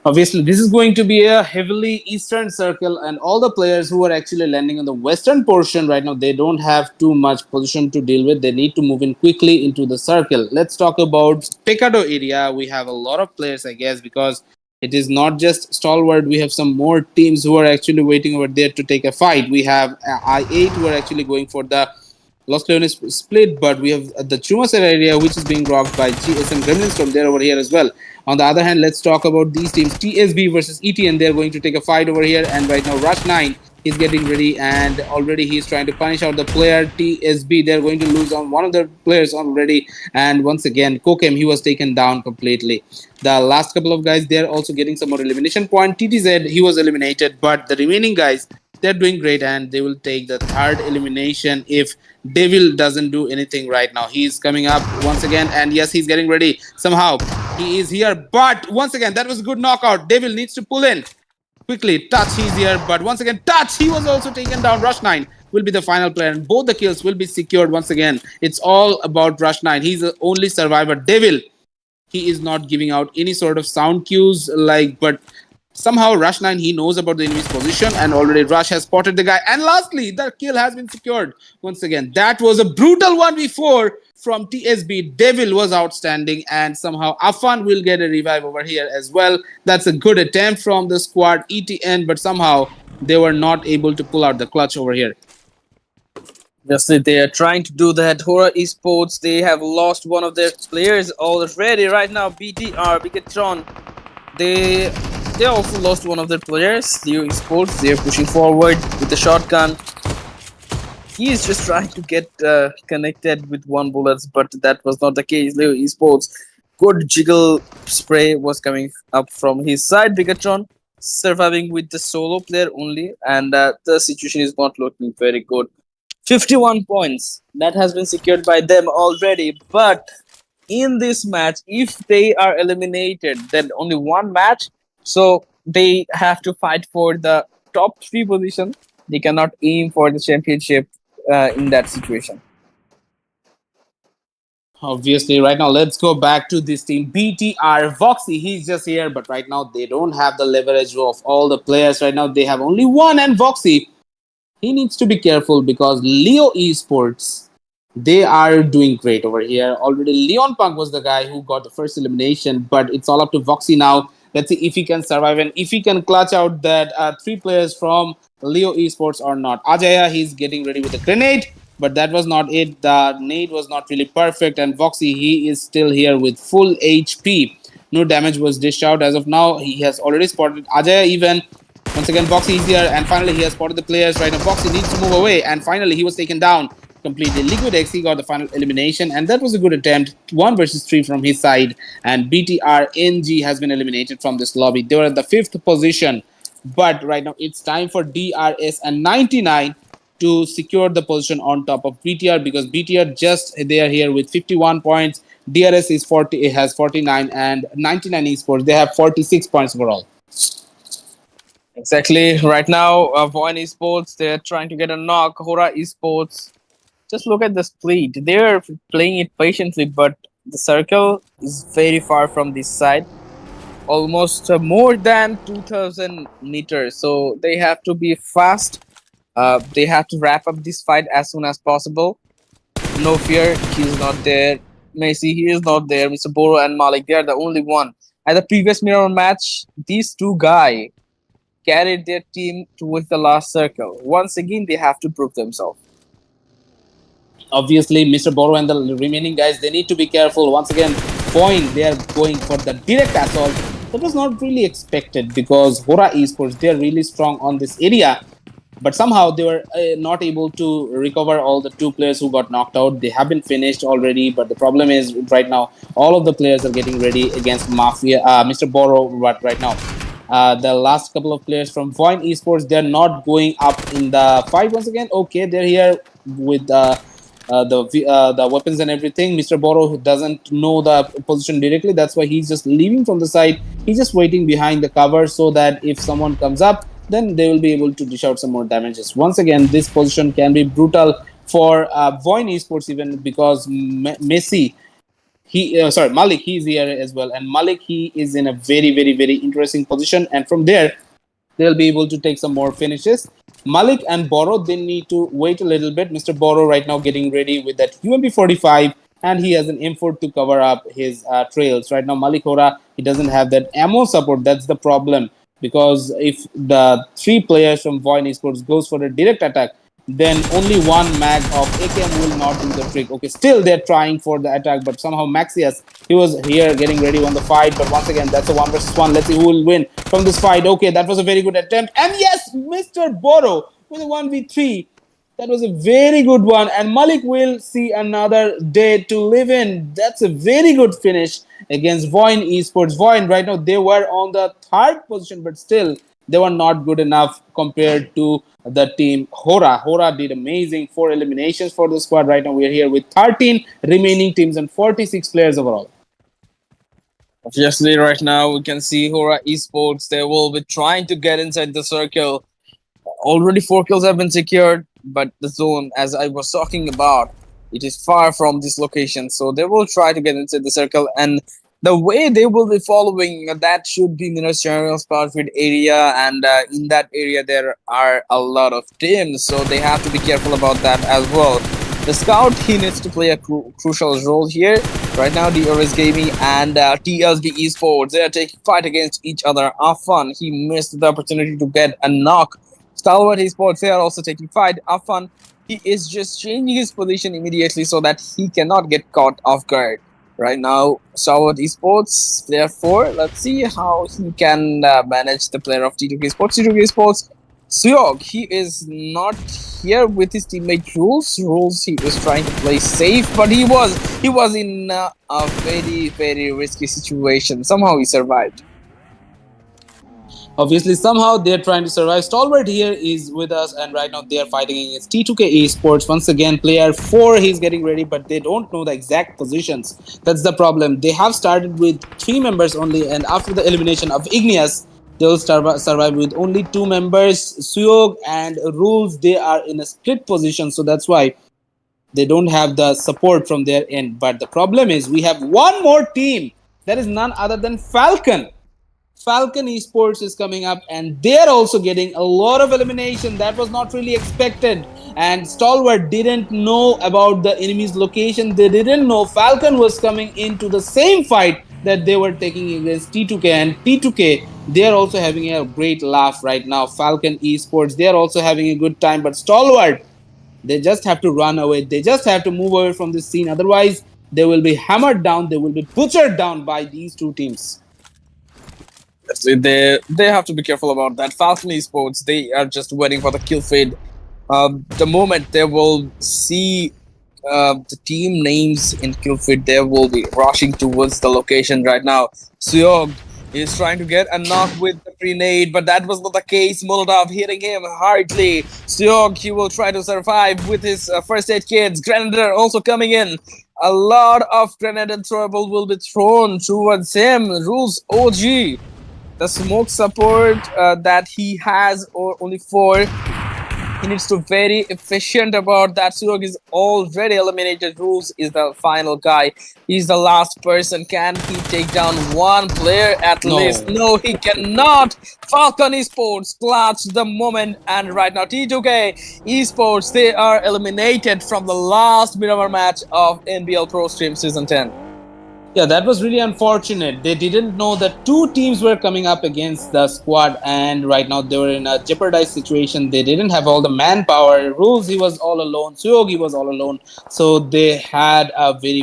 Obviously, this is going to be a heavily eastern circle, and all the players who are actually landing on the western portion right now, they don't have too much position to deal with. They need to move in quickly into the circle. Let's talk about Pecado area. We have a lot of players, I guess, because it is not just Stalwart. We have some more teams who are actually waiting over there to take a fight. We have I8 who are actually going for the Los Leones split, but we have the Chumacer area, which is being rocked by GSM Gremlin Storm. They're over here as well. On the other hand, let's talk about these teams. TSB versus ETN. They're going to take a fight over here. And right now, Rush 9 is getting ready. And already he's trying to punish out the player TSB. They're going to lose on one of their players already. And once again, Kokem, he was taken down completely. The last couple of guys, they're also getting some more elimination point. TTZ, he was eliminated. But the remaining guys, they're doing great, and they will take the third elimination if Devil doesn't do anything right now. He's coming up once again, and yes, he's getting ready. Somehow, he is here. But once again, that was a good knockout. Devil needs to pull in. quickly. Touch, he's here, but once again, Touch, he was also taken down. Rush 9 will be the final player, and both the kills will be secured once again. It's all about Rush 9. He's the only survivor. Devil, he is not giving out any sort of sound cues, like, but somehow Rush 9, he knows about the enemy's position, and already Rush has spotted the guy. And lastly, the kill has been secured once again. That was a brutal 1v4 from TSB. Devil was outstanding, and somehow Afan will get a revive over here as well. That's a good attempt from the squad ETN, but somehow they were not able to pull out the clutch over here. Obviously, they are trying to do that. HORAA Esports, they have lost one of their players already. Right now, BTR, BIGETRON, they also lost one of their players. Leo Esports, they are pushing forward with the shotgun. He is just trying to get connected with one bullet, but that was not the case. Leo Esports, good jiggle spray was coming up from his side. BIGETRON surviving with the solo player only, and the situation is not looking very good. 51 points that has been secured by them already, but in this match, if they are eliminated, then only one match, so they have to fight for the top 3 position. They cannot aim for the championship in that situation. Obviously, right now, let's go back to this team. BTR Voxy, he's just here, but right now they don't have the leverage of all the players. Right now, they have only one, and Voxy, he needs to be careful because Leo Esports, they are doing great over here. Already Leon Punk was the guy who got the first elimination, but it's all up to Voxy now. Let's see if he can survive and if he can clutch out that 3 players from Leo Esports or not. Ajaya, he's getting ready with a grenade, but that was not it. The nade was not really perfect, and Voxy, he is still here with full HP. No damage was dished out as of now. He has already spotted Ajaya even. Once again, Voxy is here, and finally he has spotted the players. Right now, Voxy needs to move away, and finally he was taken down completely. Liquid X, he got the final elimination, and that was a good attempt. 1 versus 3 from his side, and BTRNG has been eliminated from this lobby. They were at the 5th position, but right now it's time for DRS and 99 to secure the position on top of BTR, because BTR just they are here with 51 points. DRS is 40, it has 49, and 99 Esports, they have 46 points overall. Exactly. Right now, VOIN Esports, they're trying to get a knock. HORAA Esports, just look at the split. They're playing it patiently, but the circle is very far from this side. Almost more than 2,000 meters. So they have to be fast. They have to wrap up this fight as soon as possible. No fear, he's not there. Messi, he is not there. Mr. Boro and Malik, they are the only one. At the previous mirror match, these two guys carried their team towards the last circle. Once again, they have to prove themselves. Obviously, Mr. Boro and the remaining guys, they need to be careful. Once again, VOIN, they are going for the direct assault. That was not really expected because HORAA Esports, they are really strong on this area. But somehow they were not able to recover all the 2 players who got knocked out. They have been finished already, but the problem is right now, all of the players are getting ready against Mafia, Mr. Boro, but right now. The last couple of players from VOIN Esports, they're not going up in the fight once again. Okay, they're here with the weapons and everything. Mr. Boro, who doesn't know the position directly, that's why he's just leaving from the side. He's just waiting behind the cover so that if someone comes up, then they will be able to dish out some more damages. Once again, this position can be brutal for VOIN Esports even because Messi, Malik, he's here as well, and Malik, he is in a very, very, very interesting position, and from there they'll be able to take some more finishes. Malik and Boro, they need to wait a little bit. Mr. Boro right now getting ready with that UMP 45, and he has an M4 to cover up his trails. Right now, Malik HORAA, he doesn't have that ammo support. That's the problem, because if the 3 players from VOIN Esports goes for a direct attack, then only 1 mag of AKM will not do the trick. Okay, still they're trying for the attack, but somehow Maxius, he was here getting ready on the fight, but once again, that's a 1 versus 1. Let's see who will win from this fight. Okay, that was a very good attempt. And yes, Mr. Boro with a 1v3. That was a very good one, and Malik will see another day to live in. That's a very good finish against VOIN Esports. VOIN right now, they were on the 3rd position, but still they were not good enough compared to the team HORAA. HORAA did amazing, 4 eliminations for the squad. Right now we are here with 13 remaining teams and 46 players overall. Obviously, right now we can see HORAA Esports. They will be trying to get inside the circle. Already 4 kills have been secured, but the zone, as I was talking about, it is far from this location. So they will try to get inside the circle, and the way they will be following that should be Minas General's Parkwood area, and in that area there are a lot of teams, so they have to be careful about that as well. The scout, he needs to play a crucial role here. Right now, DRS Gaming and TLB Esports, they are taking fight against each other. Afan, he missed the opportunity to get a knock. Stalwart Esports, they are also taking fight. Afan, he is just changing his position immediately so that he cannot get caught off guard. Right now, Stalwart Esports, player 4. Let's see how he can manage the player of T2K Sports. T2K Sports, Suyog, he is not here with his teammate Rules. Rules, he was trying to play safe, but he was in a very risky situation. Somehow he survived. Obviously, somehow they're trying to survive. Stalwart here is with us, and right now they are fighting against T2K Esports. Once again, player 4, he's getting ready, but they don't know the exact positions. That's the problem. They have started with 3 members only, and after the elimination of Igneous, they'll survive with only 2 members. Suyog and Rules, they are in a split position, so that's why they don't have the support from their end. But the problem is, we have one more team. That is none other than Falcon. Falcon Esports is coming up, and they're also getting a lot of elimination. That was not really expected. And Stalwart didn't know about the enemy's location. They didn't know Falcon was coming into the same fight that they were taking against T2K. And T2K, they're also having a great laugh right now. Falcon Esports, they're also having a good time. But Stalwart, they just have to run away. They just have to move away from this scene. Otherwise, they will be hammered down. They will be butchered down by these two teams. So they have to be careful about that. Falcon Esports, they are just waiting for the kill feed. The moment they will see the team names in kill feed, they will be rushing towards the location right now. Suyog is trying to get a knock with the grenade, but that was not the case. Molotov hitting him hardly. Suyog, he will try to survive with his first aid kits. Grenadier also coming in. A lot of grenade and throwable will be thrown towards him. Rules OG, the smoke support that he has, or only 4, he needs to very efficient about that. Suyog is already eliminated. Rules is the final guy. He's the last person. Can he take down one player at least? No, he cannot. Falcon Esports clutch the moment, and right now T2K Esports, they are eliminated from the last Miramar match of NBL Pro Stream Season 10. Yeah, that was really unfortunate. They didn't know that 2 teams were coming up against the squad, and right now they were in a jeopardized situation. They didn't have all the manpower. Rules, he was all alone. Suyogi was all alone. So they had a very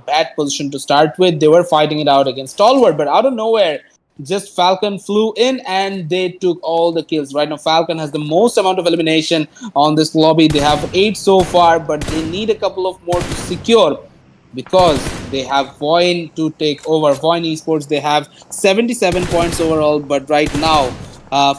bad position to start with. They were fighting it out against Stalwart, but out of nowhere, just Falcon flew in and they took all the kills. Right now, Falcon has the most amount of elimination on this lobby. They have 8 so far, but they need a couple of more to secure, because they have VOIN to take over. VOIN Esports, they have 77 points overall, but right now,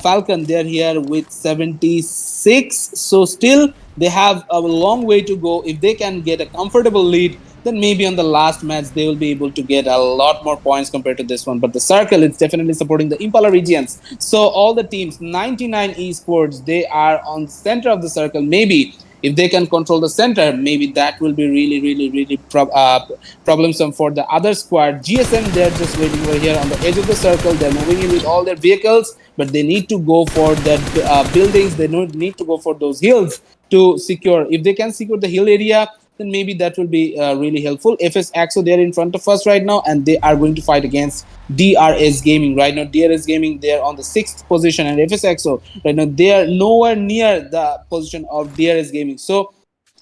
Falcon, they're here with 76. So still, they have a long way to go. If they can get a comfortable lead, then maybe on the last match, they will be able to get a lot more points compared to this one. But the circle is definitely supporting the Impala regions. So all the teams, 99 Esports, they are on center of the circle. Maybe if they can control the center, maybe that will be really problemsome for the other squad. GSM, they're just waiting over here on the edge of the circle. They're moving in with all their vehicles, but they need to go for the buildings. They need to go for those hills to secure. If they can secure the hill area, then maybe that will be really helpful. FS Axo, they're in front of us right now, and they are going to fight against DRS Gaming. Right now, DRS Gaming, they're on the 6th position, and FS Axo, right now, they are nowhere near the position of DRS Gaming. So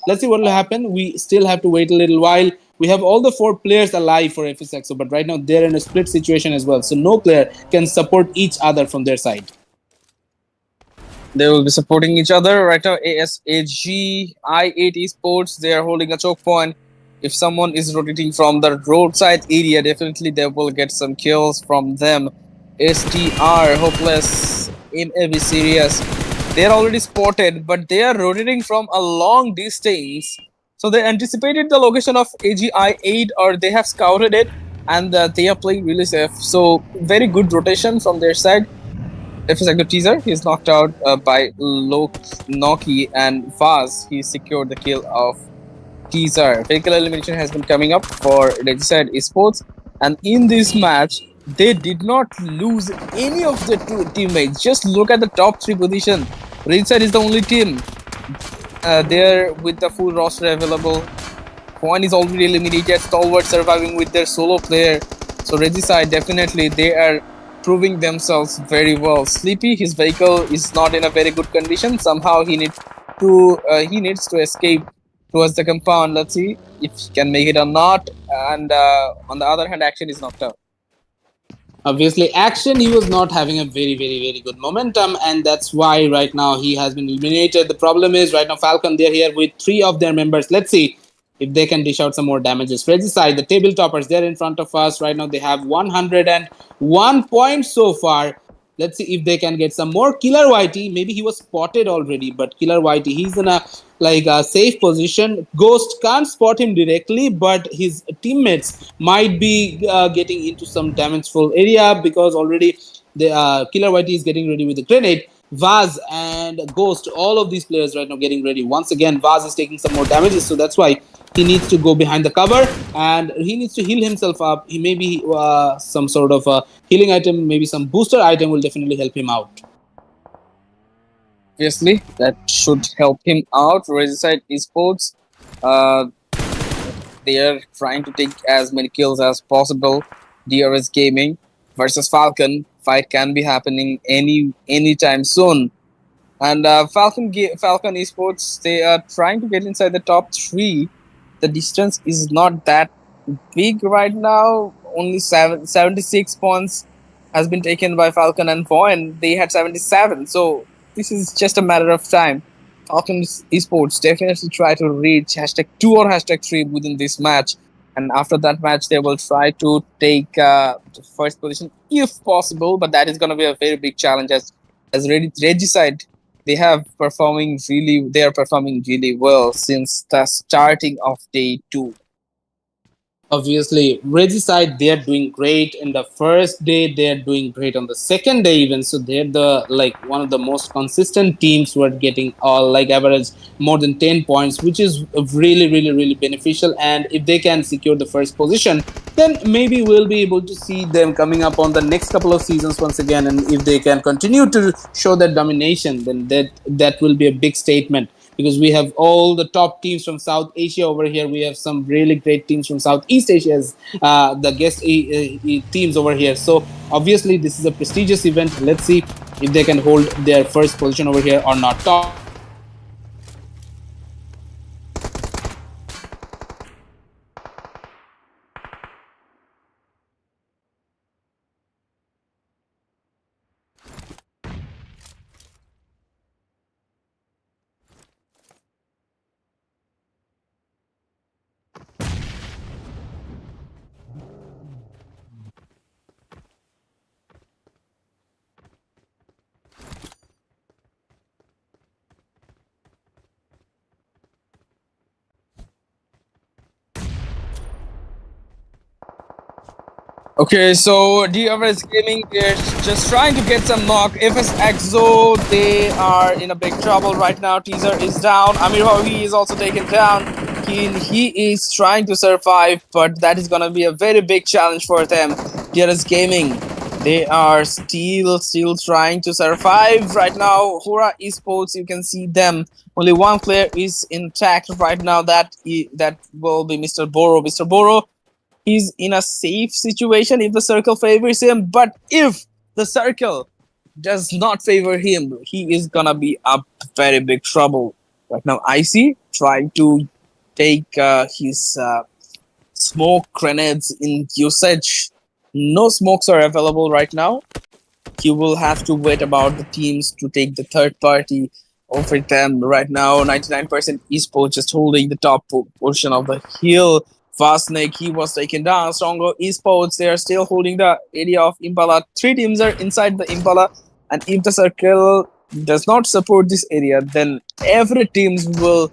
let's see what will happen. We still have to wait a little while. We have all the 4 players alive for FS Axo, but right now they're in a split situation as well. So no player can support each other from their side. They will be supporting each other right now. AGi8 ESPORTS, they are holding a choke point. If someone is rotating from the roadside area, definitely they will get some kills from them. STR, Hopeless, in every series, they are already spotted, but they are rotating from a long distance. So they anticipated the location of AGi8, or they have scouted it. and they are playing really safe. So very good rotation from their side. FS Active Teaser, he's knocked out by Noki, and Vaz, he secured the kill of Teaser. Vehicle elimination has been coming up for Regicide Esports, and in this match, they did not lose any of the two teammates. Just look at the top three position. Regicide is the only team there with the full roster available. VOIN is already eliminated. Stalwart surviving with their solo player. So Regicide, definitely they are proving themselves very well. Sleepy, his vehicle is not in a very good condition. Somehow he needs to escape towards the compound. Let's see if he can make it or not. And on the other hand, Action is knocked out. Obviously, Action, he was not having a very, very, very good momentum, and that's why right now he has been eliminated. The problem is right now Falcon, they're here with three of their members. Let's see if they can dish out some more damages. Regicide, the table toppers, they're in front of us right now. They have 101 points so far. Let's see if they can get some more. Killer Whitey, maybe he was spotted already, but Killer Whitey, he's in a safe position. Ghost can't spot him directly, but his teammates might be getting into some damageful area because already the Killer Whitey is getting ready with the grenade. Vaz and Ghost, all of these players right now getting ready. Once again, Vaz is taking some more damages, so that's why he needs to go behind the cover and he needs to heal himself up. He maybe some sort of healing item, maybe some booster item will definitely help him out. Obviously, that should help him out. Regicide Esports, uh, they are trying to take as many kills as possible. DRS Gaming versus Falcon. Fight can be happening anytime soon. And Falcon Esports, they are trying to get inside the top three. The distance is not that big right now. Only 76 points has been taken by Falcon and VOIN. They had 77. So this is just a matter of time. Falcon Esports definitely try to reach #2 or #3 within this match. And after that match, they will try to take first position if possible. But that is going to be a very big challenge as Regicide, they are performing really well since the starting of day 2. Obviously, Regicide, they are doing great in the first day. They are doing great on the second day even. So they're the one of the most consistent teams who are getting all average more than 10 points, which is really, really, really beneficial. And if they can secure the first position, then maybe we'll be able to see them coming up on the next couple of seasons once again. And if they can continue to show that domination, then that will be a big statement because we have all the top teams from South Asia over here. We have some really great teams from Southeast Asia as the guest teams over here. So obviously this is a prestigious event. Let's see if they can hold their first position over here or not. Okay, so DRS Gaming, they're just trying to get some knock. FS Exo, they are in a big trouble right now. Teaser is down. Amir Hohi is also taken down. He is trying to survive, but that is gonna be a very big challenge for them. DRS Gaming, they are still trying to survive right now. HORAA Esports, you can see them. Only one player is intact right now. That will be Mr. Boro. Mr. Boro, he's in a safe situation if the circle favors him, but if the circle does not favor him, he is gonna be a very big trouble. Right now, Icy trying to take his smoke grenades in usage. No smokes are available right now. He will have to wait about the teams to take the third party over them. Right now, 99% esports just holding the top portion of the hill. Fastneck, he was taken down. Stronger esports, they are still holding the area of Impala. 3 teams are inside the Impala, and if the circle does not support this area, then every teams will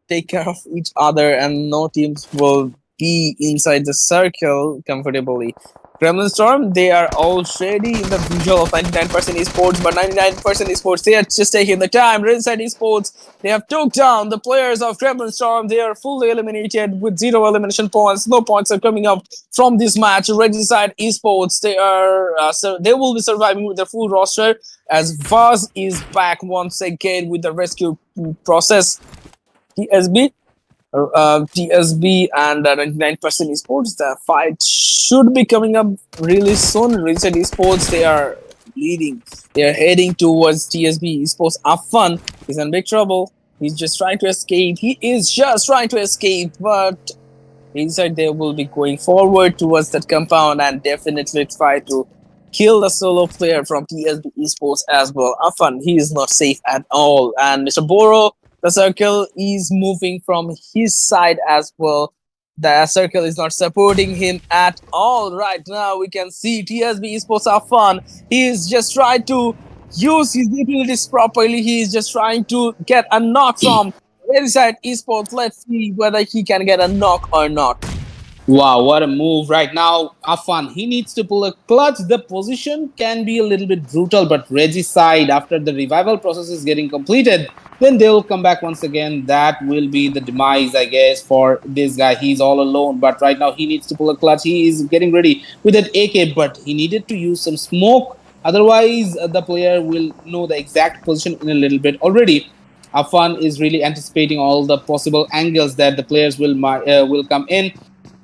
take care of each other, and no teams will be inside the circle comfortably. Gremlin Storm, they are already in the visual of 99% esports, but 99% esports, they are just taking the time. Ringside esports, they have took down the players of Gremlin Storm. They are fully eliminated with 0 elimination points. No points are coming up from this match. Ringside esports, they will be surviving with their full roster as Vaz is back once again with the rescue process. TSB TSB and 99% esports. The fight should be coming up really soon. Recent esports, they are leading. They are heading towards TSB esports. Afan is in big trouble. He's just trying to escape. He is just trying to escape, but inside they will be going forward towards that compound and definitely try to kill the solo player from TSB esports as well. Afan, he is not safe at all. And Mr. Boro, the circle is moving from his side as well. The circle is not supporting him at all right now. We can see TSB esports are fun. He is just trying to use his abilities properly. He is just trying to get a knock from inside esports. Let's see whether he can get a knock or not. Wow, what a move right now. Afan, he needs to pull a clutch. The position can be a little bit brutal, but Reggie's side, after the revival process is getting completed, then they will come back once again. That will be the demise, I guess, for this guy. He's all alone, but right now he needs to pull a clutch. He is getting ready with that AK, but he needed to use some smoke. Otherwise, the player will know the exact position in a little bit already. Afan is really anticipating all the possible angles that the players will come in.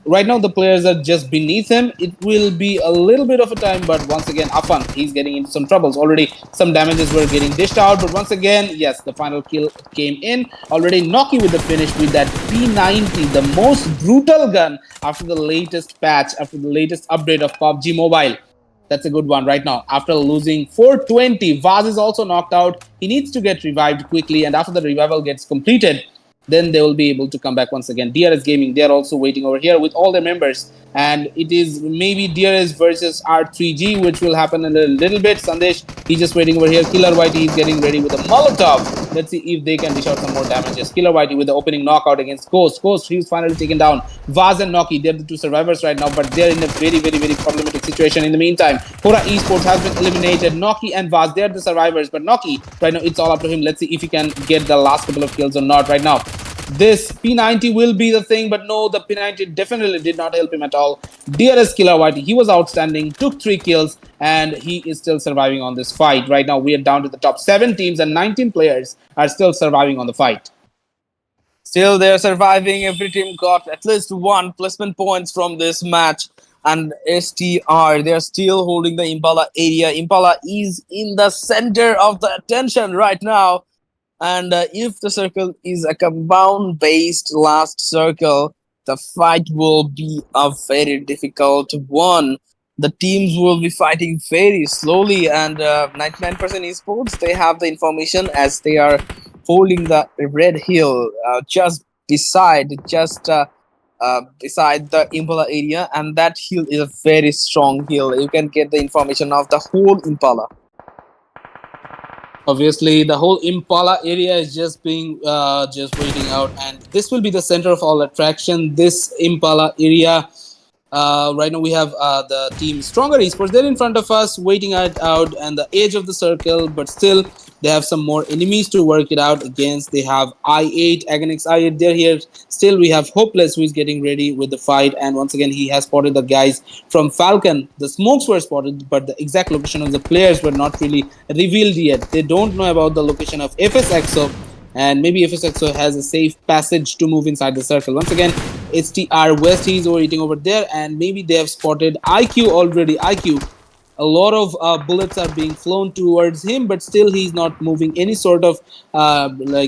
Right now, the players are just beneath him. It will be a little bit of a time, but once again, Afan, he's getting into some troubles. Already, some damages were getting dished out, but once again, yes, the final kill came in. Already, Noki with the finish with that P90, the most brutal gun after the latest patch, after the latest update of PUBG Mobile. That's a good one right now. After losing 420, Vaz is also knocked out. He needs to get revived quickly, and after the revival gets completed, then they will be able to come back once again. DRS Gaming, they are also waiting over here with all their members. And it is maybe DRS versus R3G, which will happen in a little bit. Sandesh, he's just waiting over here. Killer Whitey is getting ready with a Molotov. Let's see if they can dish out some more damages. Killer Whitey with the opening knockout against Ghost. Ghost, he was finally taken down. Vaz and Noki, they're the two survivors right now, but they're in a very, very, very problematic situation. In the meantime, HORAA Esports has been eliminated. Noki and Vaz, they're the survivors, but Noki, right now, it's all up to him. Let's see if he can get the last couple of kills or not right now. This P90 will be the thing, but no, the P90 definitely did not help him at all. DRS Killer Whitey, he was outstanding, took 3 kills, and he is still surviving on this fight. Right now, we are down to the top 7 teams, and 19 players are still surviving on the fight. Still, they're surviving. Every team got at least 1 placement points from this match. And STR, they're still holding the Impala area. Impala is in the center of the attention right now. And if the circle is a compound-based last circle, the fight will be a very difficult one. The teams will be fighting very slowly, and 99% esports, they have the information as they are holding the red hill just beside the Impala area, and that hill is a very strong hill. You can get the information of the whole Impala. Obviously, the whole Impala area is just being just waiting out, and this will be the center of all attraction. This Impala area. Right now we have the team Stronger Esports. They're in front of us, waiting it out and the edge of the circle, but still they have some more enemies to work it out against. They have i8, Agonix i8, they're here. Still we have Hopeless, who is getting ready with the fight, and once again he has spotted the guys from Falcon. The smokes were spotted, but the exact location of the players were not really revealed yet. They don't know about the location of FSXO, and maybe FSXO has a safe passage to move inside the circle. Once again, STR West, he's waiting over there, and maybe they have spotted IQ already. IQ, a lot of bullets are being flown towards him, but still he's not moving any sort of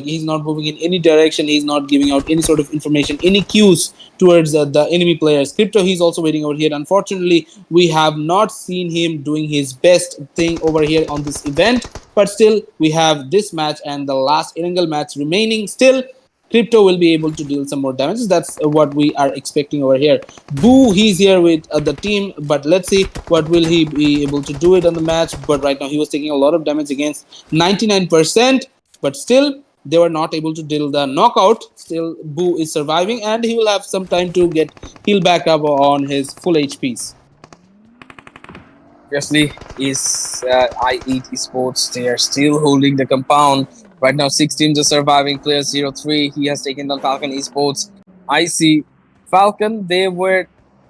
he's not moving in any direction. He's not giving out any sort of information, any cues towards the enemy players. Crypto, he's also waiting over here. Unfortunately, we have not seen him doing his best thing over here on this event, but still we have this match and the last Erangel match remaining. Still Crypto will be able to deal some more damage. That's what we are expecting over here. Boo, he's here with the team, but let's see what will he be able to do it on the match. But right now he was taking a lot of damage against 99%, but still they were not able to deal the knockout. Still, Boo is surviving, and he will have some time to get heal back up on his full HPs. Obviously, is I8 Esports. They are still holding the compound. Right now, 6 teams are surviving. Player 03, he has taken down Falcon Esports. I see Falcon, they were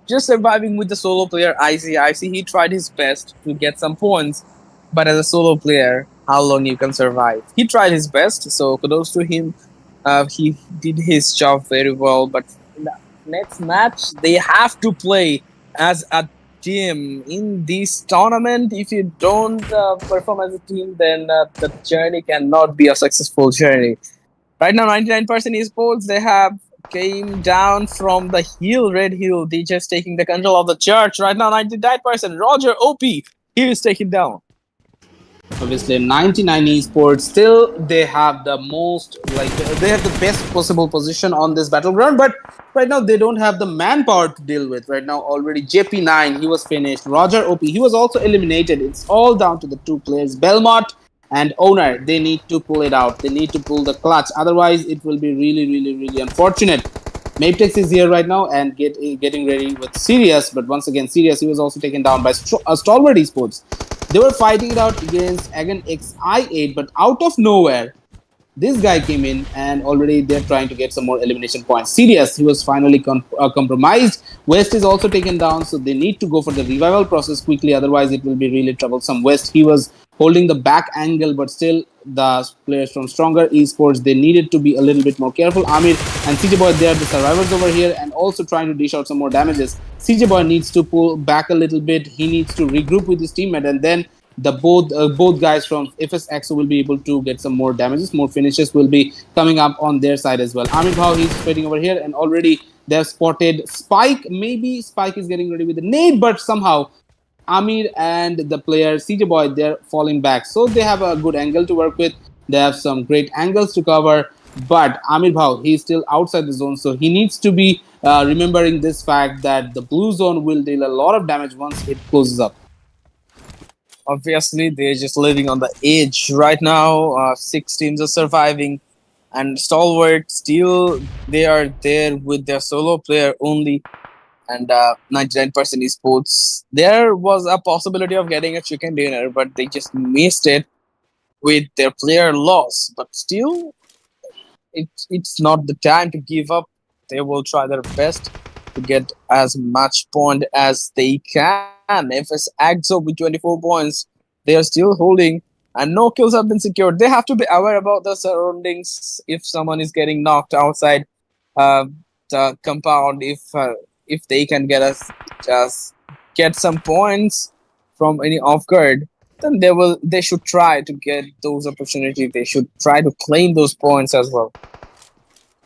just surviving with the solo player I see he tried his best to get some points, but as a solo player, how long you can survive? He tried his best, so kudos to him. He did his job very well, but in the next match, they have to play as a team in this tournament. If you don't perform as a team, then the journey cannot be a successful journey. Right now, 99% esports, they have came down from the hill, red hill. They just taking the control of the church. Right now, 99% Roger OP, he is taken down. Obviously, 99 esports still they have the most they have the best possible position on this battleground, but right now they don't have the manpower to deal with. Right now, already JP9 he was finished. Roger OP he was also eliminated. It's all down to the two players, Belmont and Owner. They need to pull it out. They need to pull the clutch. Otherwise, it will be really unfortunate. Mapetex is here right now and getting ready with Sirius, but once again, Sirius he was also taken down by Stalwart Esports. They were fighting it out against again XI8, but out of nowhere, this guy came in and already they're trying to get some more elimination points. Sirius, he was finally compromised. West is also taken down, so they need to go for the revival process quickly. Otherwise, it will be really troublesome. West, he was holding the back angle, but still the players from Stronger Esports, they needed to be a little bit more careful. Amir and CJ Boy, they are the survivors over here and also trying to dish out some more damages. CJ Boy needs to pull back a little bit. He needs to regroup with his teammate, and then the both guys from FSXO will be able to get some more damages, more finishes will be coming up on their side as well. Amir Bhau, he's fighting over here, and already they've spotted Spike. Maybe Spike is getting ready with the nade, but somehow Amir and the player CJ Boy, they're falling back. So they have a good angle to work with. They have some great angles to cover. But Amir Bhau, he's still outside the zone. So he needs to be remembering this fact that the blue zone will deal a lot of damage once it closes up. Obviously, they're just living on the edge right now. 6 teams are surviving, and Stalwart still they are there with their solo player only. And 99% esports. There was a possibility of getting a chicken dinner, but they just missed it with their player loss. But still, it's not the time to give up. They will try their best to get as much point as they can. FS Axo with 24 points, they are still holding, and no kills have been secured. They have to be aware about the surroundings if someone is getting knocked outside the compound. If they can get us just get some points from any off guard, then they should try to get those opportunities. They should try to claim those points as well.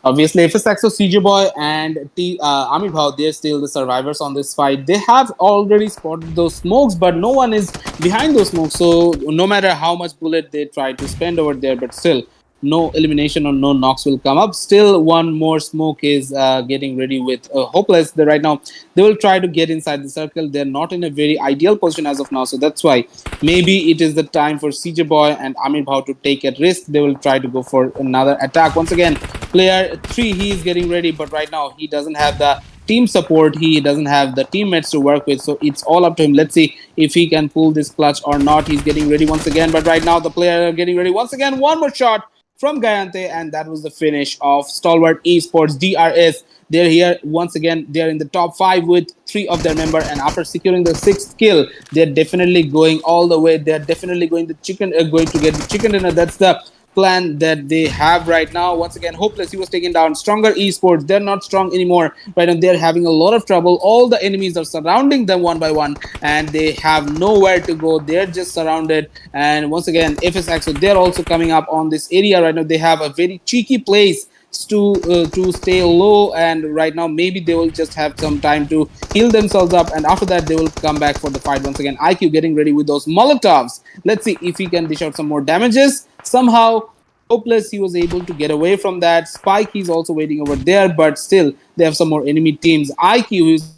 Obviously, FSXO, CJ Boy, and Amir Bhau, they're still the survivors on this fight. They have already spotted those smokes, but no one is behind those smokes. So no matter how much bullet they try to spend over there, but still, no elimination or no knocks will come up. Still, one more smoke is getting ready with Hopeless. Right now, they will try to get inside the circle. They're not in a very ideal position as of now. So that's why maybe it is the time for CJ Boy and Amir Bhau to take a risk. They will try to go for another attack. Once again, player 3, he is getting ready, but right now he doesn't have the team support. He doesn't have the teammates to work with, so it's all up to him. Let's see if he can pull this clutch or not. He's getting ready once again, but right now the player are getting ready once again. One more shot from Gayante, and that was the finish of Stalwart Esports DRS. They're here once again. They're in the top 5 with 3 of their member, and after securing the 6th kill, they're definitely going all the way. They're definitely going to get the chicken dinner. That's the plan that they have right now. Once again, Hopeless, he was taken down. Stronger Esports, they're not strong anymore. Right now, they're having a lot of trouble. All the enemies are surrounding them one by one, and they have nowhere to go. They're just surrounded. And once again, FSX, they're also coming up on this area right now. They have a very cheeky place to stay low, and right now maybe they will just have some time to heal themselves up, and after that they will come back for the fight once again. IQ getting ready with those Molotovs. Let's see if he can dish out some more damages. Somehow Hopeless, he was able to get away from that. Spike, he's also waiting over there, but still they have some more enemy teams. IQ, who's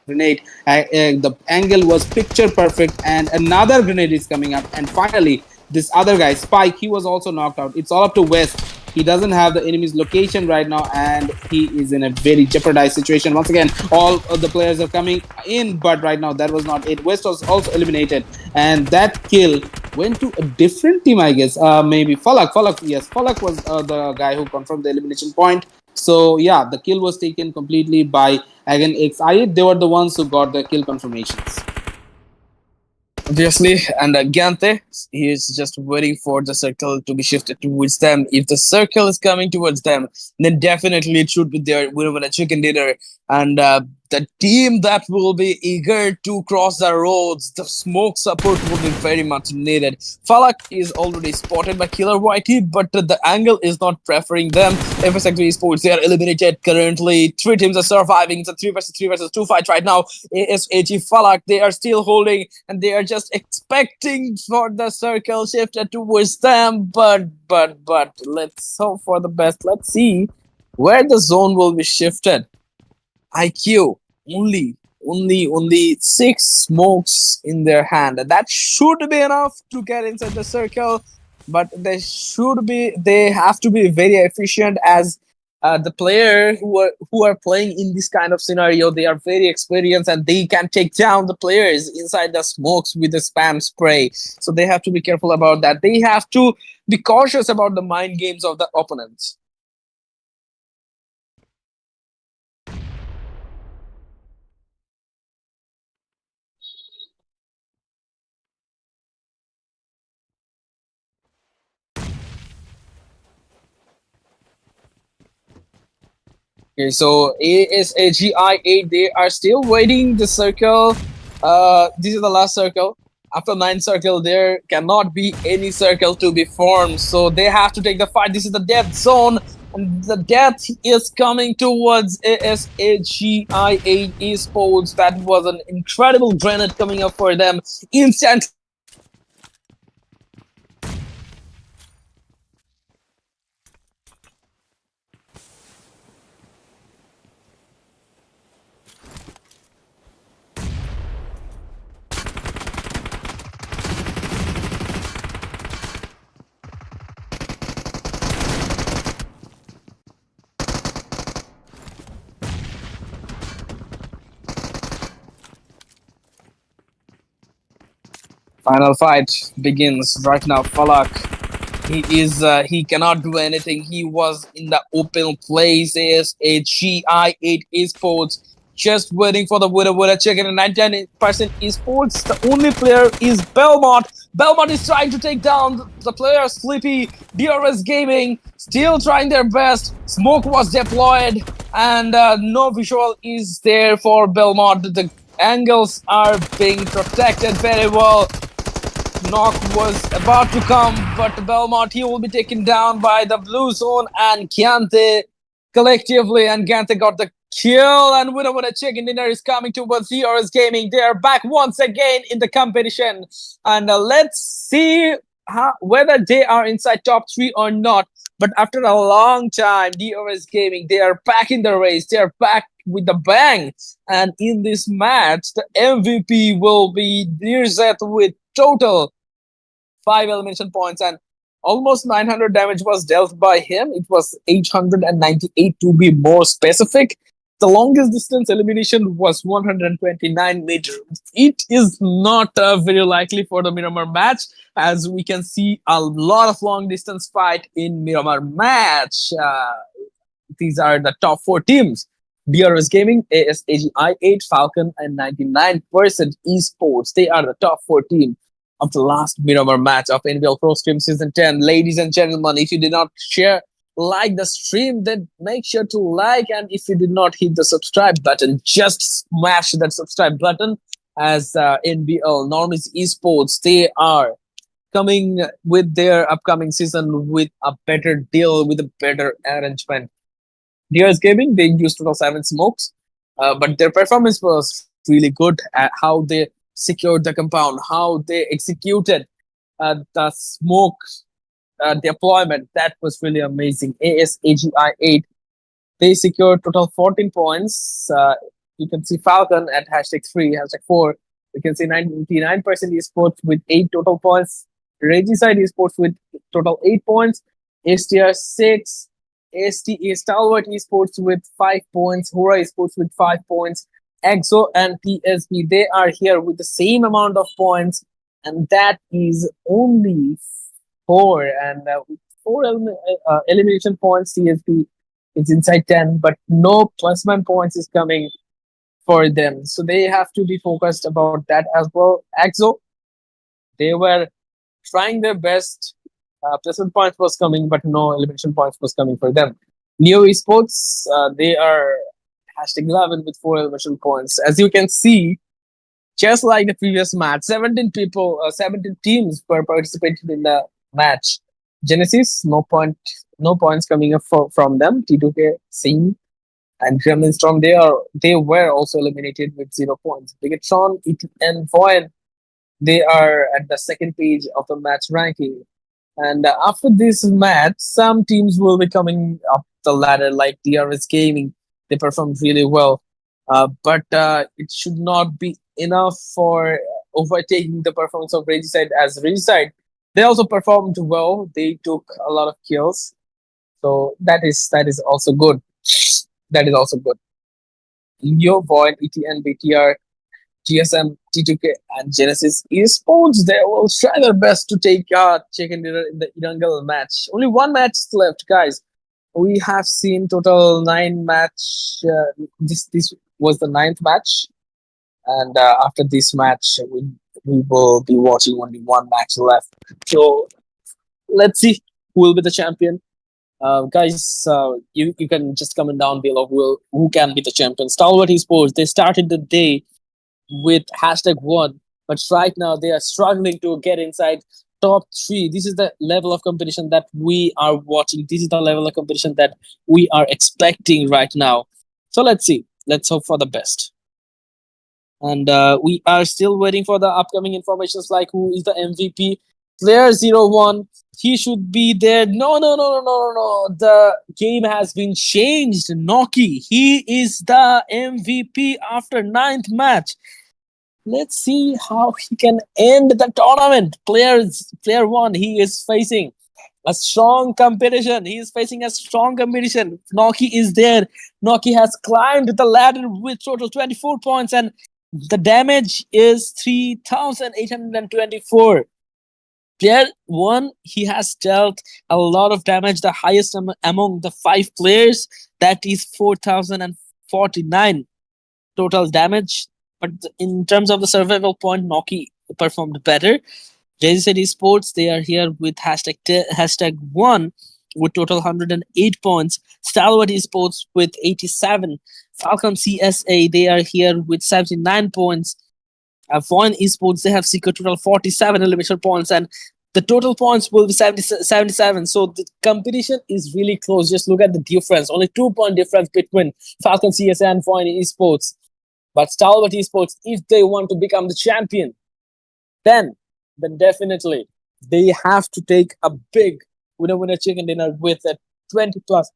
grenade. The angle was picture perfect, and another grenade is coming up, and finally this other guy, Spike, he was also knocked out. It's all up to West. He doesn't have the enemy's location right now, and he is in a very jeopardized situation. Once again, all of the players are coming in, but right now that was not it. West was also eliminated, and that kill went to a different team, I guess. Maybe Falak. Falak, yes, Falak was the guy who confirmed the elimination point. So yeah, the kill was taken completely by again AGi8. They were the ones who got the kill confirmations. Obviously, and Gante, he is just waiting for the circle to be shifted towards them. If the circle is coming towards them, then definitely it should be there with a chicken dinner. And the team that will be eager to cross the roads, the smoke support will be very much needed. Falak is already spotted by Killer YT, but the angle is not preferring them. FSX Esports, they are eliminated currently. 3 teams are surviving. It's a 3 versus 3 versus 2 fight right now. ASAG Falak, they are still holding, and they are just expecting for the circle shifted towards them. But let's hope for the best. Let's see where the zone will be shifted. IQ only 6 smokes in their hand. That should be enough to get inside the circle, but they have to be very efficient, as the player who are playing in this kind of scenario, they are very experienced and they can take down the players inside the smokes with the spam spray. So they have to be careful about that. They have to be cautious about the mind games of the opponents. Okay, so ASAGi8, they are still waiting the circle. This is the last circle. After 9 circle, there cannot be any circle to be formed. So they have to take the fight. This is the death zone. And the death is coming towards ASAGi8 Esports. That was an incredible grenade coming up for them. Instant. Final fight begins right now. Falak, he cannot do anything. He was in the open place. ASAGi8 Esports just waiting for the winner chicken. And 99% Esports. The only player is Belmont. Belmont is trying to take down the player Sleepy. DRS Gaming still trying their best. Smoke was deployed, and no visual is there for Belmont. The angles are being protected very well. Knock was about to come, but Belmont, he will be taken down by the blue zone and Gante collectively, and Gante got the kill, and winner chicken dinner is coming towards DRS Gaming. They are back once again in the competition, and let's see whether they are inside top 3 or not. But after a long time, DRS Gaming, they are back in the race. They are back with the bang, and in this match, the MVP will be Dirzet with total 5 elimination points, and almost 900 damage was dealt by him. It was 898 to be more specific. The longest distance elimination was 129 meters. It is not very likely for the Miramar match, as we can see a lot of long distance fight in Miramar match. These are the top 4 teams: DRS Gaming, ASAGi8, Falcon, and 99% Esports. They are the top 4 teams of the last Miramar match of NBL Pro Stream Season 10. Ladies and gentlemen, if you did not like the stream, then make sure to like, and if you did not hit the subscribe button, just smash that subscribe button, as NBL Normies Esports, they are coming with their upcoming season with a better deal, with a better arrangement. DRS Gaming, they used total 7 smokes, but their performance was really good at how they secured the compound, how they executed the smoke deployment. That was really amazing. ASAGi8, they secured total 14 points. You can see Falcon at #3, #4. You can see 99% esports with 8 total points. Regicide Esports with total 8 points, STR 6, STA Stalwart Esports with 5 points, HORAA Esports with 5 points, EXO and TSB, they are here with the same amount of points, and that is only 4. And with 4 elimination points, TSB is inside 10, but no plus 1 points is coming for them. So they have to be focused about that as well. EXO, they were trying their best. Plus 1 points was coming, but no elimination points was coming for them. Neo Esports, they are hashtag 11 with 4 elimination points. As you can see, just like the previous match, 17 teams were participating in the match. Genesis, no points coming up from them. T2K, same. And GREMLIN Storm, they were also eliminated with 0 points. BIGETRON, and VOIN, they are at the second page of the match ranking. And after this match, some teams will be coming up the ladder, like DRS Gaming. They performed really well. But it should not be enough for overtaking the performance of Regicide, as Regicide, they also performed well. They took a lot of kills. So that is also good. That is also good. Leo, VOIN, ETN, BTR, GSM, T2K, and Genesis Esports, they will try their best to take chicken dinner in the Irangal match. Only 1 match is left, guys. We have seen total 9 match. This was the 9th match, and after this match, we will be watching only 1 match left. So let's see who will be the champion. Guys, you can just comment down below who can be the champion. Stalwart Esports, they started the day with hashtag 1, but right now they are struggling to get inside top 3. This is the level of competition that we are watching. This is the level of competition that we are expecting right now. So let's see. Let's hope for the best. And we are still waiting for the upcoming informations, like who is the MVP. Player 01, he should be there. No. The game has been changed. Noki, he is the MVP after 9th match. Let's see how he can end the tournament. Player 1, he is facing a strong competition. He is facing a strong competition. Noki is there. Noki has climbed the ladder with total 24 points, and the damage is 3,824. Player 1, he has dealt a lot of damage, the highest among the 5 players. That is 4,049 total damage. But in terms of the survival point, Noki performed better. Regicide Esports, they are here with hashtag 1 with total 108 points. Stalwart Esports with 87. Falcon CSA, they are here with 79 points. VOIN Esports, they have secured total 47 elimination points, and the total points will be 77. So the competition is really close. Just look at the difference. Only 2-point difference between Falcon CSA and VOIN Esports. But Stalwart Esports, if they want to become the champion, then definitely they have to take a big winner chicken dinner with a 20 plus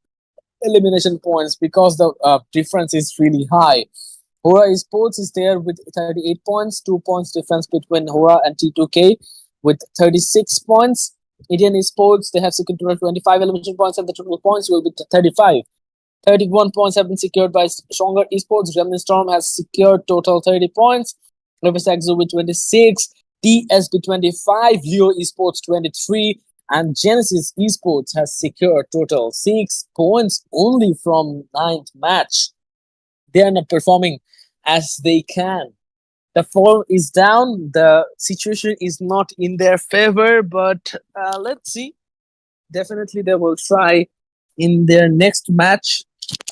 elimination points, because the difference is really high. HORAA Esports is there with 38 points, 2 points difference between HORAA and T2K with 36 points. Indian Esports, they have secured 25 elimination points, and the total points will be 35. 31 points have been secured by Stronger Esports. GREMLIN Storm has secured total 30 points. Reverse Exo with 26. TSB 25. Leo Esports 23. And Genesis Esports has secured total 6 points only from 9th match. They are not performing as they can. The form is down. The situation is not in their favor, but let's see. Definitely they will try in their next match.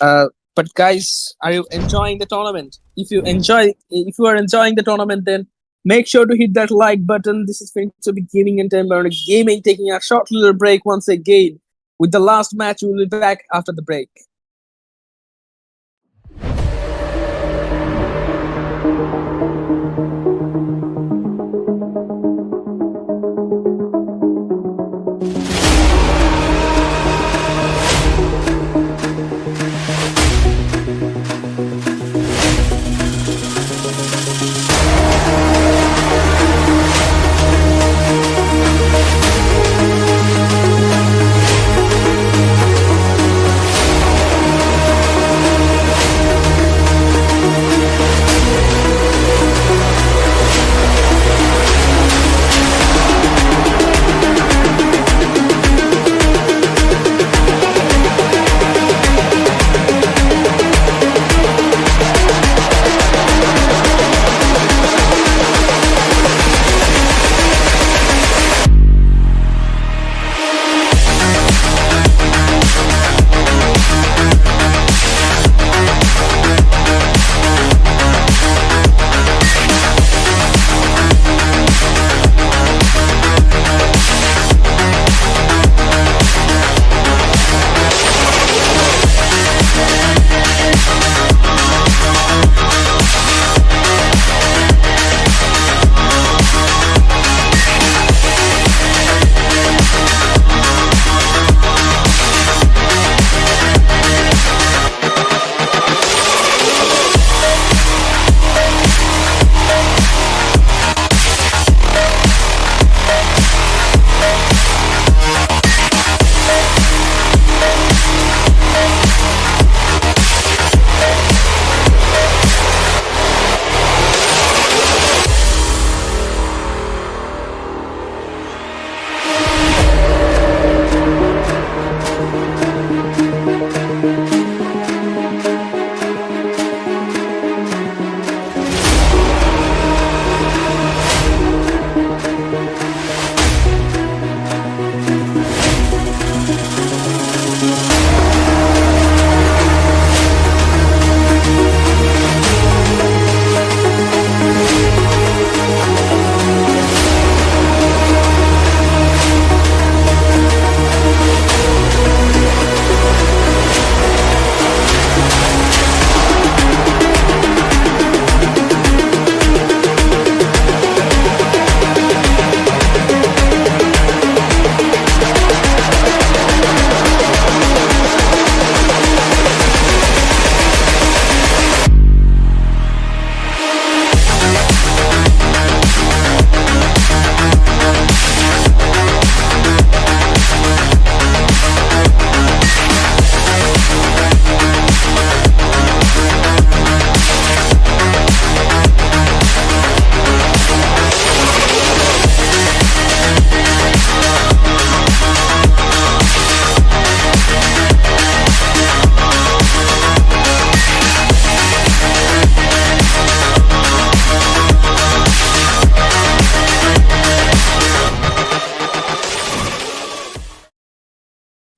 But guys, are you enjoying the tournament? If you are enjoying the tournament, then make sure to hit that like button. This is going to be Gaming and Gaming, taking a short little break once again. With the last match, we will be back after the break.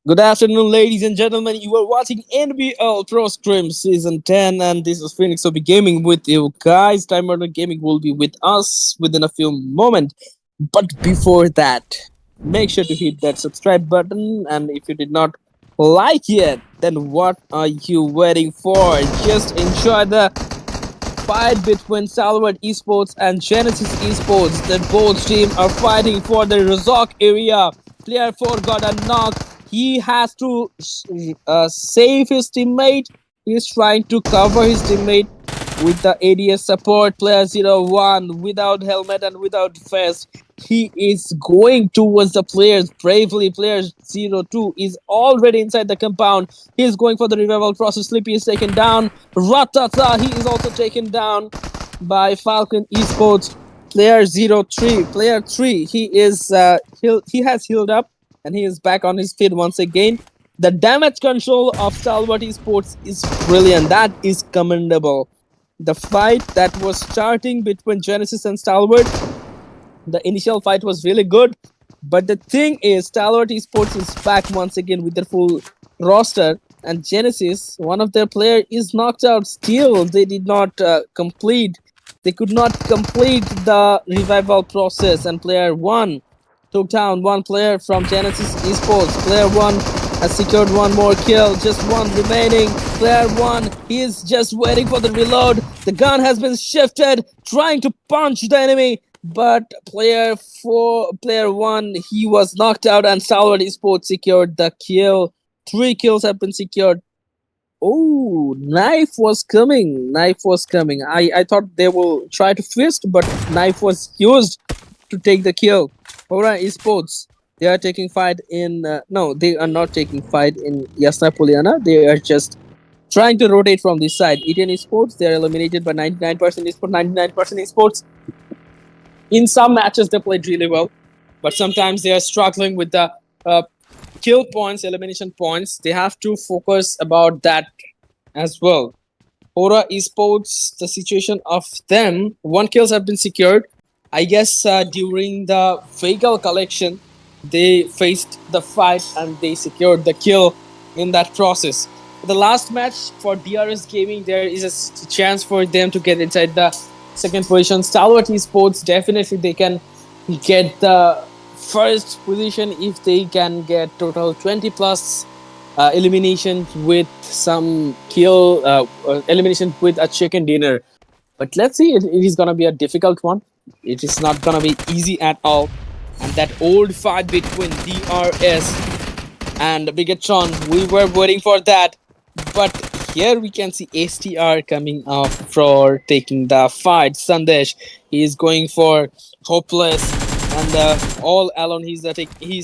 Good afternoon, ladies and gentlemen. You are watching NBL Pro Scrim Season 10, and this is Phoenix. Will be gaming with you guys. Time Warner Gaming will be with us within a few moments. But before that, make sure to hit that subscribe button. And if you did not like yet, then what are you waiting for? Just enjoy the fight between Salvat Esports and Genesis Esports. The both teams are fighting for the Razak area. Player 4 got a knock. He has to save his teammate. He's trying to cover his teammate with the ADS support. Player 01 without helmet and without vest. He is going towards the players bravely. Player 02 is already inside the compound. He is going for the revival process. Sleepy is taken down. Ratata, he is also taken down by Falcon Esports. Player 03, player 3, he has healed up and he is back on his feet once again. The damage control of Salvat Esports is brilliant. That is commendable. The fight that was starting between Genesis and Stalwart, the initial fight was really good. But the thing is, Stalwart Esports is back once again with their full roster. And Genesis, one of their players is knocked out still. They did not complete. They could not complete the revival process. And player 1 took down one player from Genesis Esports. Player 1 has secured one more kill. Just one remaining. Player 1, he is just waiting for the reload. The gun has been shifted, trying to punch the enemy. But player 1, he was knocked out and Salvat Esports secured the kill. 3 kills have been secured. Oh, knife was coming. Knife was coming. I thought they will try to fist, but knife was used to take the kill. HORAA Esports, they are taking fight in... no, they are not taking fight in Yasna Poliana. They are just trying to rotate from this side. ETN Esports, they are eliminated by 99% Esports. 99% Esports. In some matches, they played really well. But sometimes they are struggling with the kill points, elimination points. They have to focus about that as well. HORAA Esports, the situation of them, 1 kills have been secured. I guess during the vehicle collection, they faced the fight and they secured the kill in that process. The last match for DRS Gaming, there is a chance for them to get inside the second position. Stalwart Esports, definitely they can get the first position if they can get total 20 plus elimination with some kill elimination with a chicken dinner. But let's see, it is gonna be a difficult one. It is not gonna be easy at all. And that old fight between DRS and BIGETRON, we were waiting for that. But here we can see STR coming up for taking the fight. Sandesh, he is going for hopeless and all alone. He's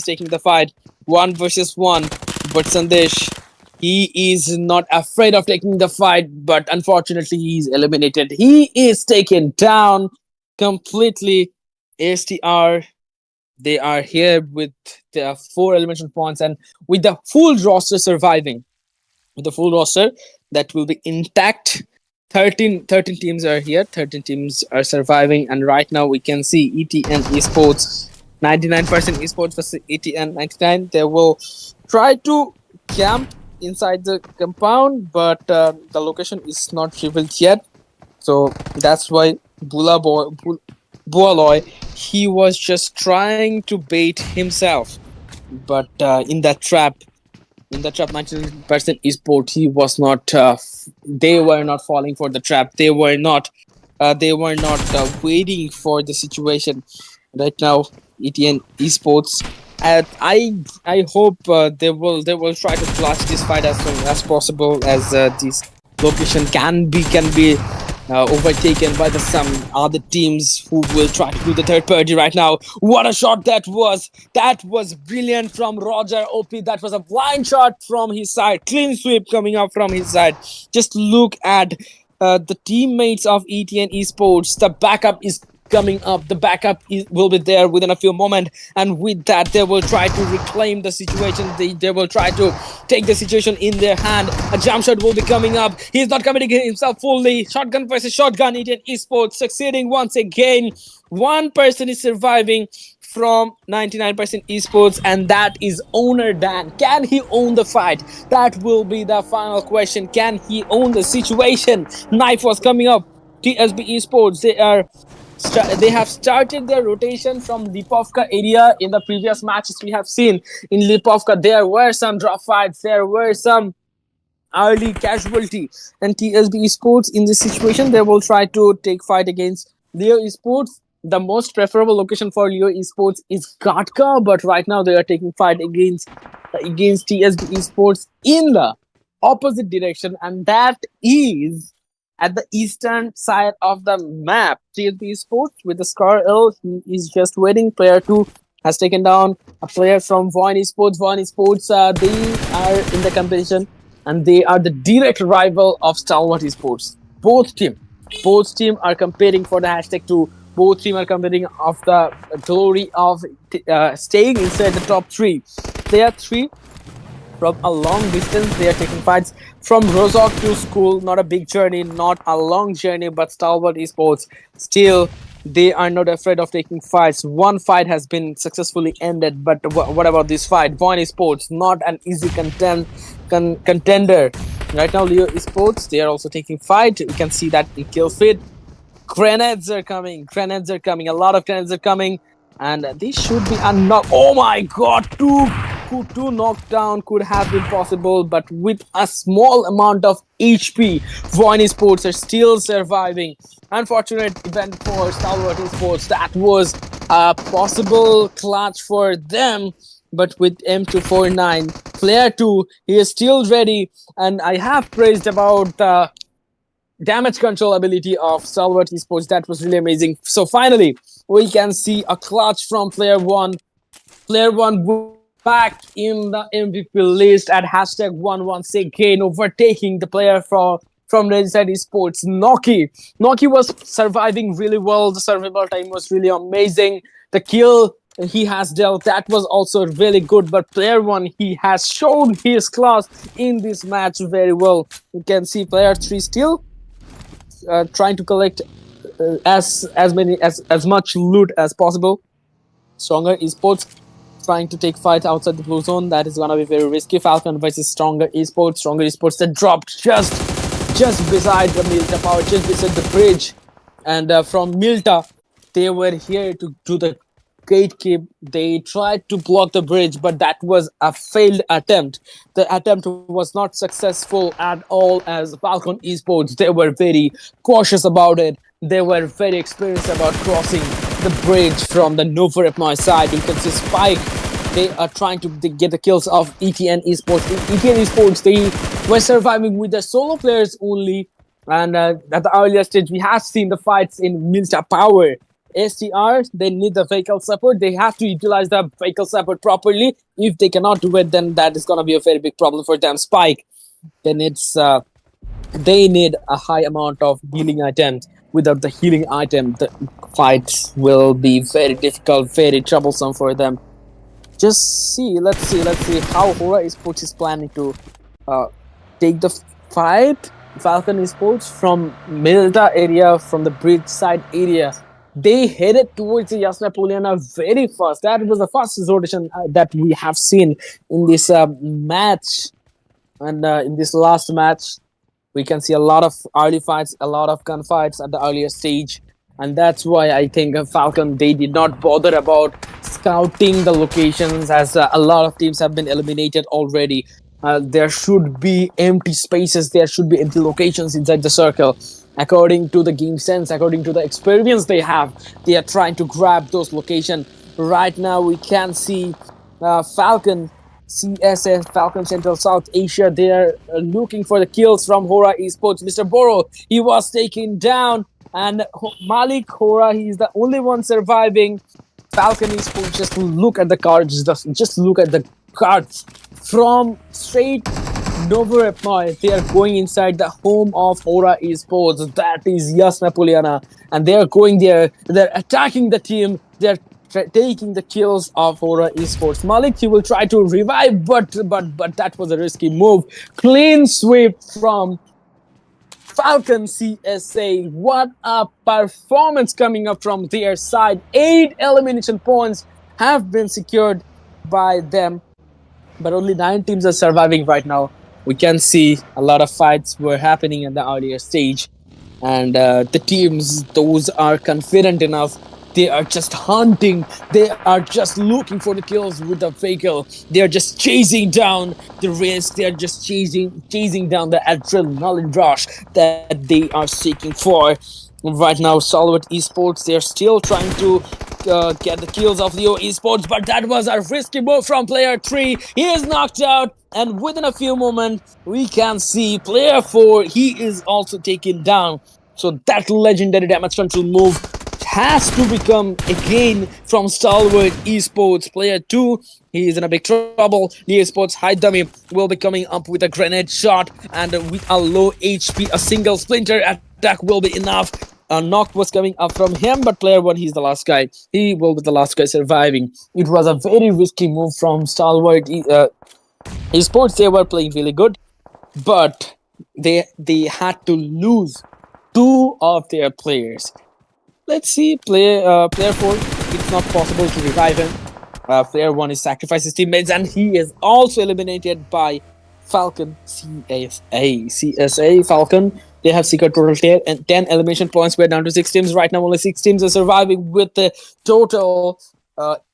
taking the fight 1 versus 1. But Sandesh, he is not afraid of taking the fight, but unfortunately he is eliminated. He is taken down completely. STR, they are here with the 4 elimination points and with the full roster surviving. With the full roster that will be intact. 13 teams are here. 13 teams are surviving. And right now we can see ETN Esports. 99% Esports versus ETN 99. They will try to camp inside the compound, but the location is not revealed yet. So that's why Bualoy, he was just trying to bait himself. But in that trap, 99% Esport, he was not. They were not falling for the trap. They were not. Waiting for the situation. Right now, ETN Esports. And I hope they will try to clutch this fight as soon as possible, as this location can be overtaken by some other teams who will try to do the third party right now. What a shot that was! That was brilliant from Roger OP. That was a blind shot from his side. Clean sweep coming up from his side. Just look at the teammates of ETN Esports. The backup is coming up. The backup will be there within a few moments, and with that they will try to reclaim the situation. They will try to take the situation in their hand. A jump shot will be coming up. He's not committing himself fully. Shotgun versus shotgun. Indian Esports succeeding once again. One person is surviving. from 99% esports, and that is owner Dan. Can he own the fight? That will be the final question. Can he own the situation? Knife was coming up. TSB esports, they have started their rotation from Lipovka area. In the previous matches we have seen in Lipovka, there were some drop fights, there were some early casualty, and TSB Esports in this situation they will try to take fight against Leo Esports. The most preferable location for Leo Esports is Gatka, but right now they are taking fight against TSB Esports in the opposite direction, and that is at the eastern side of the map. TSB Esports with the Scar L, he is just waiting. Player 2 has taken down a player from VOIN Esports. VOIN Esports, they are in the competition, and they are the direct rival of Stalwart Esports. Both team are competing for the hashtag 2. Both team are competing of the glory of staying inside the top 3. Player 3 from a long distance, they are taking fights from Rozok to school. Not a big journey, not a long journey, but Stalwart Esports still, they are not afraid of taking fights. One fight has been successfully ended, but what about this fight? VOIN Esports, not an easy contender. Right now, Leo Esports, they are also taking fight. You can see that in kill feed. Grenades are coming. A lot of grenades are coming. And this should be a knock. Oh my god, two knockdown could have been possible, but with a small amount of HP, VOIN Esports are still surviving. Unfortunate event for Stalwart Esports. That was a possible clutch for them, but with M249, player 2, he is still ready, and I have praised about the damage control ability of Stalwart Esports. That was really amazing. So finally, we can see a clutch from player 1. Player 1 back in the MVP list at hashtag 1 once again, overtaking the player from Redside Esports, Noki. Noki was surviving really well. The survival time was really amazing. The kill he has dealt, that was also really good. But player 1, he has shown his class in this match very well. You can see player 3 still trying to collect as much loot as possible. Stronger Esports trying to take fight outside the blue zone. That is gonna be very risky. Falcon versus Stronger Esports. Stronger Esports that dropped just beside the Milta power, just beside the bridge. And from Milta, they were here to do the gatekeep. They tried to block the bridge, but that was a failed attempt. The attempt was not successful at all, as Falcon Esports, they were very cautious about it. They were very experienced about crossing the bridge from the Novorepnoy side. You can see Spike, they are trying to get the kills of ETN Esports. ETN Esports, they were surviving with the solo players only. And at the earlier stage, we have seen the fights in Milta Power. STR, they need the vehicle support. They have to utilize the vehicle support properly. If they cannot do it, then that is going to be a very big problem for them. Spike, then they need a high amount of healing items. Without the healing item, the fights will be very difficult, very troublesome for them. Let's see how HORAA Esports is planning to take the fight. Falcon Esports from Milta area, from the bridge side area, they headed towards the Yasna Poliana very fast. That was the fastest rotation that we have seen in this match. And in this last match, we can see a lot of early fights, a lot of gunfights at the earlier stage. And that's why I think Falcon, they did not bother about scouting the locations, as a lot of teams have been eliminated already. There should be empty spaces, there should be empty locations inside the circle. According to the game sense, according to the experience they have, they are trying to grab those locations. Right now, we can see Falcon CSS, Falcon Central South Asia, they are looking for the kills from HORAA Esports. Mr. Boro, he was taken down, and Malik HORAA, he's the only one surviving. Falcon Esports, just look at the cards, just look at the cards. From straight Novorepnoy, they are going inside the home of HORAA Esports. That is Yasna Poliana, and they are going there. They're attacking the team. They're taking the kills of HORAA Esports. Malik, he will try to revive, but that was a risky move. Clean sweep from Falcon CSA. What a performance coming up from their side. 8 elimination points have been secured by them, but only 9 teams are surviving right now. We can see a lot of fights were happening in the earlier stage, and the teams, those are confident enough, they are just hunting, they are just looking for the kills with the vehicle, they are just chasing down the risk, they are just chasing down the adrenaline rush that they are seeking for. Right now, Solid Esports, they are still trying to get the kills of Leo Esports, but that was a risky move from player 3. He is knocked out, and within a few moments, we can see player 4, he is also taken down. So that legendary damage control move has to become again from Stalwart Esports. Player 2, he is in a big trouble. The Esports High Dummy will be coming up with a grenade shot, and with a low HP, a single splinter attack will be enough. A knock was coming up from him, but player 1, he's the last guy. He will be the last guy surviving. It was a very risky move from Stalwart Esports. They were playing really good, but they had to lose 2 of their players. Let's see, player 4. It's not possible to revive him. Player 1 is sacrificed his teammates, and he is also eliminated by Falcon CSA Falcon. They have secured total 10 elimination points. We're down to 6 teams right now. Only 6 teams are surviving with the total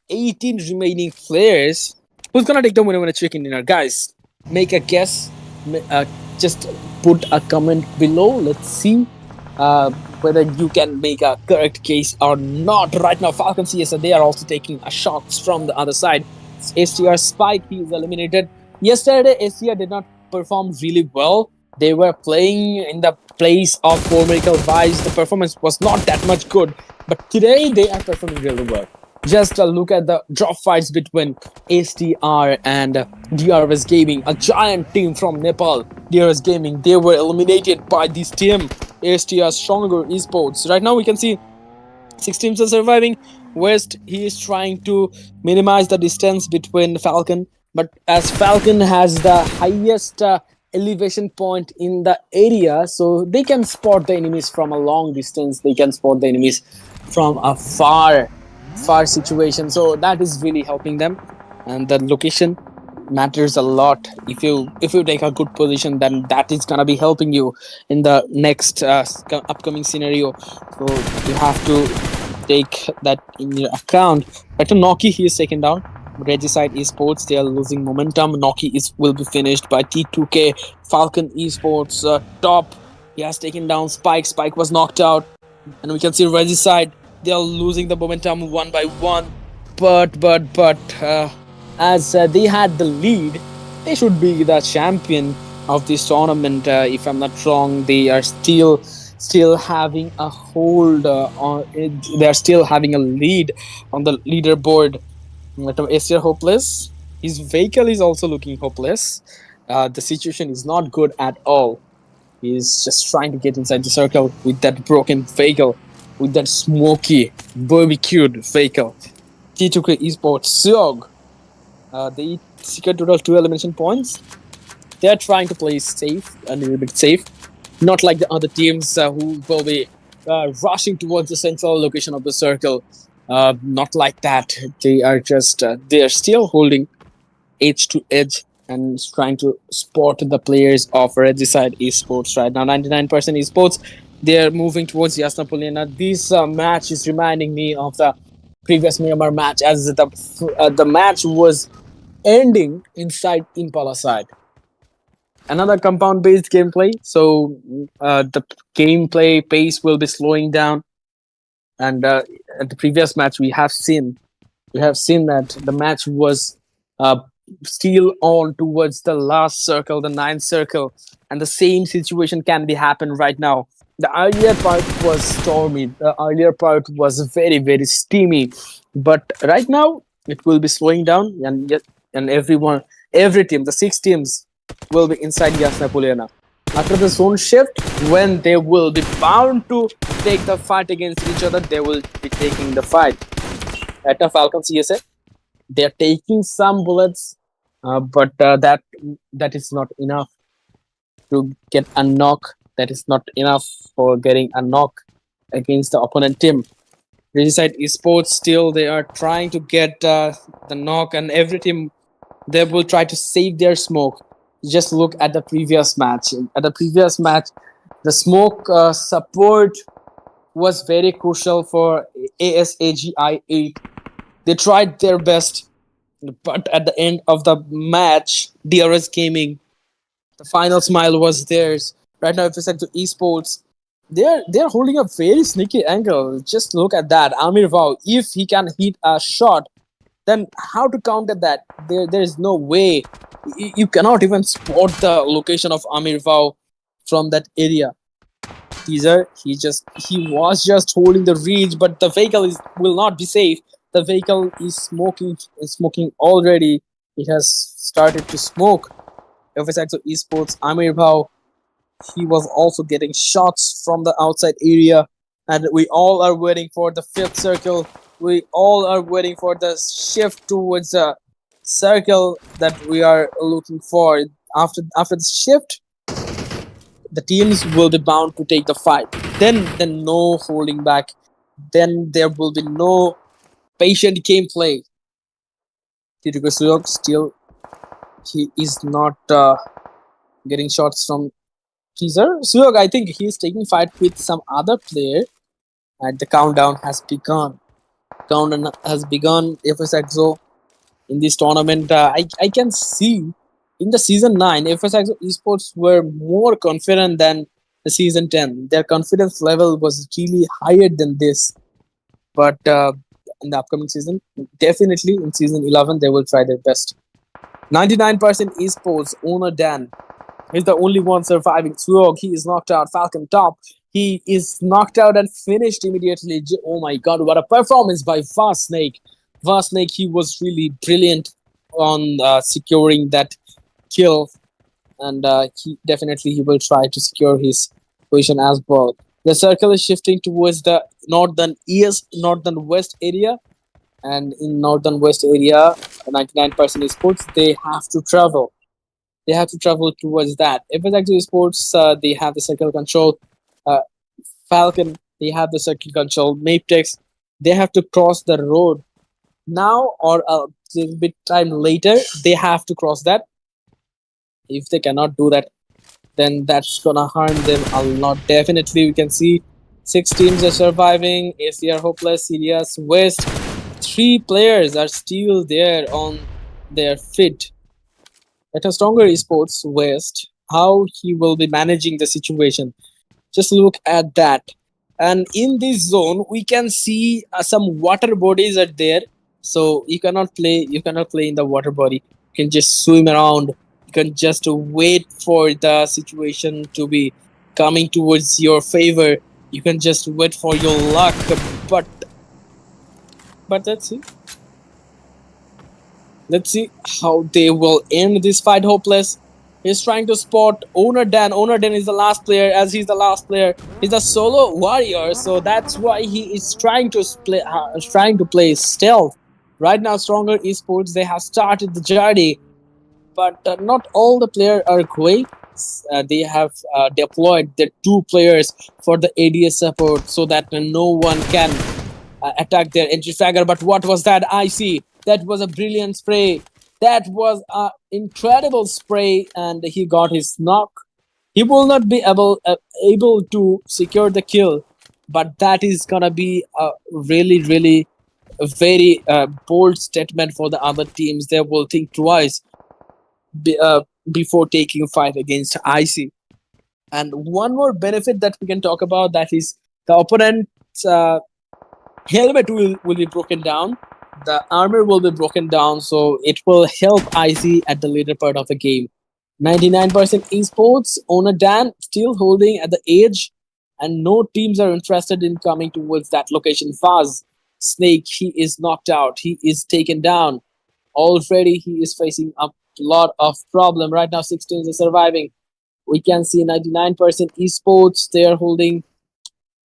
18 remaining players. Who's gonna take the winner chicken dinner, guys? Make a guess. Just put a comment below. Let's see whether you can make a correct case or not. Right now, Falcon CSA, they are also taking a shots from the other side. STR Spike, he is eliminated. Yesterday, STR did not perform really well. They were playing in the place of Formidable Vibes. The performance was not that much good, but today they are performing really well. Just look at the drop fights between STR and DRS Gaming, a giant team from Nepal. DRS Gaming, they were eliminated by this team, STR Stronger Esports. Right now we can see 6 teams are surviving. West, he is trying to minimize the distance between Falcon, but as Falcon has the highest elevation point in the area, so they can spot the enemies from a long distance, they can spot the enemies from a far situation, so that is really helping them. And the location matters a lot. If you take a good position, then that is gonna be helping you in the next upcoming scenario, so you have to take that in your account. Right now, Noki, he is taken down. AGi8 ESPORTS, they are losing momentum. Noki will be finished by T2K. Falcon Esports top, he has taken down Spike. Spike was knocked out, and we can see AGi8, they are losing the momentum one by one. But as they had the lead, they should be the champion of this tournament. If I'm not wrong, they are still having a hold on. They are still having a lead on the leaderboard. SR hopeless. His vehicle is also looking hopeless. The situation is not good at all. He's just trying to get inside the circle with that broken vehicle, with that smoky, barbecued vehicle. T2K Esports, Siog. They secured total 2 elimination points. They're trying to play safe, a little bit safe. Not like the other teams who will be rushing towards the central location of the circle. Not like that. They are just, they are still holding edge to edge and trying to spot the players of AGi8 Esports right now. 99% Esports, they are moving towards Yasna Polina. This match is reminding me of the previous Myanmar match, as the match was ending inside Impala side. Another compound based gameplay, so the gameplay pace will be slowing down. And at the previous match, we have seen that the match was still on towards the last circle, the 9th circle, and the same situation can be happen right now. The earlier part was stormy, the earlier part was very steamy, but right now it will be slowing down, and every team, the 6 teams, will be inside Yasna Poliana. After the zone shift, when they will be bound to take the fight against each other, they will be taking the fight. At the Falcon CSA, they are taking some bullets, but that is not enough to get a knock. That is not enough for getting a knock against the opponent team. AGi8 ESPORTS still they are trying to get the knock, and every team they will try to save their smoke. Just look at the previous match. At the previous match, the smoke support was very crucial for ASAGI8. They tried their best, but at the end of the match, DRS Gaming, the final smile was theirs. Right now, if we said to esports, they're holding a very sneaky angle. Just look at that. Amir Vow, if he can hit a shot, then how to counter that? There is no way. You cannot even spot the location of Amir Vow from that area. Teaser, he was just holding the reach, but the vehicle will not be safe. The vehicle is smoking already. It has started to smoke. FSX Esports Amir Bhau, he was also getting shots from the outside area, and we all are waiting for the fifth circle. We all are waiting for the shift towards the circle that we are looking for. After the shift, the teams will be bound to take the fight. Then no holding back. Then there will be no patient gameplay. Tiriko Suyok still he is not getting shots from teaser. Suyok, I think he is taking fight with some other player, and the countdown has begun. Countdown has begun. FSXO in this tournament, I can see in the season 9, FSXO Esports were more confident than the season 10. Their confidence level was really higher than this. But in the upcoming season, definitely in season 11, they will try their best. 99% Esports owner Dan is the only one surviving. Suog, he is knocked out. Falcon top. He is knocked out and finished immediately. Oh my god, what a performance by Fast Snake. Fast Snake, he was really brilliant on securing that kill, and he will try to secure his position as well. The circle is shifting towards the northern west area, and in northern west area, 99% esports they have to travel. They have to travel towards that. If it's actually sports, they have the circle control. Uh, Falcon, they have the circle control. Mapetex, they have to cross the road now or a little bit time later. They have to cross that. If they cannot do that, then that's gonna harm them a lot. Definitely, we can see 6 teams are surviving. ACR Hopeless, Sirius, West. 3 players are still there on their feet. At a stronger esports West, how he will be managing the situation. Just look at that. And in this zone, we can see some water bodies are there. So you cannot play in the water body. You can just swim around. You can just wait for the situation to be coming towards your favor. You can just wait for your luck. But let's see. Let's see how they will end this fight. Hopeless. He's trying to spot Owner Dan. Owner Dan is the last player. As he's the last player, he's a solo warrior, so that's why he is trying to play stealth. Right now, stronger esports they have started the journey, but not all the players are great. They have deployed the 2 players for the ADS support so that no one can attack their entry fragger. But what was that? I see. That was a brilliant spray. That was an incredible spray, and he got his knock. He will not be able to secure the kill, but that is gonna be a really very bold statement for the other teams. They will think twice before taking a fight against IC. And one more benefit that we can talk about, that is the opponent's helmet will be broken down. The armor will be broken down, so it will help IC at the later part of the game. 99% esports, owner Dan still holding at the edge, and no teams are interested in coming towards that location. Faz, Snake, he is knocked out. He is taken down. Already he is facing a lot of problem. Right now, 6 teams are surviving. We can see 99% esports, they are holding.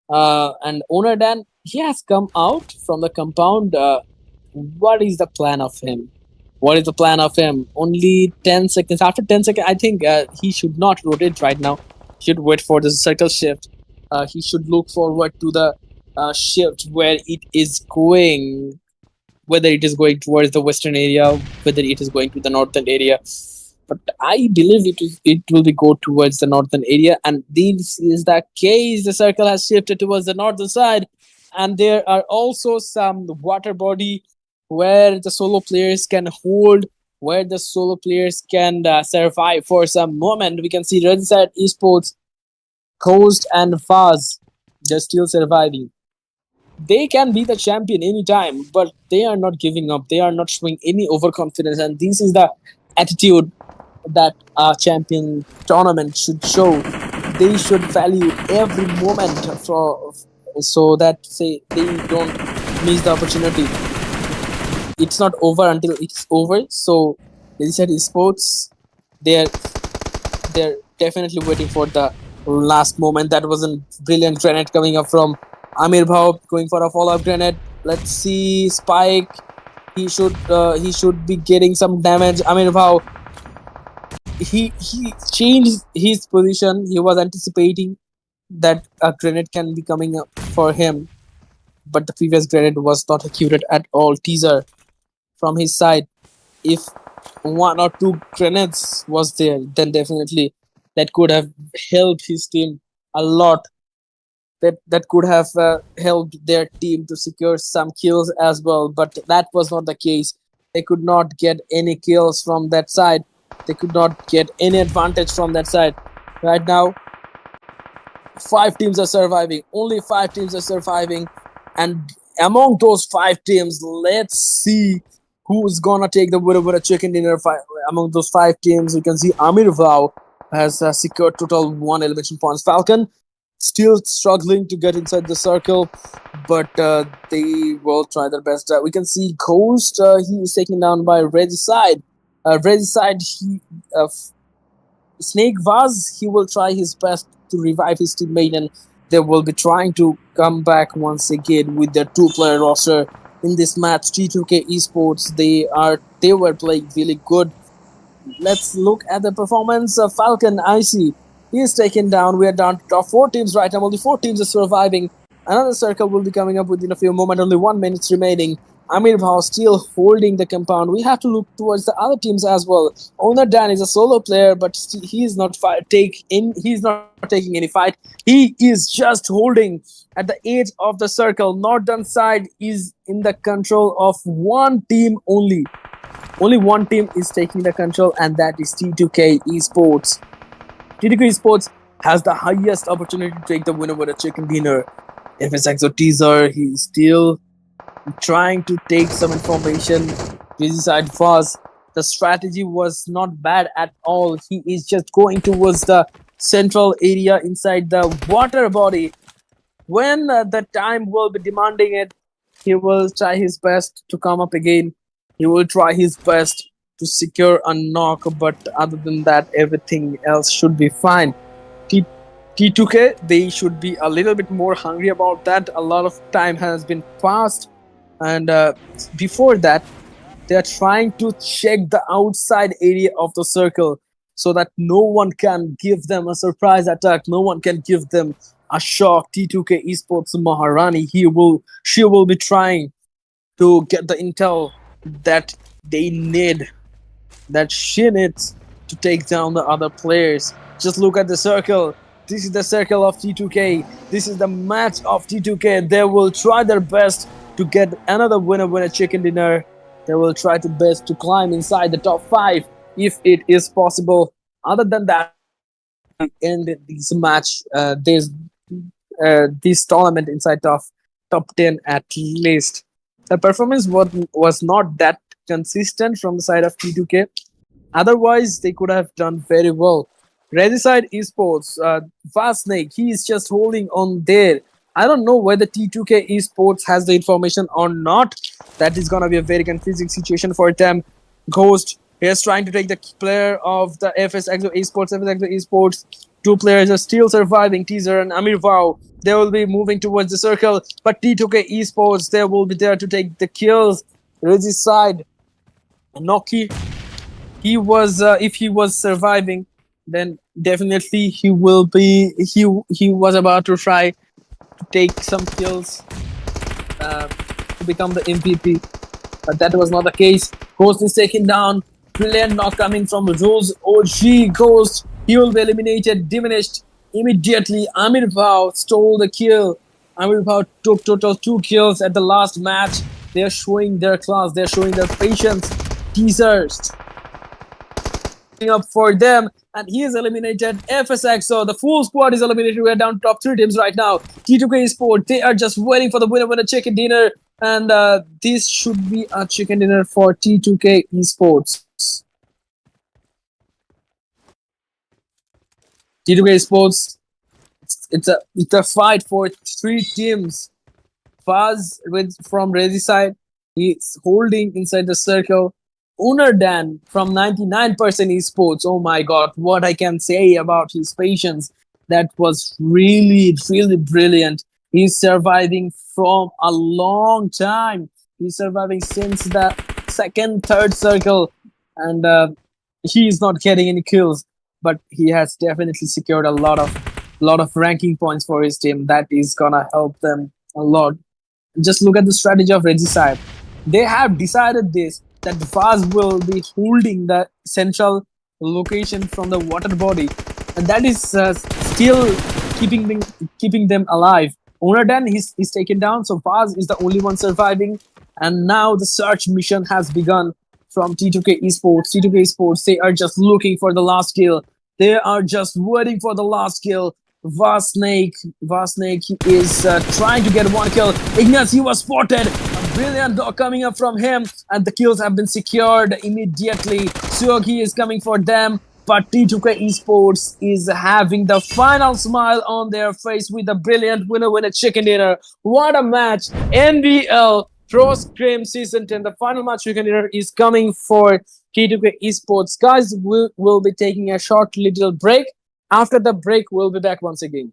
And owner Dan, he has come out from the compound. What is the plan of him? What is the plan of him? Only 10 seconds. After 10 seconds, I think he should not rotate right now. He should wait for the circle shift. He should look forward to the shift where it is going, whether it is going towards the western area, whether it is going to the northern area. But I believe it will be go towards the northern area, and this is the case. The circle has shifted towards the northern side, and there are also some water body where the solo players can hold, where the solo players can survive for some moment. We can see Red Side Esports, Coast, and Faz. They're still surviving. They can be the champion anytime, but they are not giving up. They are not showing any overconfidence, and this is the attitude that a champion tournament should show. They should value every moment for so that say they don't miss the opportunity. It's not over until it's over. So they said esports, they're they're definitely waiting for the last moment. That was a brilliant grenade coming up from Amir Bhau, going for a follow-up grenade. Let's see Spike. He should be getting some damage. Amir Bhau, he changed his position. He was anticipating that a grenade can be coming up for him, but the previous grenade was not accurate at all. Teaser from his side. If one or two grenades was there, then definitely that could have helped his team a lot. That could have helped their team to secure some kills as well. But that was not the case. They could not get any kills from that side. They could not get any advantage from that side. Right now, 5 teams are surviving. Only 5 teams are surviving, and among those 5 teams, let's see who's gonna take the winner with a chicken dinner. Among those 5 teams, you can see Amir Vau has secured total 1 elimination points. Falcon still struggling to get inside the circle, but they will try their best. We can see Ghost. He is taken down by Regicide. Regicide, Snake Vaz, he will try his best to revive his teammate, and they will be trying to come back once again with their 2-player roster in this match. T2K Esports, they were playing really good. Let's look at the performance of Falcon IC. He is taken down. We are down to top 4 teams right now. Only 4 teams are surviving. Another circle will be coming up within a few moments. Only 1 minute remaining. Amir Bhau still holding the compound. We have to look towards the other teams as well. Owner Dan is a solo player, but he is not he's not taking any fight. He is just holding at the edge of the circle. Northern side is in the control of 1 team only. Only 1 team is taking the control, and that is T2K Esports. T2K Esports has the highest opportunity to take the winner with a chicken dinner. If it's Exo Teaser, he's still trying to take some information. Busy side fast. The strategy was not bad at all. He is just going towards the central area inside the water body. When the time will be demanding it, he will try his best to come up again. He will try his best to secure a knock, but other than that, everything else should be fine. T2K, they should be a little bit more hungry about that. A lot of time has been passed, and before that, they are trying to check the outside area of the circle so that no one can give them a surprise attack. No one can give them a shock. T2K Esports Maharani, she will be trying to get the intel that they need, that she needs to take down the other players. Just look at the circle. This is the circle of T2K. This is the match of T2K. They will try their best to get another winner with a chicken dinner. They will try their best to climb inside the top 5 if it is possible. Other than that, end this match, this tournament inside top 10 at least. The performance was not that consistent from the side of T2K. Otherwise, they could have done very well. Regicide Esports, Fast Snake, he is just holding on there. I don't know whether T2K Esports has the information or not. That is gonna be a very confusing situation for them. Ghost, he is trying to take the player of the FS Exo Esports. 2 players are still surviving, Teaser and Amir Vau. They will be moving towards the circle, but T2K Esports, they will be there to take the kills. Regicide, Noki, he was if he was surviving, then definitely he was about to try to take some kills to become the MVP. But that was not the case. Ghost is taken down. Brilliant knock coming from Rose. OG Ghost. He will be eliminated, diminished immediately. Amir Bhau stole the kill. Amir Bhau took total 2 kills at the last match. They are showing their class. They are showing their patience. Teasers up for them, and he is eliminated. FSXO, the full squad is eliminated. We are down to top 3 teams right now. T2K Esport, they are just waiting for the winner chicken dinner, and this should be a chicken dinner for T2K Esports. T2K Esports, it's a fight for 3 teams. Faz from Rezi side, he's holding inside the circle. Unardan from 99% Esports. Oh my god, what I can say about his patience. That was really, really brilliant. He's surviving from a long time. He's surviving since the second, third circle, and he is not getting any kills. But he has definitely secured a lot of ranking points for his team. That is gonna help them a lot. Just look at the strategy of Regicide. They have decided this, that Vaz will be holding the central location from the water body, and that is still keeping them alive. Onardan is taken down, so Vaz is the only one surviving, and now the search mission has begun from T2K Esports. T2K Esports, they are just looking for the last kill. They are just waiting for the last kill. Vasnake is trying to get 1 kill. Ignace, he was spotted. A brilliant dog coming up from him, and the kills have been secured immediately. Suyogi is coming for them, but T2K Esports is having the final smile on their face with a brilliant winner chicken dinner. What a match! NBL Pro Scrim Season 10, the final match chicken dinner is coming for T2K Esports. Guys, we'll be taking a short little break. After the break, we'll be back once again.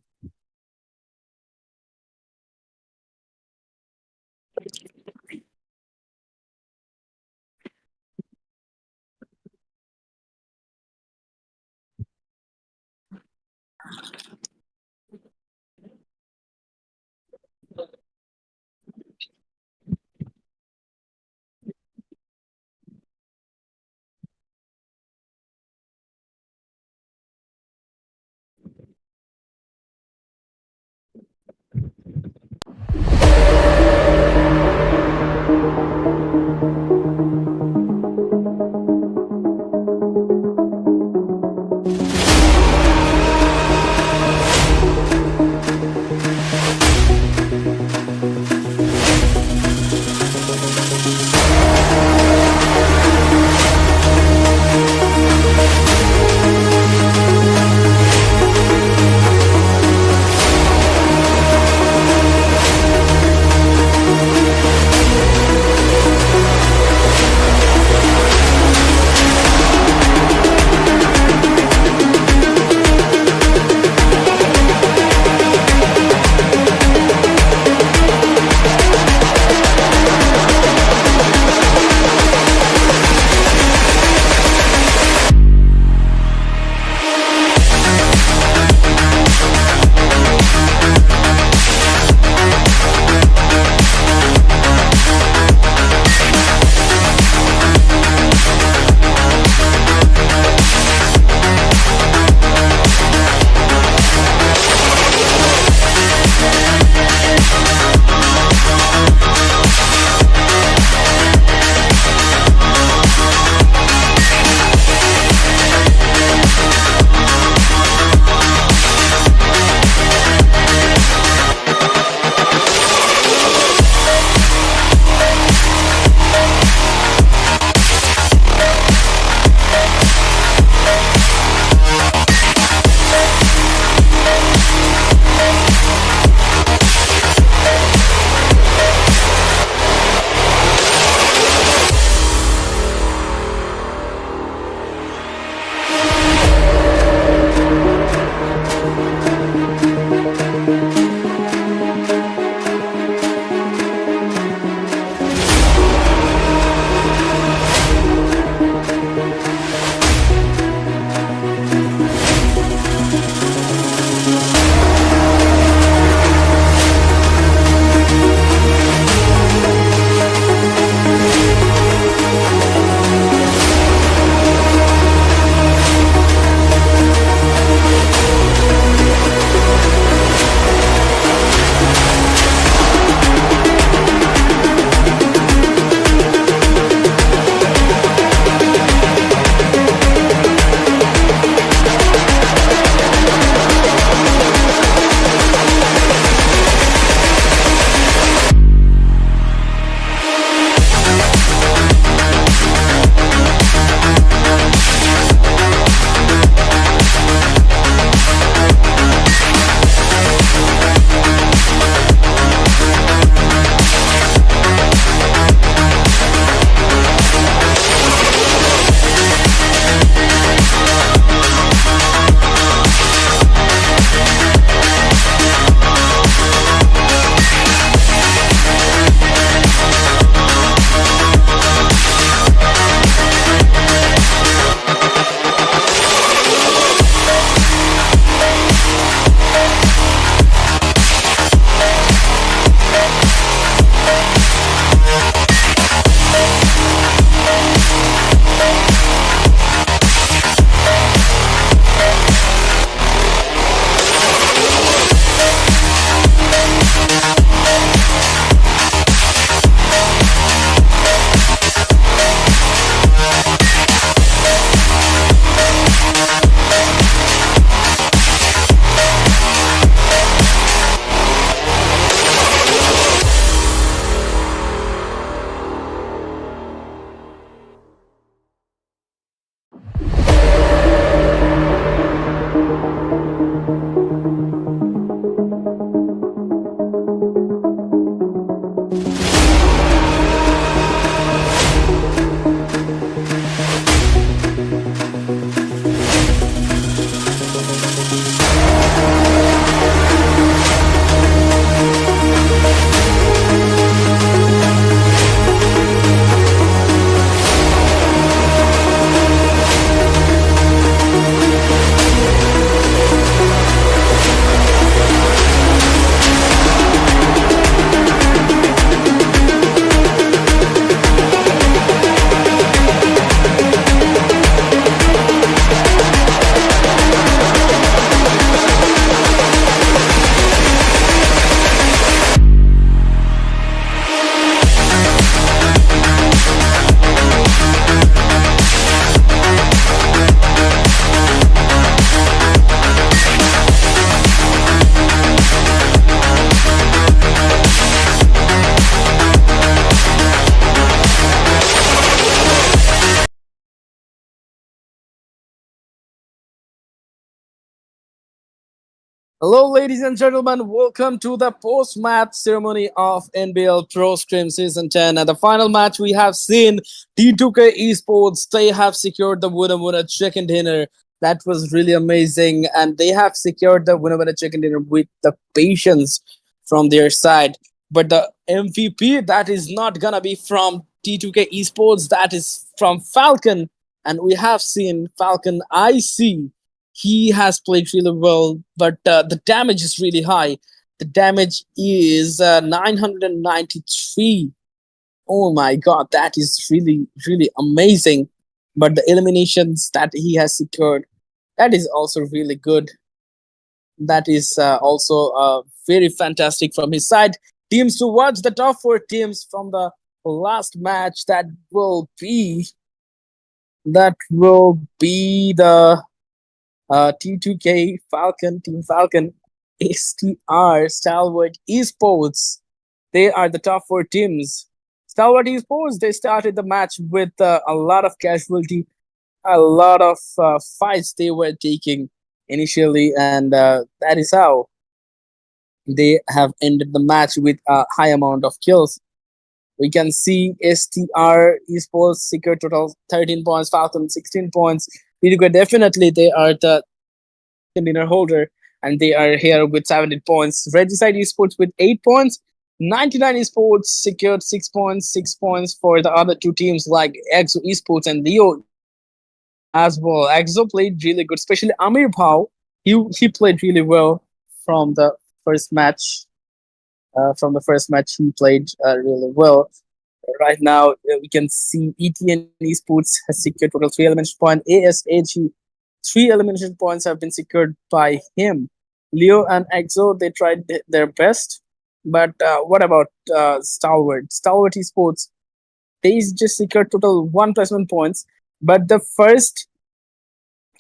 Hello, ladies and gentlemen. Welcome to the post-match ceremony of NBL Pro Scrim Season 10. At the final match, we have seen T2K Esports. They have secured the winner chicken dinner. That was really amazing, and they have secured the winner chicken dinner with the patience from their side. But the MVP that is not gonna be from T2K Esports. That is from Falcon, and we have seen Falcon IC. He has played really well, but the damage is really high. The damage is 993. Oh my god, that is really, really amazing. But the eliminations that he has secured, that is also really good. That is also very fantastic from his side. Teams to watch, the top four teams from the last match, that will be the T2K Falcon, Team Falcon, STR, Stalwart Esports. They are the top four teams. Stalwart Esports, they started the match with a lot of casualty, a lot of fights they were taking initially, and that is how they have ended the match with a high amount of kills. We can see STR Esports secure total 13 points, Falcon 16 points. Definitely, they are the dinner holder, and they are here with 17 points. Regicide Esports with 8 points. 99 Esports secured 6 points, 6 points for the other two teams like Exo Esports and Leo as well. Exo played really good, especially Amir Bhau. He played really well from the first match. From the first match, he played really well. Right now, we can see ETN Esports has secured total 3 elimination points. ASAG 3 elimination points have been secured by him. Leo and Exo, they tried their best. But what about Stalwart? Stalwart Esports, they just secured total 1 + 1 points. But the first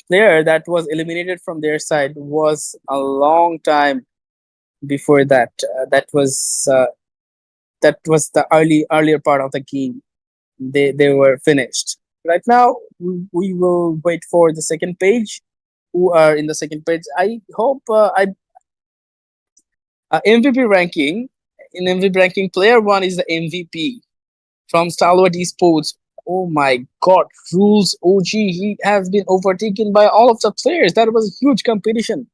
player that was eliminated from their side was a long time before that. That was the earlier part of the game. They were finished. Right now, we will wait for the second page. Who are in the second page? I hope I MVP ranking. In MVP ranking, player one is the MVP from Stalwart Esports. Oh my God, Rules OG. He has been overtaken by all of the players. That was a huge competition.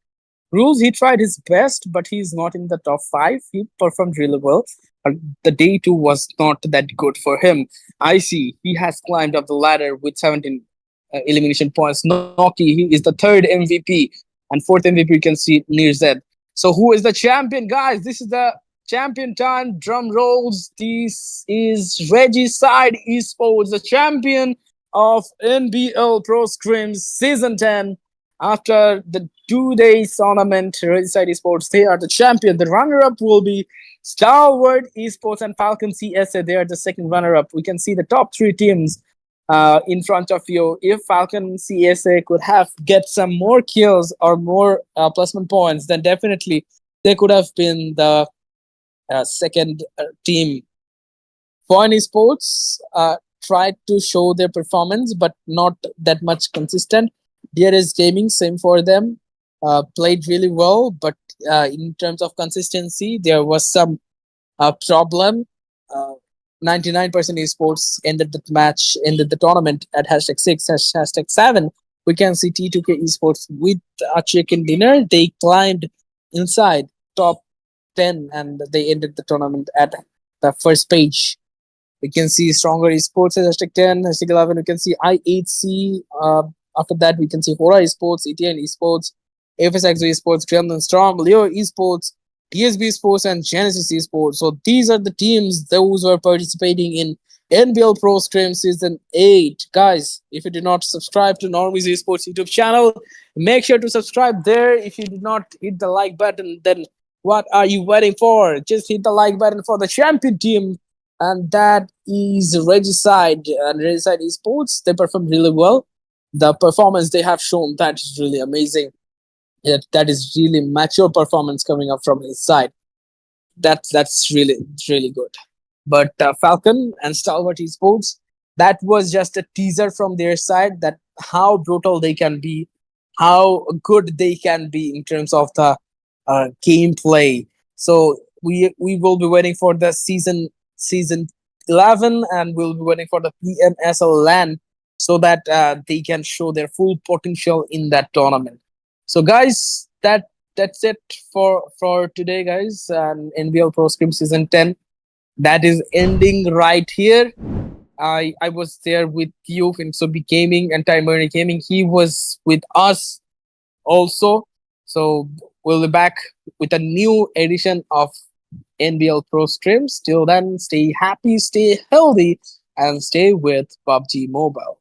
Rules, he tried his best, but he's not in the top five. He performed really well, but the day two was not that good for him. I see he has climbed up the ladder with 17 elimination points. Noki, he is the third MVP, and fourth MVP you can see near Z. So who is the champion, guys? This is the champion time. Drum rolls. This is Regicide Esports, the champion of NBL Pro Scrims Season 10. After the 2 day tournament, Regicide Esports, they are the champion. The runner-up will be Stalwart Esports and Falcon CSA. They are the second runner-up. We can see the top three teams in front of you. If Falcon CSA could have get some more kills or more +1 points, then definitely they could have been the second team. VOIN Esports tried to show their performance, but not that much consistent. DRS Gaming, same for them. Played really well, but in terms of consistency, there was some problem. 99% esports ended the tournament at #6, #7. We can see T2K Esports with a chicken dinner. They climbed inside top 10 and they ended the tournament at the first page. We can see Stronger Esports at #10, #11. We can see I8C. After that, we can see HORAA Esports, ETN Esports, FSX Esports, GREMLIN, Storm, Leo Esports, TSB Esports, and Genesis Esports. So these are the teams those who are participating in NBL Pro Scrim Season 8. Guys, if you did not subscribe to Normies Esports YouTube channel, make sure to subscribe there. If you did not hit the like button, then what are you waiting for? Just hit the like button for the champion team, and that is Regicide and Regicide Esports. They performed really well. The performance they have shown, that is really amazing. That is really mature performance coming up from his side. That's really good. But Falcon and Stalwart Esports, that was just a teaser from their side that how brutal they can be, how good they can be in terms of the gameplay. So we will be waiting for the season 11, and we'll be waiting for the PMSL LAN so that they can show their full potential in that tournament. So guys, that's it for today, guys. NBL Pro Scrim Season 10 that is ending right here. I was there with you in Sobi Gaming and Time Warner Gaming. He was with us also. So we'll be back with a new edition of NBL Pro Streams. Till then, stay happy, stay healthy, and stay with PUBG Mobile.